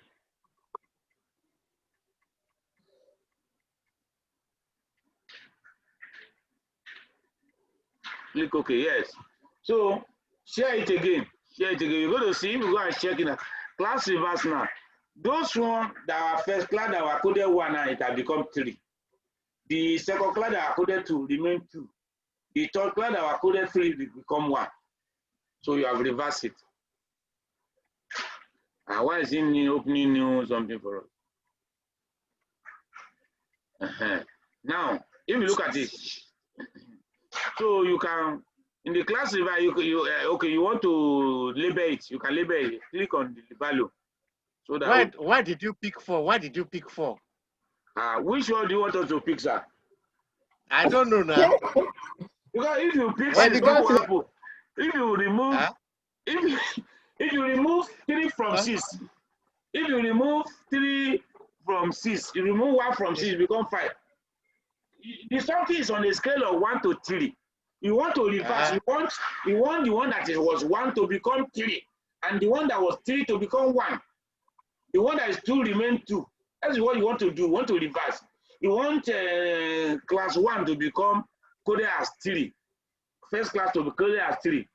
Click OK, yes. So share it again. Share it again. You're going to see, we go and check it out. Class reverse now. Those one that are first class that were coded 1 now, it has become 3. The second class that are coded 2 remain 2. The third class that were coded 3 become 1. So you have reversed it. And why is it opening new something for us? Now, if you look at it, so you can, in the class reverse, okay, you want to label it, you can label it, click on the value. So that
why did you pick 4? Why did you pick 4?
Which one do you want us to pick, sir?
I don't know now.
Because if you pick 6, what will happen? If you remove, if you remove 3 from 6, if you remove 3 from 6, you remove 1 from 6, become 5. The something is on a scale of 1 to 3. You want to reverse. You want the one that was 1 to become 3, and the one that was 3 to become 1. The one that is 2 remain 2. That's what you want to do. You want to reverse. You want class 1 to become coded as 3. First class to be coded as 3.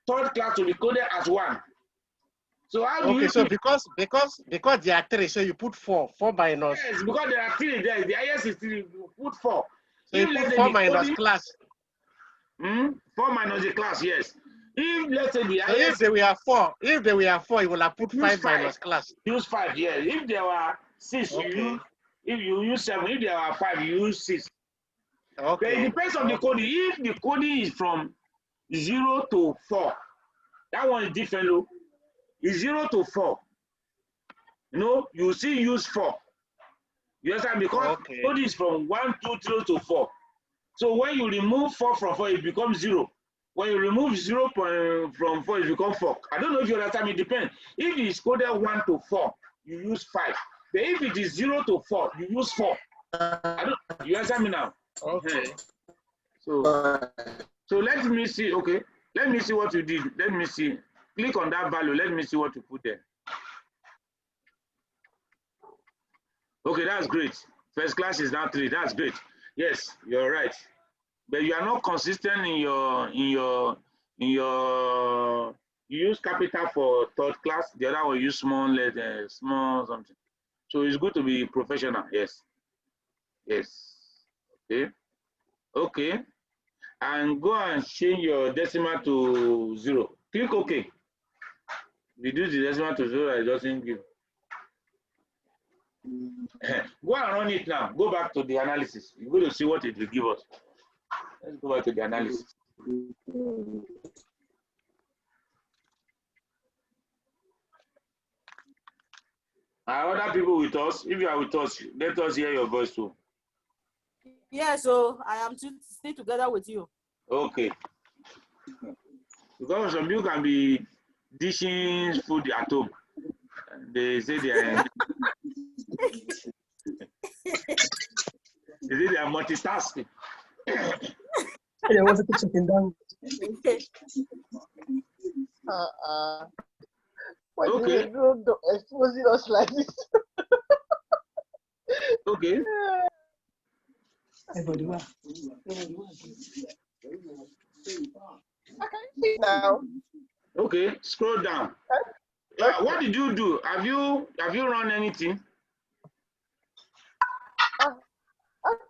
Third class to be coded as 1. So how do you?
So because there are 3, so you put 4. 4 minus.
Yes, because there are 3 there. The highest is 3. You put 4.
So you put 4 minus class.
4 minus the class, yes. If let's say the highest,
if they were 4, you will have put 5 minus class.
Use 5, yes. If there were 6, if you use 7. If there were 5, you use 6. Okay. But it depends on the coding. If the coding is from 0 to 4, that one is different. Look, it's 0 to 4. You still use 4. You understand? Because coding is from 1, 2, 3 to 4. So when you remove 4 from 4, it becomes 0. When you remove 0 from 4, it becomes 4. I don't know if you understand. It depends. If it is coded 1 to 4, you use 5. But if it is 0 to 4, you use 4. You understand me now? Okay. So let me see. Okay. Let me see what you did. Let me see. Click on that value. Let me see what you put there. Okay, that's great. First class is now 3. That's great. Yes, you're right. But you are not consistent in your you use capital for third class. The other one you use small letter, small something. So it's good to be professional. Yes. Yes. Okay. Okay. And go and change your decimal to 0. Click OK. Reduce the decimal to 0. It doesn't give. Go and run it now. Go back to the analysis. You're going to see what it will give us. Let's go back to the analysis. Are other people with us? If you are with us, let us hear your voice too.
Yeah, so I am still together with you.
Okay. Because some people can be dishing food at home. They say they are they are multitasking.
There was a chicken down.
Why do you exposing us like this?
Okay.
I can see now.
Okay, scroll down. What did you do? Have you run anything?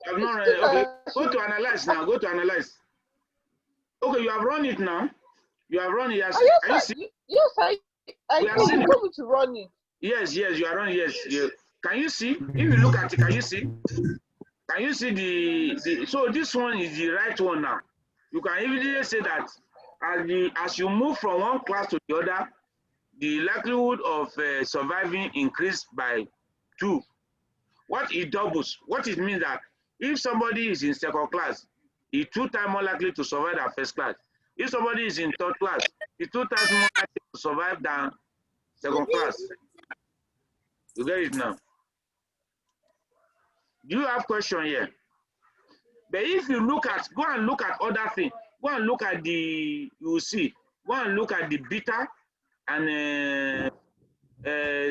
I've not run it. Okay, go to analyze now. Go to analyze. Okay, you have run it now. You have run it. Yes,
I told you told me to run it.
Yes, you are running. Yes, yes. Can you see? If you look at it, can you see? Can you see the so this one is the right one now. You can easily say that as you move from one class to the other, the likelihood of surviving increased by 2. What it doubles, what it means that if somebody is in second class, he's 2 times more likely to survive than first class. If somebody is in third class, he's 2 times more likely to survive than second class. You get it now? Do you have question here? But if you look at, go and look at other things. Go and look at the, you will see. Go and look at the beta and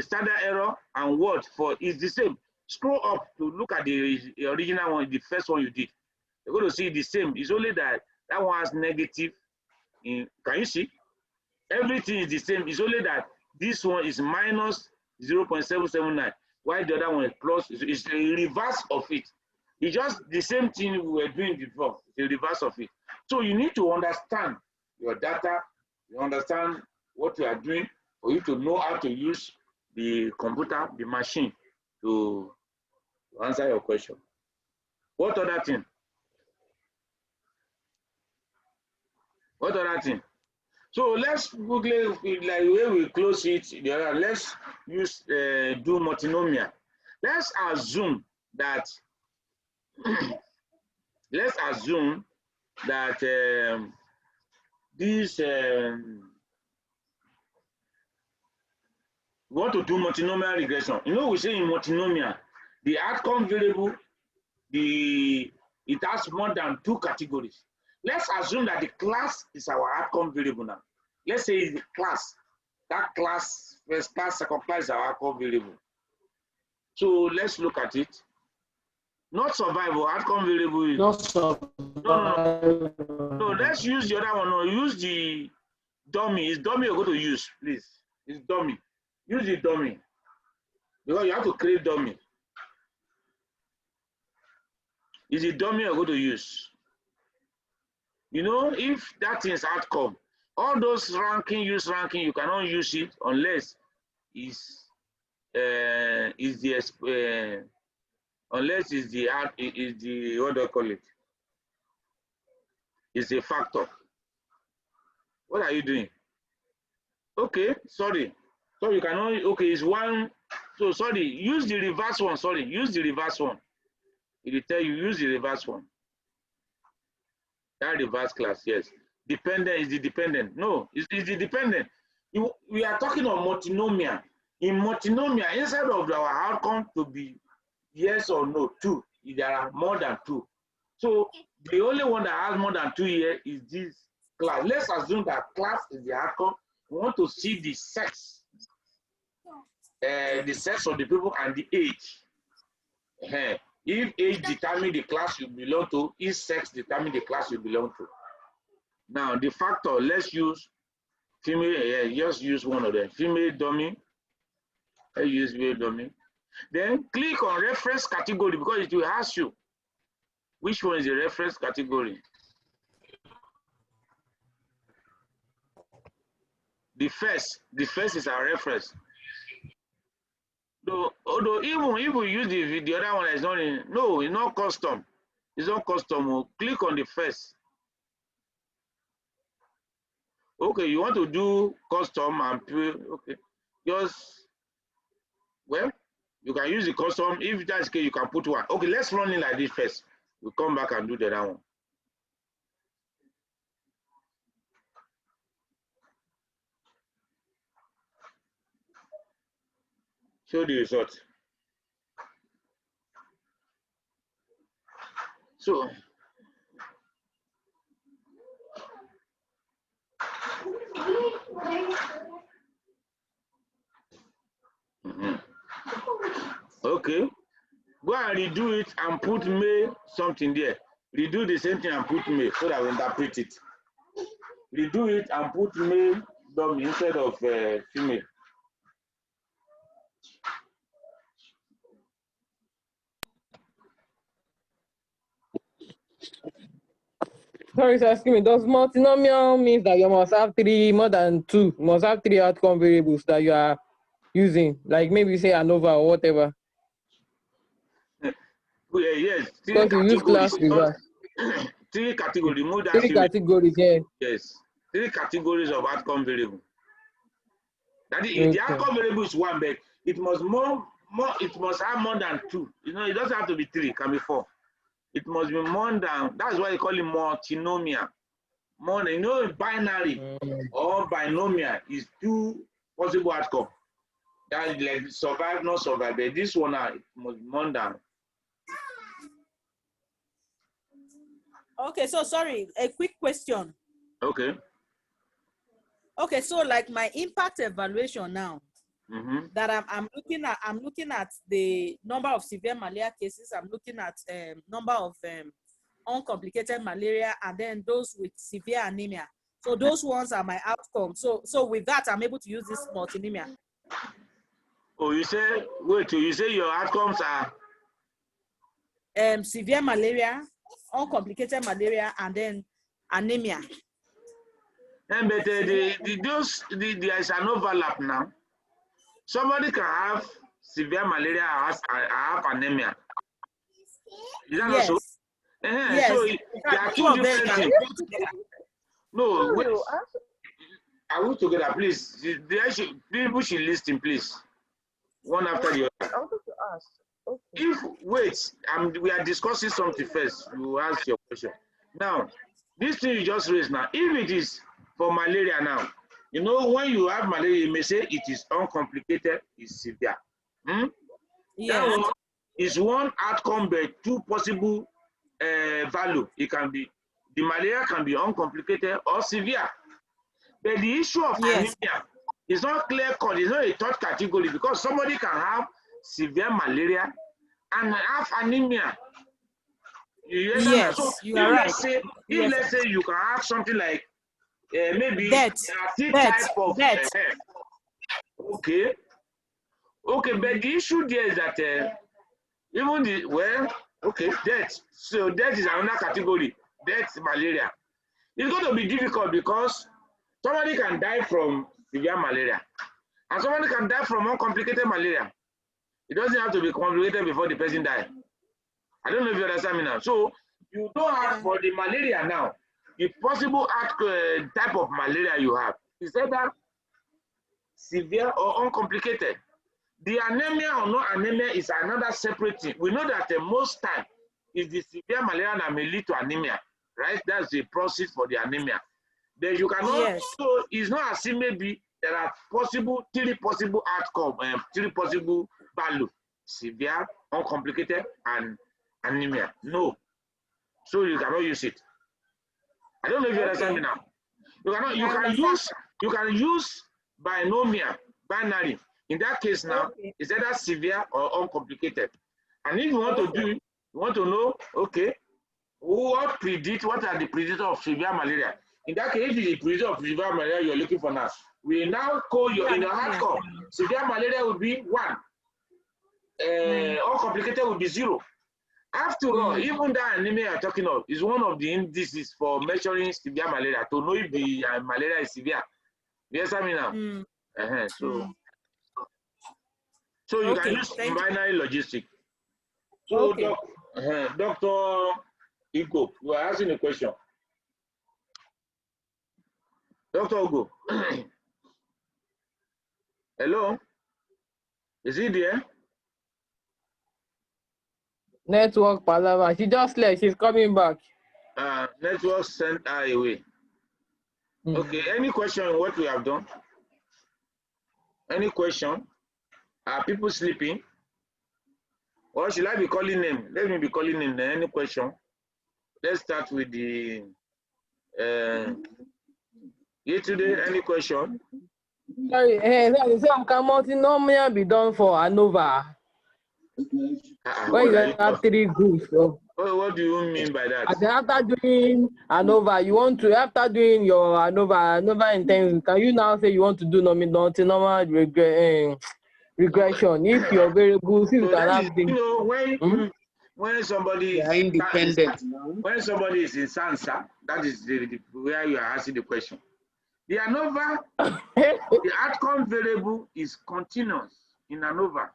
standard error and what for is the same. Scroll up to look at the original one, the first one you did. You're going to see the same. It's only that that one has negative. Can you see? Everything is the same. It's only that this one is minus 0.779, while the other one is plus. It's the reverse of it. It's just the same thing we were doing before, the reverse of it. So you need to understand your data, you understand what you are doing for you to know how to use the computer, the machine to answer your question. What other thing? What other thing? So let's quickly, like where we close it, let's use do multinomial. Let's assume that let's assume that this we want to do multinomial regression. You know, we say in multinomial, the outcome variable, it has more than 2 categories. Let's assume that the class is our outcome variable now. Let's say the class. That class, first class, second class is our outcome variable. So let's look at it. Not survival, outcome variable is
Not survival.
No, let's use the other one. No, use the dummy. It's dummy you're going to use, please. It's dummy. Use the dummy. Because you have to create dummy. Is the dummy you're going to use. You know, if that is outcome, all those ranking, you cannot use it unless it's the unless it's the what do I call it? It's a factor. What are you doing? Okay, sorry. So you cannot, okay, it's one. So sorry, use the reverse one. Sorry, use the reverse one. It will tell you, use the reverse one. That reverse class, yes. Dependent is the dependent. No, it's the dependent. We are talking of multinomial. In multinomial, instead of our outcome to be yes or no, 2, there are more than 2. So the only one that has more than 2 here is this class. Let's assume that class is the outcome. We want to see the sex of the people and the age. If age determine the class you belong to, if sex determine the class you belong to. Now the factor, let's use female, just use one of them. Female dummy. Let's use female dummy. Then click on reference category because it will ask you which one is the reference category. The first is our reference. Although even if we use the other one, is not in, no, it's not custom. It's not custom. We'll click on the first. Okay, you want to do custom and okay, just well, you can use the custom. If that's okay, you can put one. Okay, let's run it like this first. We'll come back and do the other one. Show the result. So okay, go and redo it and put May something there. Redo the same thing and put May so that we interpret it. Redo it and put male dummy instead of female.
Sorry, sir, excuse me. Does multinomial means that you must have more than 2, you must have 3 outcome variables that you are using? Like maybe say ANOVA or whatever.
Yes,
Because you use class reverse.
Three categories. Remove that.
Three categories, yeah.
Yes, 3 categories of outcome variable. That is,
Okay.
the outcome variable is 1, but it must it must have more than 2. You know, it doesn't have to be 3. It can be 4. It must be more than. That's why you call it multinomial. More than, you know, binary or binomial is 2 possible outcomes. That is like survive, not survive. But this one, it must be more than.
Okay, so sorry, a quick question.
Okay.
Okay, so like my impact evaluation now, that I'm looking at the number of severe malaria cases. I'm looking at number of uncomplicated malaria, and then those with severe anemia. So those ones are my outcomes. So with that, I'm able to use this multinomial.
Oh, you say, wait, you say your outcomes are
severe malaria, uncomplicated malaria, and then anemia.
And but there is an overlap now. Somebody can have severe malaria and have anemia. Is that
yes.
also?
Yes.
So there are 2 different things. No, wait. Are we together, please? People should listen, please. One after the other.
I wanted to ask. Okay.
If we are discussing something first. You ask your question. Now, this thing you just raised now, if it is for malaria now, you know, when you have malaria, you may say it is uncomplicated, it's severe.
Yes.
That one is 1 outcome, but 2 possible value. It can be, the malaria can be uncomplicated or severe. But the issue of anemia is not clear cut. It's not a 3rd category, because somebody can have severe malaria and have anemia.
Yes,
so
you are right.
Let's say you can have something like maybe
death.
type of okay, but the issue there is that even death. So death is another category. Death, malaria. It's going to be difficult because somebody can die from severe malaria, and somebody can die from uncomplicated malaria. It doesn't have to be complicated before the person dies. I don't know if you understand me now. So you don't have for the malaria now, the possible type of malaria you have is either severe or uncomplicated. The anemia or no anemia is another separate thing. We know that most time is the severe malaria that may lead to anemia, right? That's the process for the anemia. Then you cannot, so it's not as if maybe there are 3 possible outcomes, 3 possible value: severe, uncomplicated, and anemia. No. So you cannot use it. I don't know if you understand me now. You can use binomial, binary. In that case now, it's either severe or uncomplicated. And if you want to do, you want to know, okay, what are the predictors of severe malaria? In that case, if it's the predictor of severe malaria you're looking for now, we now call your in your outcome. Severe malaria will be 1. Uncomplicated will be 0. After all, even that anemia you're talking of is one of the indices for measuring severe malaria to know if the malaria is severe. Yes, I mean now. So you can use binary logistic. So Dr. Igo, you are asking a question. Dr. Ugo. Hello? Is he there?
Network Palava. She just left. She's coming back.
Network sent her away. Okay, any question on what we have done? Any question? Are people sleeping? Or should I be calling name? Let me be calling name. Any question? Let's start with the yesterday. Any question?
Sorry, multinomial be done for ANOVA. When you have 3 groups.
What do you mean by that?
After doing ANOVA, you want to, after doing your ANOVA intensive, can you now say you want to do multinomial regression? If your variables, you can have
you know, when somebody is independent, when somebody is in Sansa, that is where you are asking the question. The ANOVA, the outcome variable is continuous in ANOVA.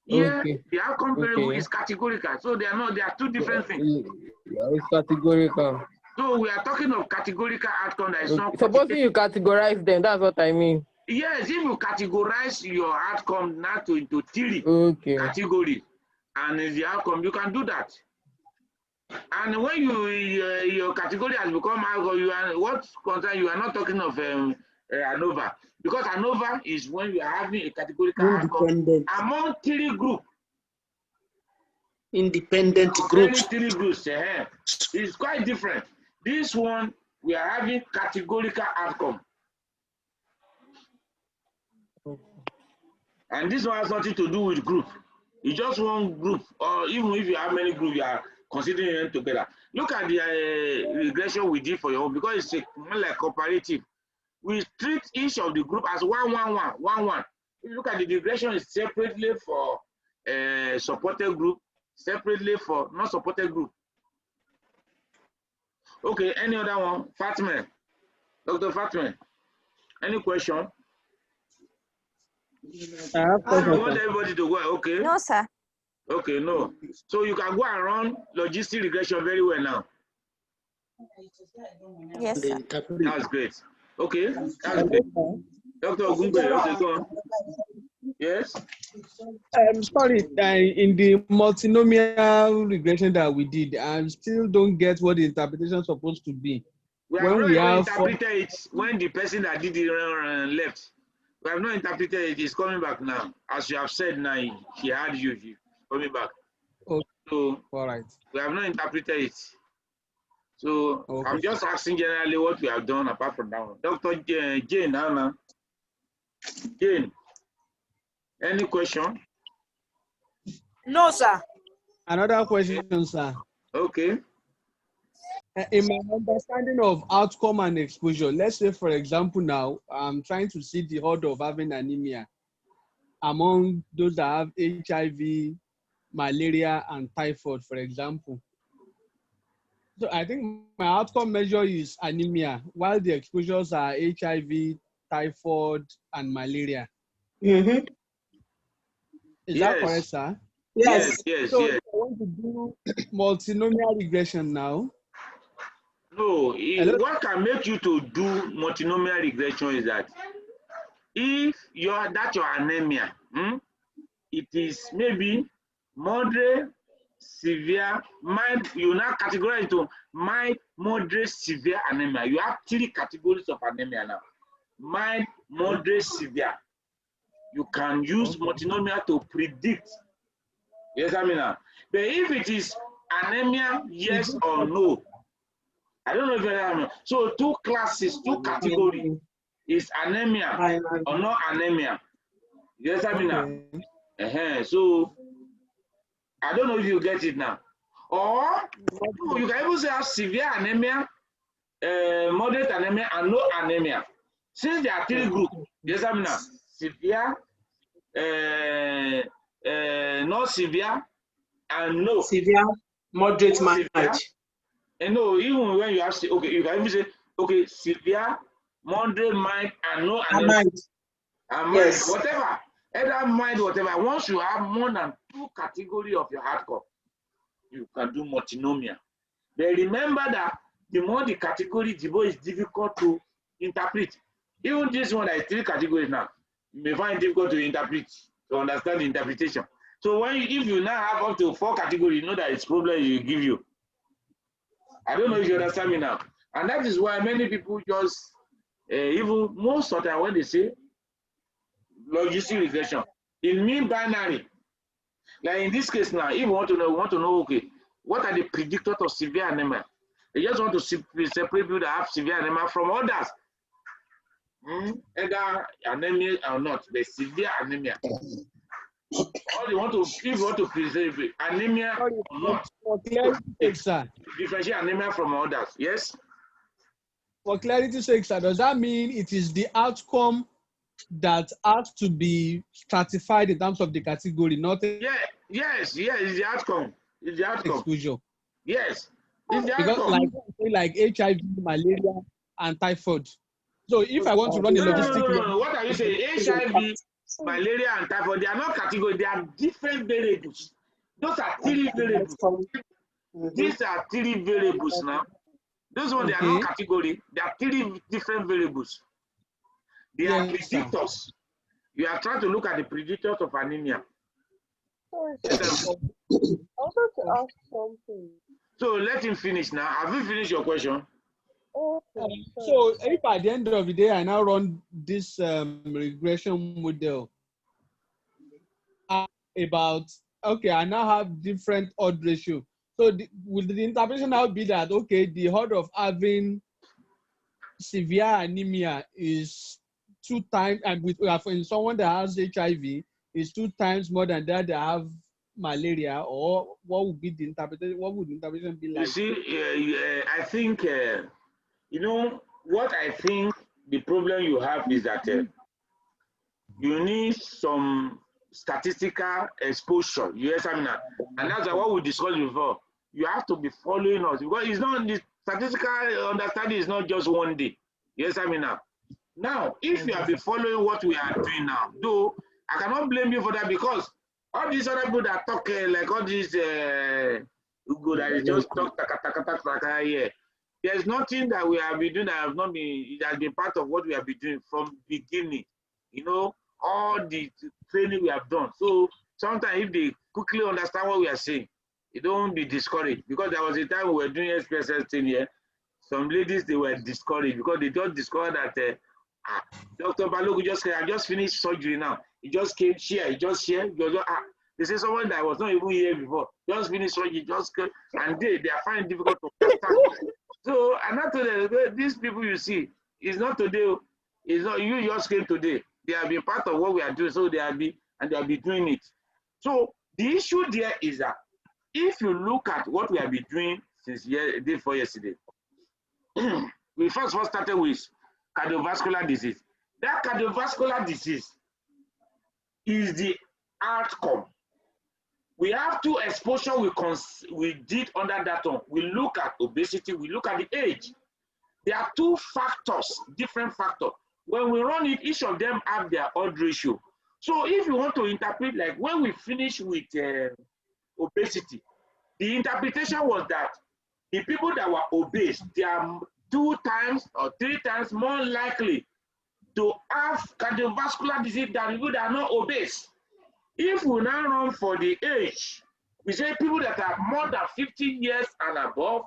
Here,
Okay.
the outcome variable
Okay.
is categorical. So they are two different things.
Yeah, it's categorical.
So we are talking of categorical outcome that is not
Supposing you categorize them, that's what I mean.
Yes, if you categorize your outcome now into 3 categories, and the outcome, you can do that. And when your category has become outcome, you are what concern you are not talking of ANOVA, because ANOVA is when you are having a categorical outcome among 3 groups.
Independent groups.
3 groups, it's quite different. This one we are having categorical outcome. And this one has nothing to do with group. It's just one group, or even if you have many groups, you are considering them together. Look at the regression we did for your own, because it's more like cooperative. We treat each of the group as 1, 1, 1, 1, 1. If you look at the regression, is separately for supported group, separately for not supported group. Okay, any other one? Fatman, Dr. Fatman, any question? I want everybody to go. Okay.
No, sir.
Okay, no. So you can go and run logistic regression very well now.
Yes, sir.
That's great. Okay, that's great. Dr. Ogungbe, okay, go on. Yes?
I'm sorry, in the multinomial regression that we did, I still don't get what the interpretation is supposed to be.
We have not even interpreted it when the person that did it left. We have not interpreted it. He's coming back now. As you have said now, he had you. He's coming back.
Okay.
So,
all right.
We have not interpreted it. So, okay. I'm just asking generally what we have done apart from that one. Dr. Jane, Anna. Jane, any question?
No, sir.
Another question, sir.
Okay.
In my understanding of outcome and exposure, let's say, for example, now I'm trying to see the odds of having anemia among those that have HIV, malaria, and typhoid, for example. So I think my outcome measure is anemia, while the exposures are HIV, typhoid, and malaria.
Mm-hmm.
Is that correct, sir?
Yes.
So I want to do multinomial regression now.
No, what can make you to do multinomial regression is that if your anemia, it is maybe moderate, severe, mild. You now categorize into mild, moderate, severe anemia. You have 3 categories of anemia now: mild, moderate, severe. You can use multinomial to predict. Yes, I mean now. But if it is anemia, yes or no, I don't know if you know. So 2 classes, 2 categories is anemia or not anemia. Yes, I mean now. So I don't know if you get it now. Or you can even say have severe anemia, moderate anemia, and no anemia. Since there are 3 groups, yes, I mean now. Severe, not severe, and no.
Severe, moderate, mild.
And no, even when you have, okay, you can even say, okay, severe, moderate, mild, and no anemia. And mild, yes. Whatever. Either mild, whatever. Once you have more than 2 categories of your outcome, you can do multinomial. But remember that the more the category, the more it's difficult to interpret. Even this one that is 3 categories now, you may find it difficult to interpret, to understand the interpretation. So if you now have up to 4 categories, you know that it's problem you give you. I don't know if you understand me now. And that is why many people just, even most of the time when they say logistic regression, it means binary. Like in this case now, if you want to know, okay, what are the predictors of severe anemia? They just want to separate people that have severe anemia from others. Either anemia or not, the severe anemia. Or you want to, if you want to preserve anemia or not, differentiate anemia from others. Yes?
For clarity's sake, sir, does that mean it is the outcome that has to be stratified in terms of the category, not
yes, it's the outcome. It's the outcome.
Exposure.
Yes, it's the
because
outcome.
like HIV, malaria, and typhoid. So if I want to run a logistic,
no. What are you saying? HIV malaria and typhoid, they are not categories, they are different variables. Those are 3 variables. These are 3 variables now. Those ones, they are not category, they are 3 different variables. They are predictors. You are trying to look at the predictors of anemia.
I wanted to ask something.
So let him finish now. Have you finished your question?
Okay.
So if at the end of the day I now run this regression model about, okay, I now have different odd ratio. So will the interpretation now be that, okay, the odds of having severe anemia is 2 times, and with in someone that has HIV is 2 times more than that have malaria, or what would be the interpretation? What would the interpretation be like?
You see, I think, you know, what I think the problem you have is that you need some statistical exposure. Yes, I mean, and that's what we discussed before. You have to be following us, because it's not, the statistical understanding is not just one day. Yes, I mean, now, if you have been following what we are doing now, though, I cannot blame you for that, because all these other people that talk like all these Ugo that is just talk taka here. There's nothing that we have been doing that have not been, it has been part of what we have been doing from beginning. You know, all the training we have done. So sometimes if they quickly understand what we are saying, you don't be discouraged, because there was a time we were doing SPSS thing here. Some ladies, they were discouraged because they just discovered that Dr. Balogu I just finished surgery now. He just came here, he just here. They say someone that was not even here before, just finished surgery, just came, and they are finding difficult to understand. So, and not today, these people you see, it's not today, it's not you just came today. They have been part of what we are doing, so they have been doing it. So the issue there is that if you look at what we have been doing since day before yesterday, we first started with cardiovascular disease. That cardiovascular disease is the outcome. We have 2 exposure we did under that one. We look at obesity, we look at the age. There are 2 factors, different factors. When we run it, each of them have their odd ratio. So if you want to interpret, like when we finish with obesity, the interpretation was that the people that were obese, they are 2 times or 3 times more likely to have cardiovascular disease than people that are not obese. If we now run for the age, we say people that are more than 15 years and above,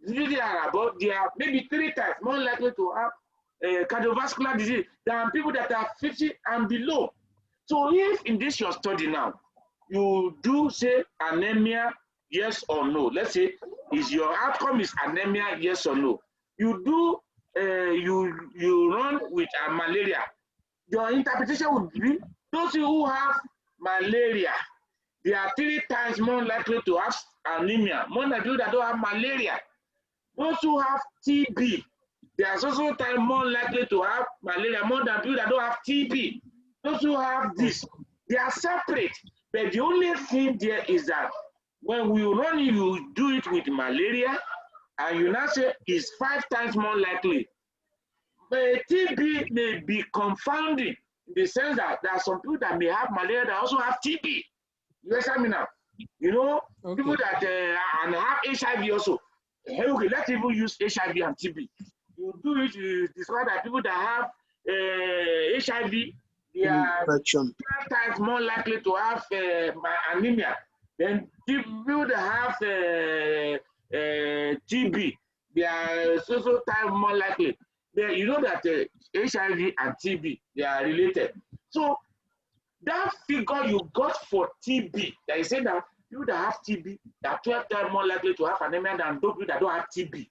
they are maybe 3 times more likely to have cardiovascular disease than people that are 50 and below. So if in this your study now, you do say anemia, yes or no. Let's say is your outcome is anemia, yes or no. You do you run with malaria. Your interpretation would be those who have malaria, they are 3 times more likely to have anemia, more than people that don't have malaria. Those who have TB, they are also time more likely to have malaria, more than people that don't have TB. Those who have this, they are separate. But the only thing there is that when we run, you do it with malaria, and you now say it's 5 times more likely. But TB may be confounding in the sense that there are some people that may have malaria that also have TB. You understand me now? You know, people that and have HIV also. Hey, okay, let's even use HIV and TB. You do it, you discover that people that have HIV, they are 5 times more likely to have anemia than people that have TB. They are so time more likely. You know that HIV and TB, they are related. So that figure you got for TB, that is saying that people that have TB, they are 12 times more likely to have anemia than those people that don't have TB.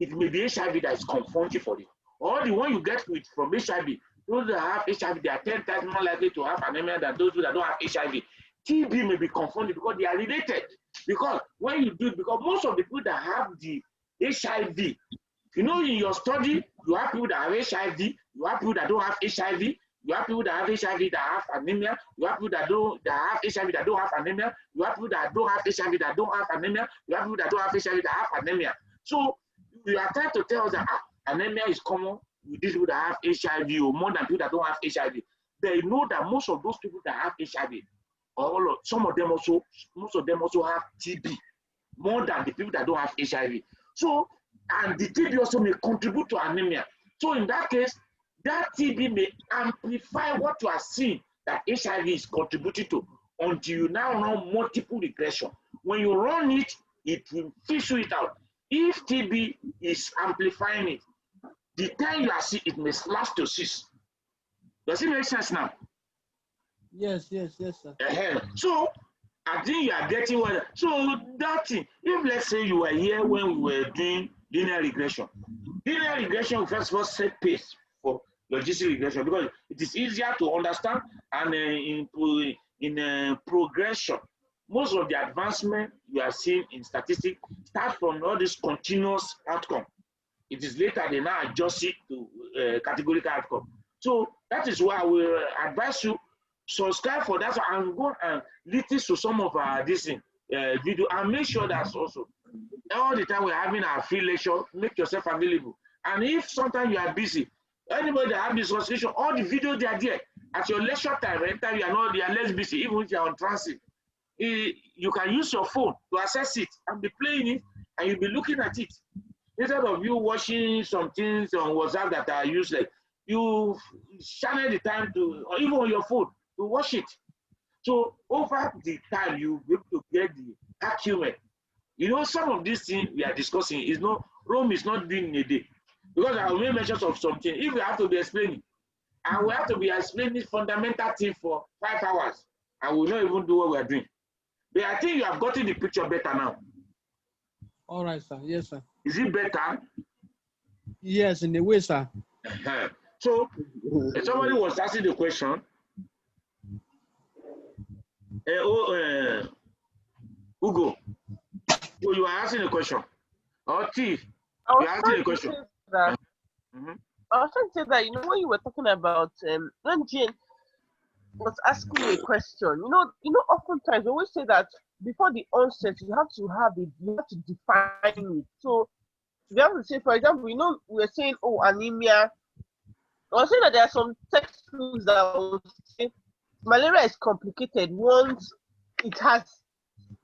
It may be HIV that is confounding for you. Or the one you get with from HIV, those that have HIV, they are 10 times more likely to have anemia than those that don't have HIV. TB may be confounded because they are related. Because when you do it, because most of the people that have the HIV, you know, in your study, you have people that have HIV, you have people that don't have HIV, you have people that have HIV that have anemia, you have people that have HIV that don't have anemia, you have people that don't have HIV that don't have anemia, you have people that don't have HIV that have anemia. So you are trying to tell us that anemia is common with these people that have HIV or more than people that don't have HIV. they know that most of those people that have HIV, some of them also, most of them also have TB, more than the people that don't have HIV. So, and the TB also may contribute to anemia. So in that case, that TB may amplify what you are seeing that HIV is contributing to until you now run multiple regression. When you run it, it will fish it out. If TB is amplifying it, the time you are seeing it may slash to 6. Does it make sense now?
Yes, sir.
So I think you are getting what. So that thing, if let's say you were here when we were doing linear regression will first of all set pace for logistic regression because it is easier to understand, and in progression, most of the advancement you are seeing in statistics start from all this continuous outcome. It is later they now adjust it to categorical outcome. So that is why I will advise you subscribe for that and go and listen to some of our video and make sure that also all the time we're having our free lecture, make yourself available. And if sometimes you are busy, anybody that have this subscription, all the videos they are there at your lecture time, anytime you are less busy, even if you are on transit, you can use your phone to access it and be playing it, and you'll be looking at it. Instead of you watching some things on WhatsApp that are useless, you channel the time to, or even on your phone, to watch it. So over the time, you'll be able to get the acumen. You know, some of these things we are discussing is not, Rome is not doing in a day. Because I will make mention of something. If we have to be explaining, and we have to be explaining fundamental thing for 5 hours, and we will not even do what we are doing. But I think you have gotten the picture better now.
All right, sir. Yes, sir.
Is it better?
Yes, in a way, sir.
So, somebody was asking the question. Ugo, so you are asking a question. Or T, you are asking a question.
I was trying to say that, you know, when you were talking about, when Jane was asking me a question, you know, oftentimes we always say that before the onset, you have to define it. So you have to say, for example, you know, we were saying, oh, anemia. I was saying that there are some textbooks that will say malaria is complicated once it has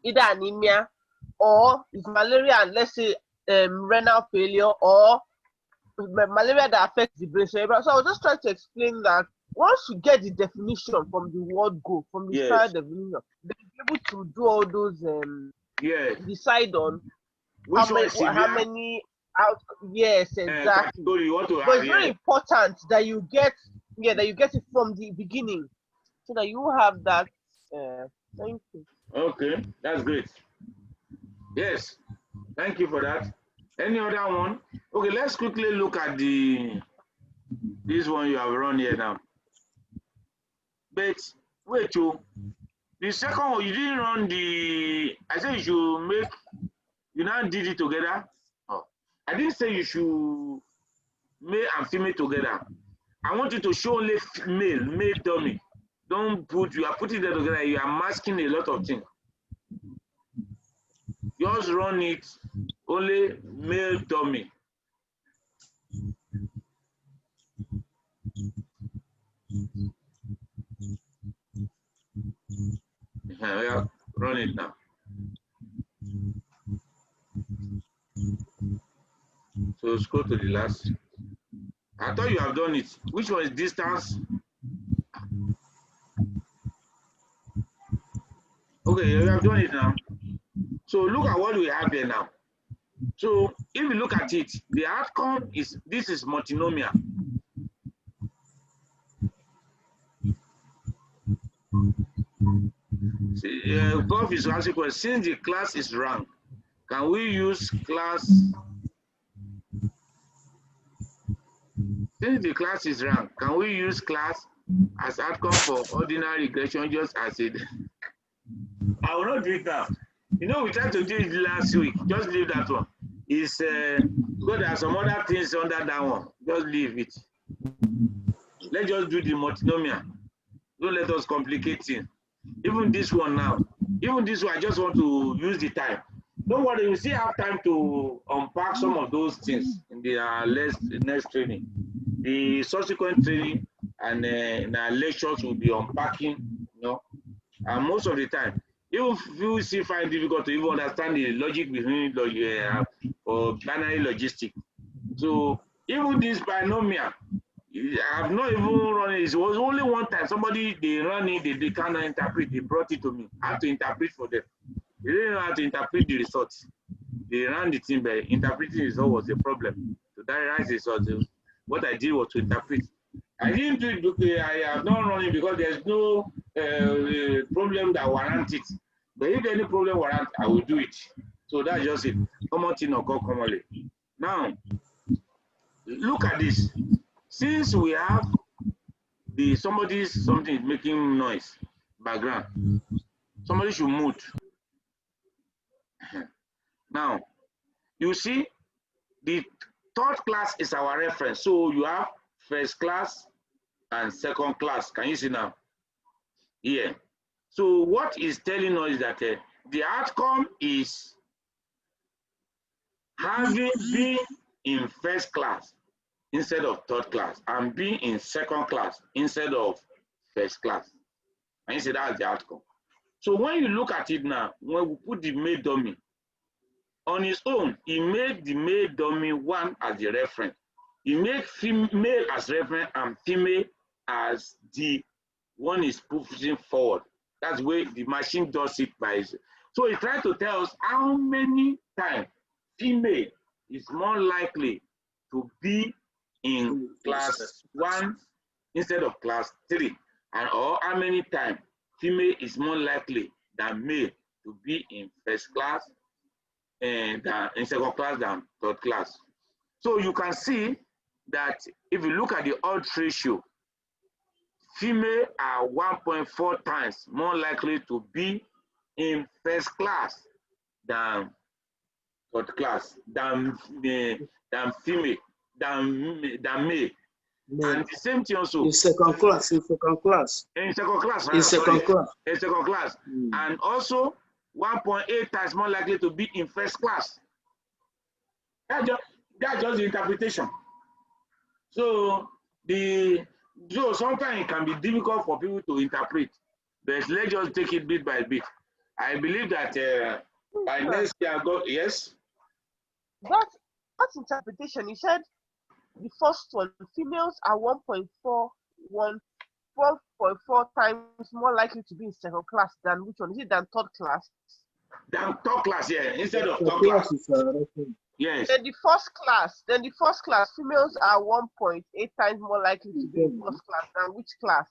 either anemia or it's malaria and let's say renal failure or malaria that affects the brain cerebral. So I was just trying to explain that once you get the definition from the word go, from the style definition, then you're able to do all those decide on
which
how many out. Yes, exactly. But it's very important that you get it from the beginning so that you have that. Thank you.
Okay, that's great. Yes, thank you for that. Any other one? Okay, let's quickly look at this one you have run here now. But wait, the second one, you didn't run I said you now did it together. Oh, I didn't say you should male and female together. I want you to show only male dummy. Don't you are putting them together, you are masking a lot of things. Just run it only male dummy. Yeah, run it now. So scroll to the last. I thought you have done it. Which one is distance? Okay, you have done it now. So look at what we have there now. So if you look at it, the outcome is, this is multinomial. Prof is asking question, since the class is ranked, can we use class? Since the class is ranked, can we use class as outcome for ordinary regression just as it? I will not do it now. You know, we tried to do it last week. Just leave that one. It's because there are some other things under that one. Just leave it. Let's just do the multinomial. Don't let us complicate things. Even this one now. Even this one, I just want to use the time. Don't worry, we still have time to unpack some of those things in the next training. The subsequent training, and in our lectures we'll be unpacking, you know, and most of the time, even if you still find it difficult to even understand the logic behind or binary logistic. So even this binomial, I've not even run it. It was only one time somebody they run it, they cannot interpret. They brought it to me. I had to interpret for them. They didn't know how to interpret the results. They ran the thing, but interpreting the result was a problem. So that rise result. What I did was to interpret. I didn't do it because I have not run it because there's no problem that warrant it. But if any problem warrant, I will do it. So that's just it. Common thing occur commonly. Now, look at this. Since we have something is making noise background, somebody should mute. Now, you see, the third class is our reference. So you have first class and second class. Can you see now? Here. So what is telling us that the outcome is having been in first class instead of third class and being in second class instead of first class. And you say that's the outcome. So when you look at it now, when we put the male dummy on his own, he made the male dummy 1 as the reference. He made male as reference and female as the one is pushing forward. That's where the machine does it by itself. So he tried to tell us how many times female is more likely to be in class 1 instead of class 3, and or how many times female is more likely than male to be in first class and in second class than third class. So you can see that if you look at the odds ratio, female are 1.4 times more likely to be in first class than third class, than female, than male. And the same thing also.
In second class.
In second class.
In second class.
In second class. And also 1.8 times more likely to be in first class. That's just the interpretation. So sometimes it can be difficult for people to interpret, but let's just take it bit by bit. I believe that by next year, yes?
That interpretation, you said the first one, females are 1.4 times more likely to be in second class than which one? Is it than third class?
Than third class, yeah, instead of third class. Yes.
Then the first class, females are 1.8 times more likely to be in first class than which class?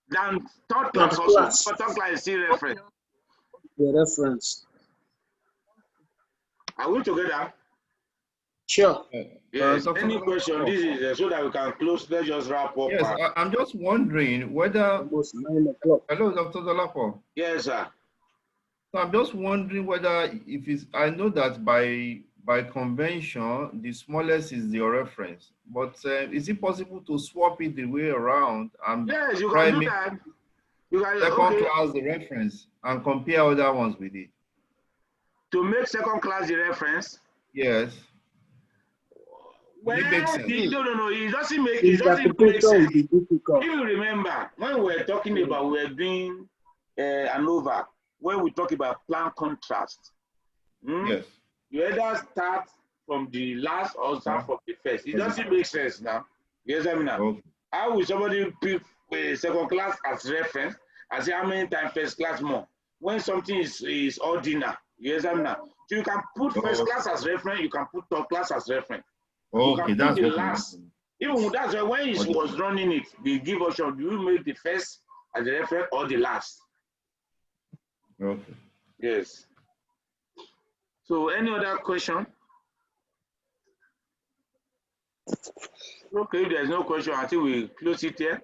Than third class also. Third class is still reference.
The reference.
Are we together?
Sure.
Yes. Any question? This is so that we can close. Let's just wrap up.
Yes, I'm just wondering whether.
Almost 9 o'clock.
Hello, Dr. Zolapo.
Yes, sir.
So I'm just wondering whether if it's. I know that by convention, the smallest is your reference, but is it possible to swap it the way around and
yes, you can do that. You can,
second class the reference and compare other ones with it.
To make second class the reference?
Yes.
Well, no, it doesn't make
sense.
If you remember, when we were talking about, we were doing ANOVA, when we talk about plan contrast.
Yes.
You either start from the last or start from the first. It doesn't make sense now. Yes, I mean now.
Okay.
How will somebody pick second class as reference and say how many times first class more? When something is ordinary. Yes, I mean now. So you can put first class as reference, you can put third class as reference.
Okay, that's
the
what
last. Even that's why when he was running it, they give option. Do you make the first as the reference or the last?
Okay.
Yes. So any other question? Okay, if there's no question, I think we close it here.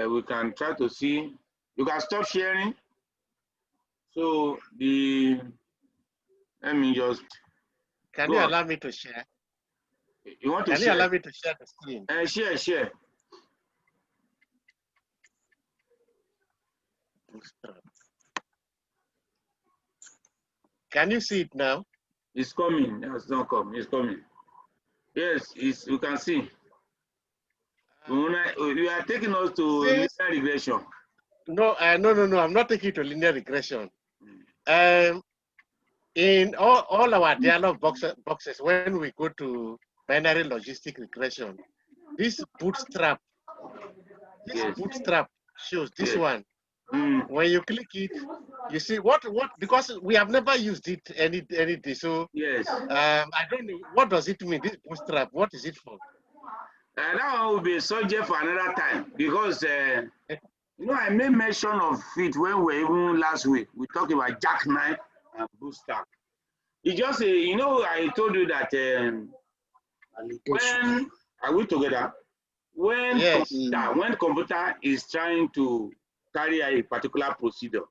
We can try to see. You can stop sharing. So let me just.
Can you allow me to share?
You want to
share? Can you allow me to share the screen?
Share.
Can you see it now?
It's coming. No, it's not coming. It's coming. Yes, you can see. You are taking us to linear regression.
No, no. I'm not taking it to linear regression. In all our dialog boxes, when we go to binary logistic regression, this bootstrap shows this one. When you click it, you see what because we have never used it any day. So I don't know what does it mean. This bootstrap, what is it for?
That one will be a subject for another time because I made mention of it when we even last week. We talked about jackknife and bootstrap. It's just I told you that when are we together? When computer is trying to carry a particular procedure,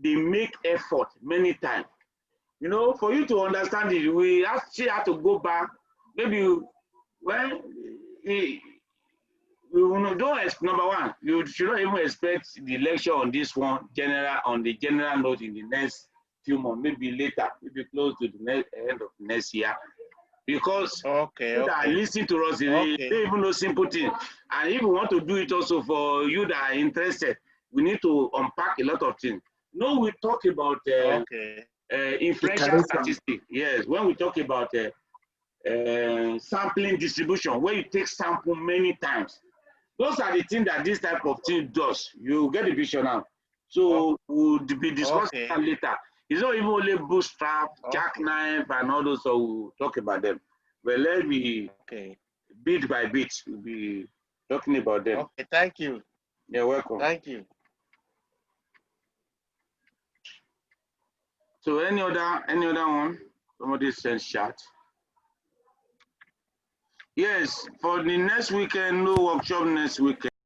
they make effort many times. For you to understand it, we actually have to go back. Maybe when number one, you should not even expect the lecture on this one on the general note in the next few months, maybe later, maybe close to the end of next year. Because you that are listening to us, they don't even know simple things. And if we want to do it also for you that are interested, we need to unpack a lot of things. We talk about inferential statistics. Yes, when we talk about sampling distribution, where you take sample many times. Those are the things that this type of thing does. You get the picture now. So we'll be discussing that later. It's not even only bootstrap, jackknife, and all those, so we'll talk about them. But let's be bit by bit, we'll be talking about them.
Okay, thank you.
You're welcome.
Thank you.
So any other one? Somebody sends chat. Yes, for the next weekend, no workshop next weekend.